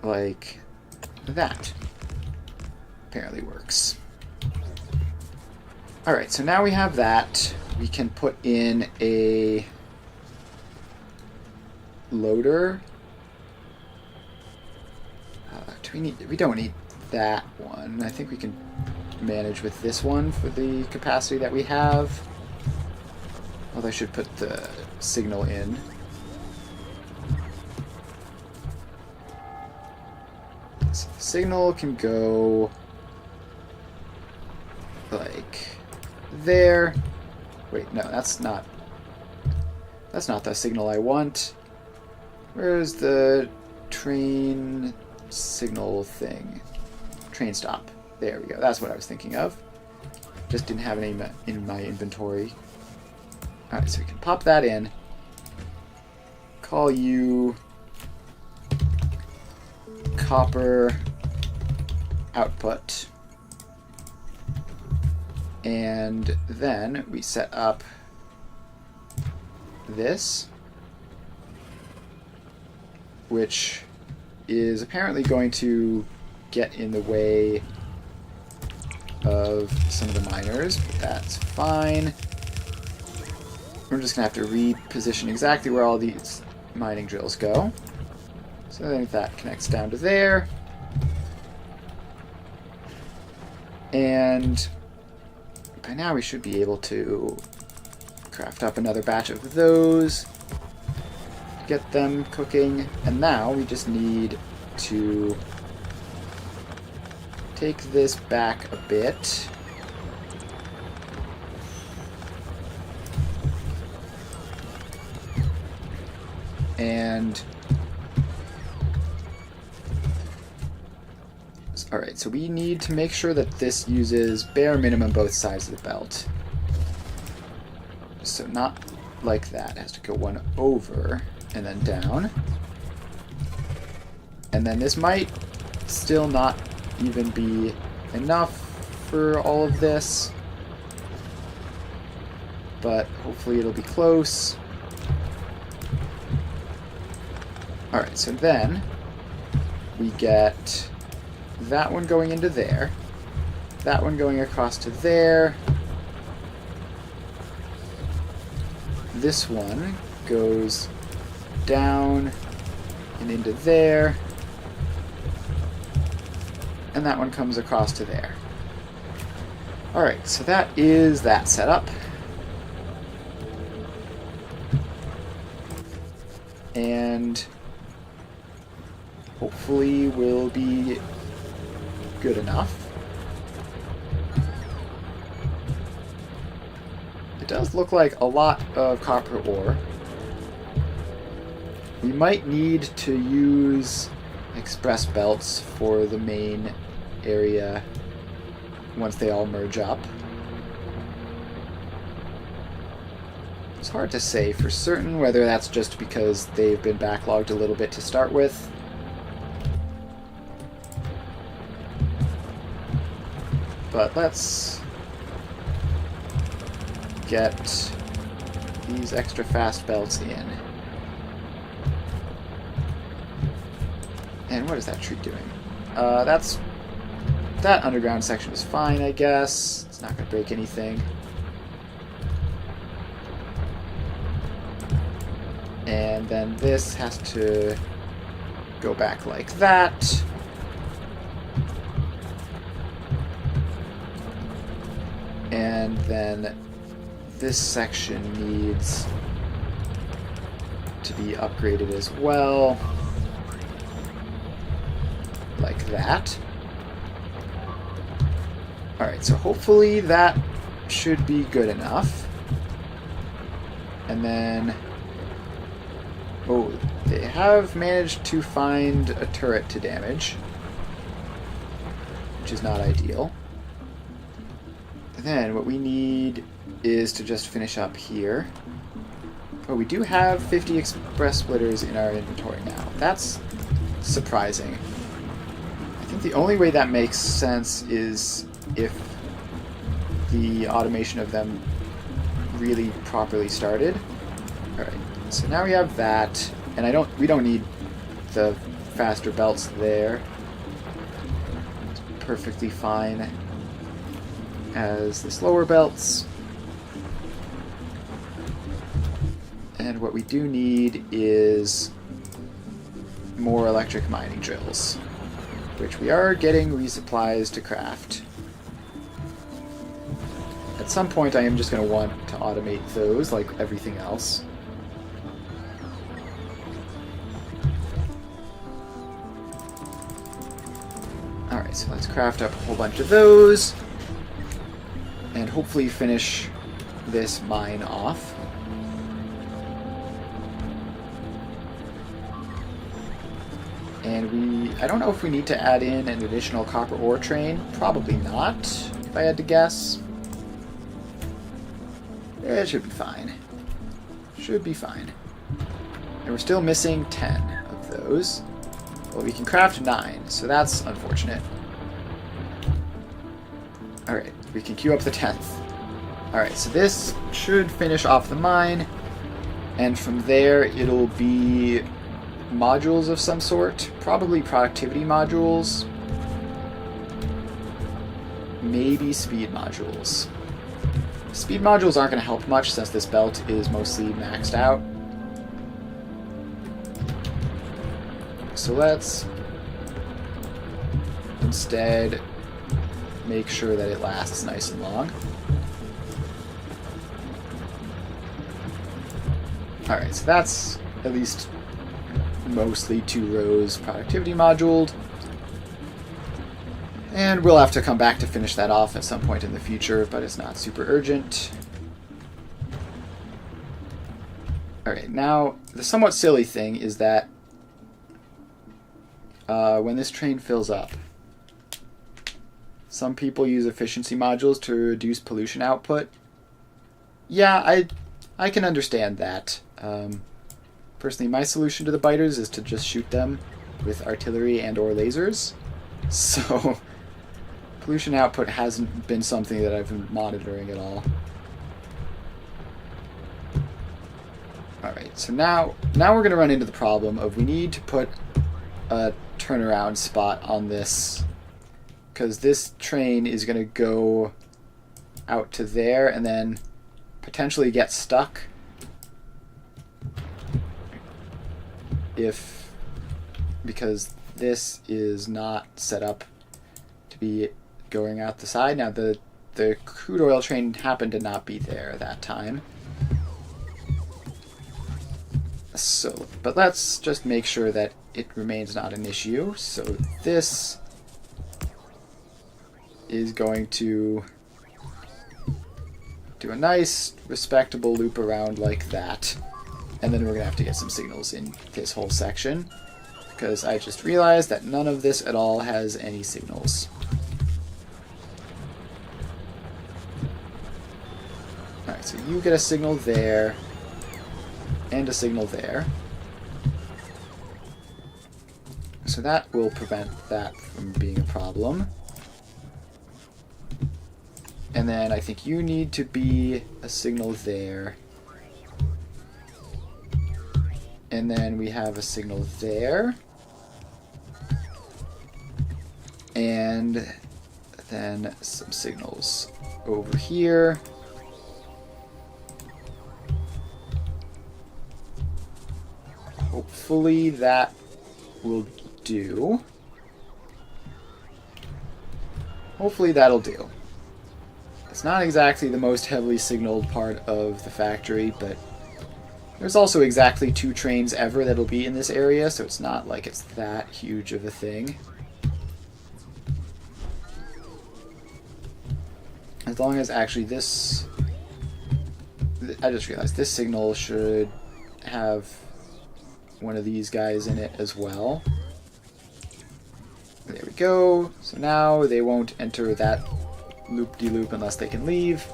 Like that. Apparently works. Alright, so now we have that. We can put in a loader. We don't need that one. I think we can manage with this one for the capacity that we have. Although I should put the signal in. So the signal can go like there. Wait, no, that's not the signal I want. Where's the train signal thing? Train stop. There we go. That's what I was thinking of. Just didn't have any in my inventory. Alright, so we can pop that in. Call you copper output. And then we set up this, which is apparently going to get in the way of some of the miners, but that's fine. We're just going to have to reposition exactly where all these mining drills go. So I think that connects down to there. And by now we should be able to craft up another batch of those, get them cooking, and now we just need to take this back a bit. And alright, so we need to make sure that this uses bare minimum both sides of the belt. So not like that. It has to go one over and then down. And then this might still not even be enough for all of this, but hopefully it'll be close. Alright, so then we get that one going into there, that one going across to there, this one goes down and into there, and that one comes across to there. Alright, so that is that setup. And hopefully will be good enough. It does look like a lot of copper ore. We might need to use express belts for the main area once they all merge up. It's hard to say for certain whether that's just because they've been backlogged a little bit to start with. But let's get these extra fast belts in. And what is that tree doing? That underground section is fine, I guess. It's not going to break anything. And then this has to go back like that. And then this section needs to be upgraded as well. Like that. Alright, so hopefully that should be good enough. And then... oh, they have managed to find a turret to damage, which is not ideal. And then what we need is to just finish up here. Oh, we do have 50 express splitters in our inventory now. That's surprising. I think the only way that makes sense is if the automation of them really properly started. Alright, so now we have that, and we don't need the faster belts there. It's perfectly fine as the slower belts. And what we do need is more electric mining drills, which we are getting resupplies to craft. At some point I am just going to want to automate those like everything else. Alright, so let's craft up a whole bunch of those and hopefully finish this mine off. And I don't know if we need to add in an additional copper ore train. Probably not, if I had to guess. It should be fine. Should be fine. And we're still missing 10 of those. Well, we can craft 9, so that's unfortunate. Alright, we can queue up the 10th. Alright, so this should finish off the mine. And from there, it'll be modules of some sort. Probably productivity modules. Maybe speed modules. Speed modules aren't going to help much since this belt is mostly maxed out. So let's instead make sure that it lasts nice and long. Alright, so that's at least mostly 2 rows productivity moduled. And we'll have to come back to finish that off at some point in the future, but it's not super urgent. Alright, now the somewhat silly thing is that when this train fills up, some people use efficiency modules to reduce pollution output. Yeah, I can understand that. Personally, my solution to the biters is to just shoot them with artillery and or lasers. So pollution output hasn't been something that I've been monitoring at all. Alright, so now we're going to run into the problem of we need to put a turnaround spot on this, because this train is going to go out to there and then potentially get stuck because this is not set up to be going out the side. Now the crude oil train happened to not be there that time. So, but let's just make sure that it remains not an issue. So this is going to do a nice, respectable loop around like that. And then we're going to have to get some signals in this whole section, because I just realized that none of this at all has any signals. Alright, so you get a signal there, and a signal there. So that will prevent that from being a problem. And then I think you need to be a signal there. And then we have a signal there. And then some signals over here. Hopefully that will do. Hopefully that'll do. It's not exactly the most heavily signaled part of the factory, but there's also exactly 2 trains ever that'll be in this area, so it's not like it's that huge of a thing. As long as actually this... I just realized this signal should have one of these guys in it as well. There we go. So now they won't enter that loop-de-loop unless they can leave.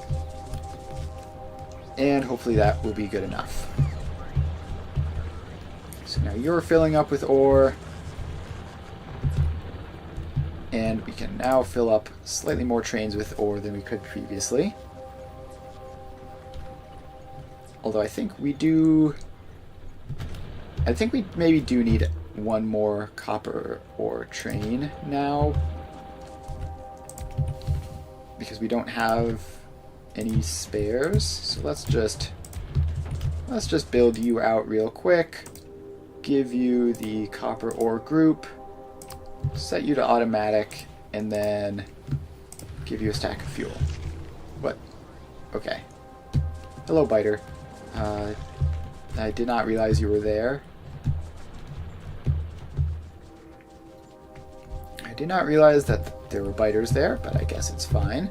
And hopefully that will be good enough. So now you're filling up with ore. And we can now fill up slightly more trains with ore than we could previously. Although I think we do... I think we maybe do need one more copper ore train now, because we don't have any spares. So let's just build you out real quick, give you the copper ore group, set you to automatic, and then give you a stack of fuel. What? Okay. Hello, Biter. I did not realize you were there. I did not realize that there were biters there, but I guess it's fine.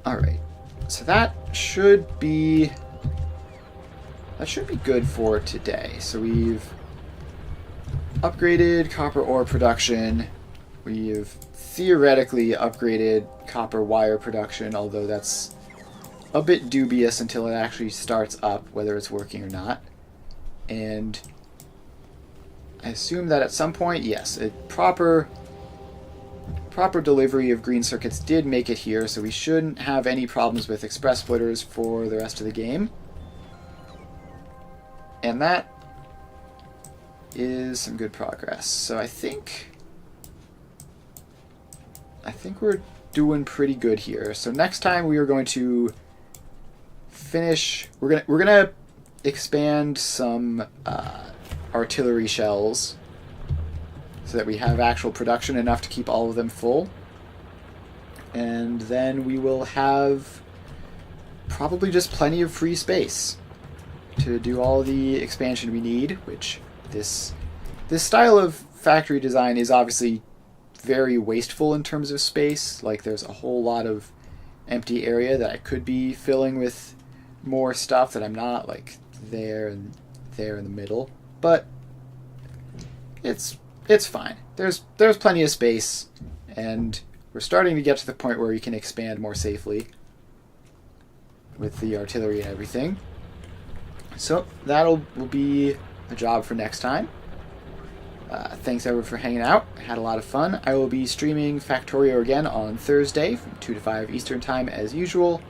Alright. So that should be good for today. So we've upgraded copper ore production. We've theoretically upgraded copper wire production, although that's a bit dubious until it actually starts up, whether it's working or not. And I assume that at some point, yes, a proper delivery of green circuits did make it here, so we shouldn't have any problems with express splitters for the rest of the game. And that is some good progress. So I think we're doing pretty good here. So next time we are going to finish. We're gonna expand some artillery shells so that we have actual production enough to keep all of them full, and then we will have probably just plenty of free space to do all the expansion we need. Which this style of factory design is obviously very wasteful in terms of space. Like, there's a whole lot of empty area that I could be filling with more stuff that I'm not, like there and there in the middle. But it's fine. There's plenty of space, and we're starting to get to the point where we can expand more safely with the artillery and everything. So will be a job for next time. Thanks everyone for hanging out. I had a lot of fun. I will be streaming Factorio again on Thursday from 2 to 5 Eastern Time as usual.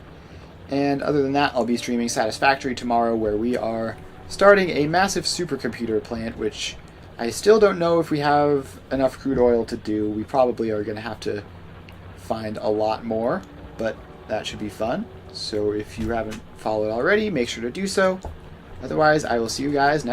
And other than that, I'll be streaming Satisfactory tomorrow, where we are starting a massive supercomputer plant, which I still don't know if we have enough crude oil to do. We probably are going to have to find a lot more, but that should be fun. So if you haven't followed already, make sure to do so. Otherwise, I will see you guys next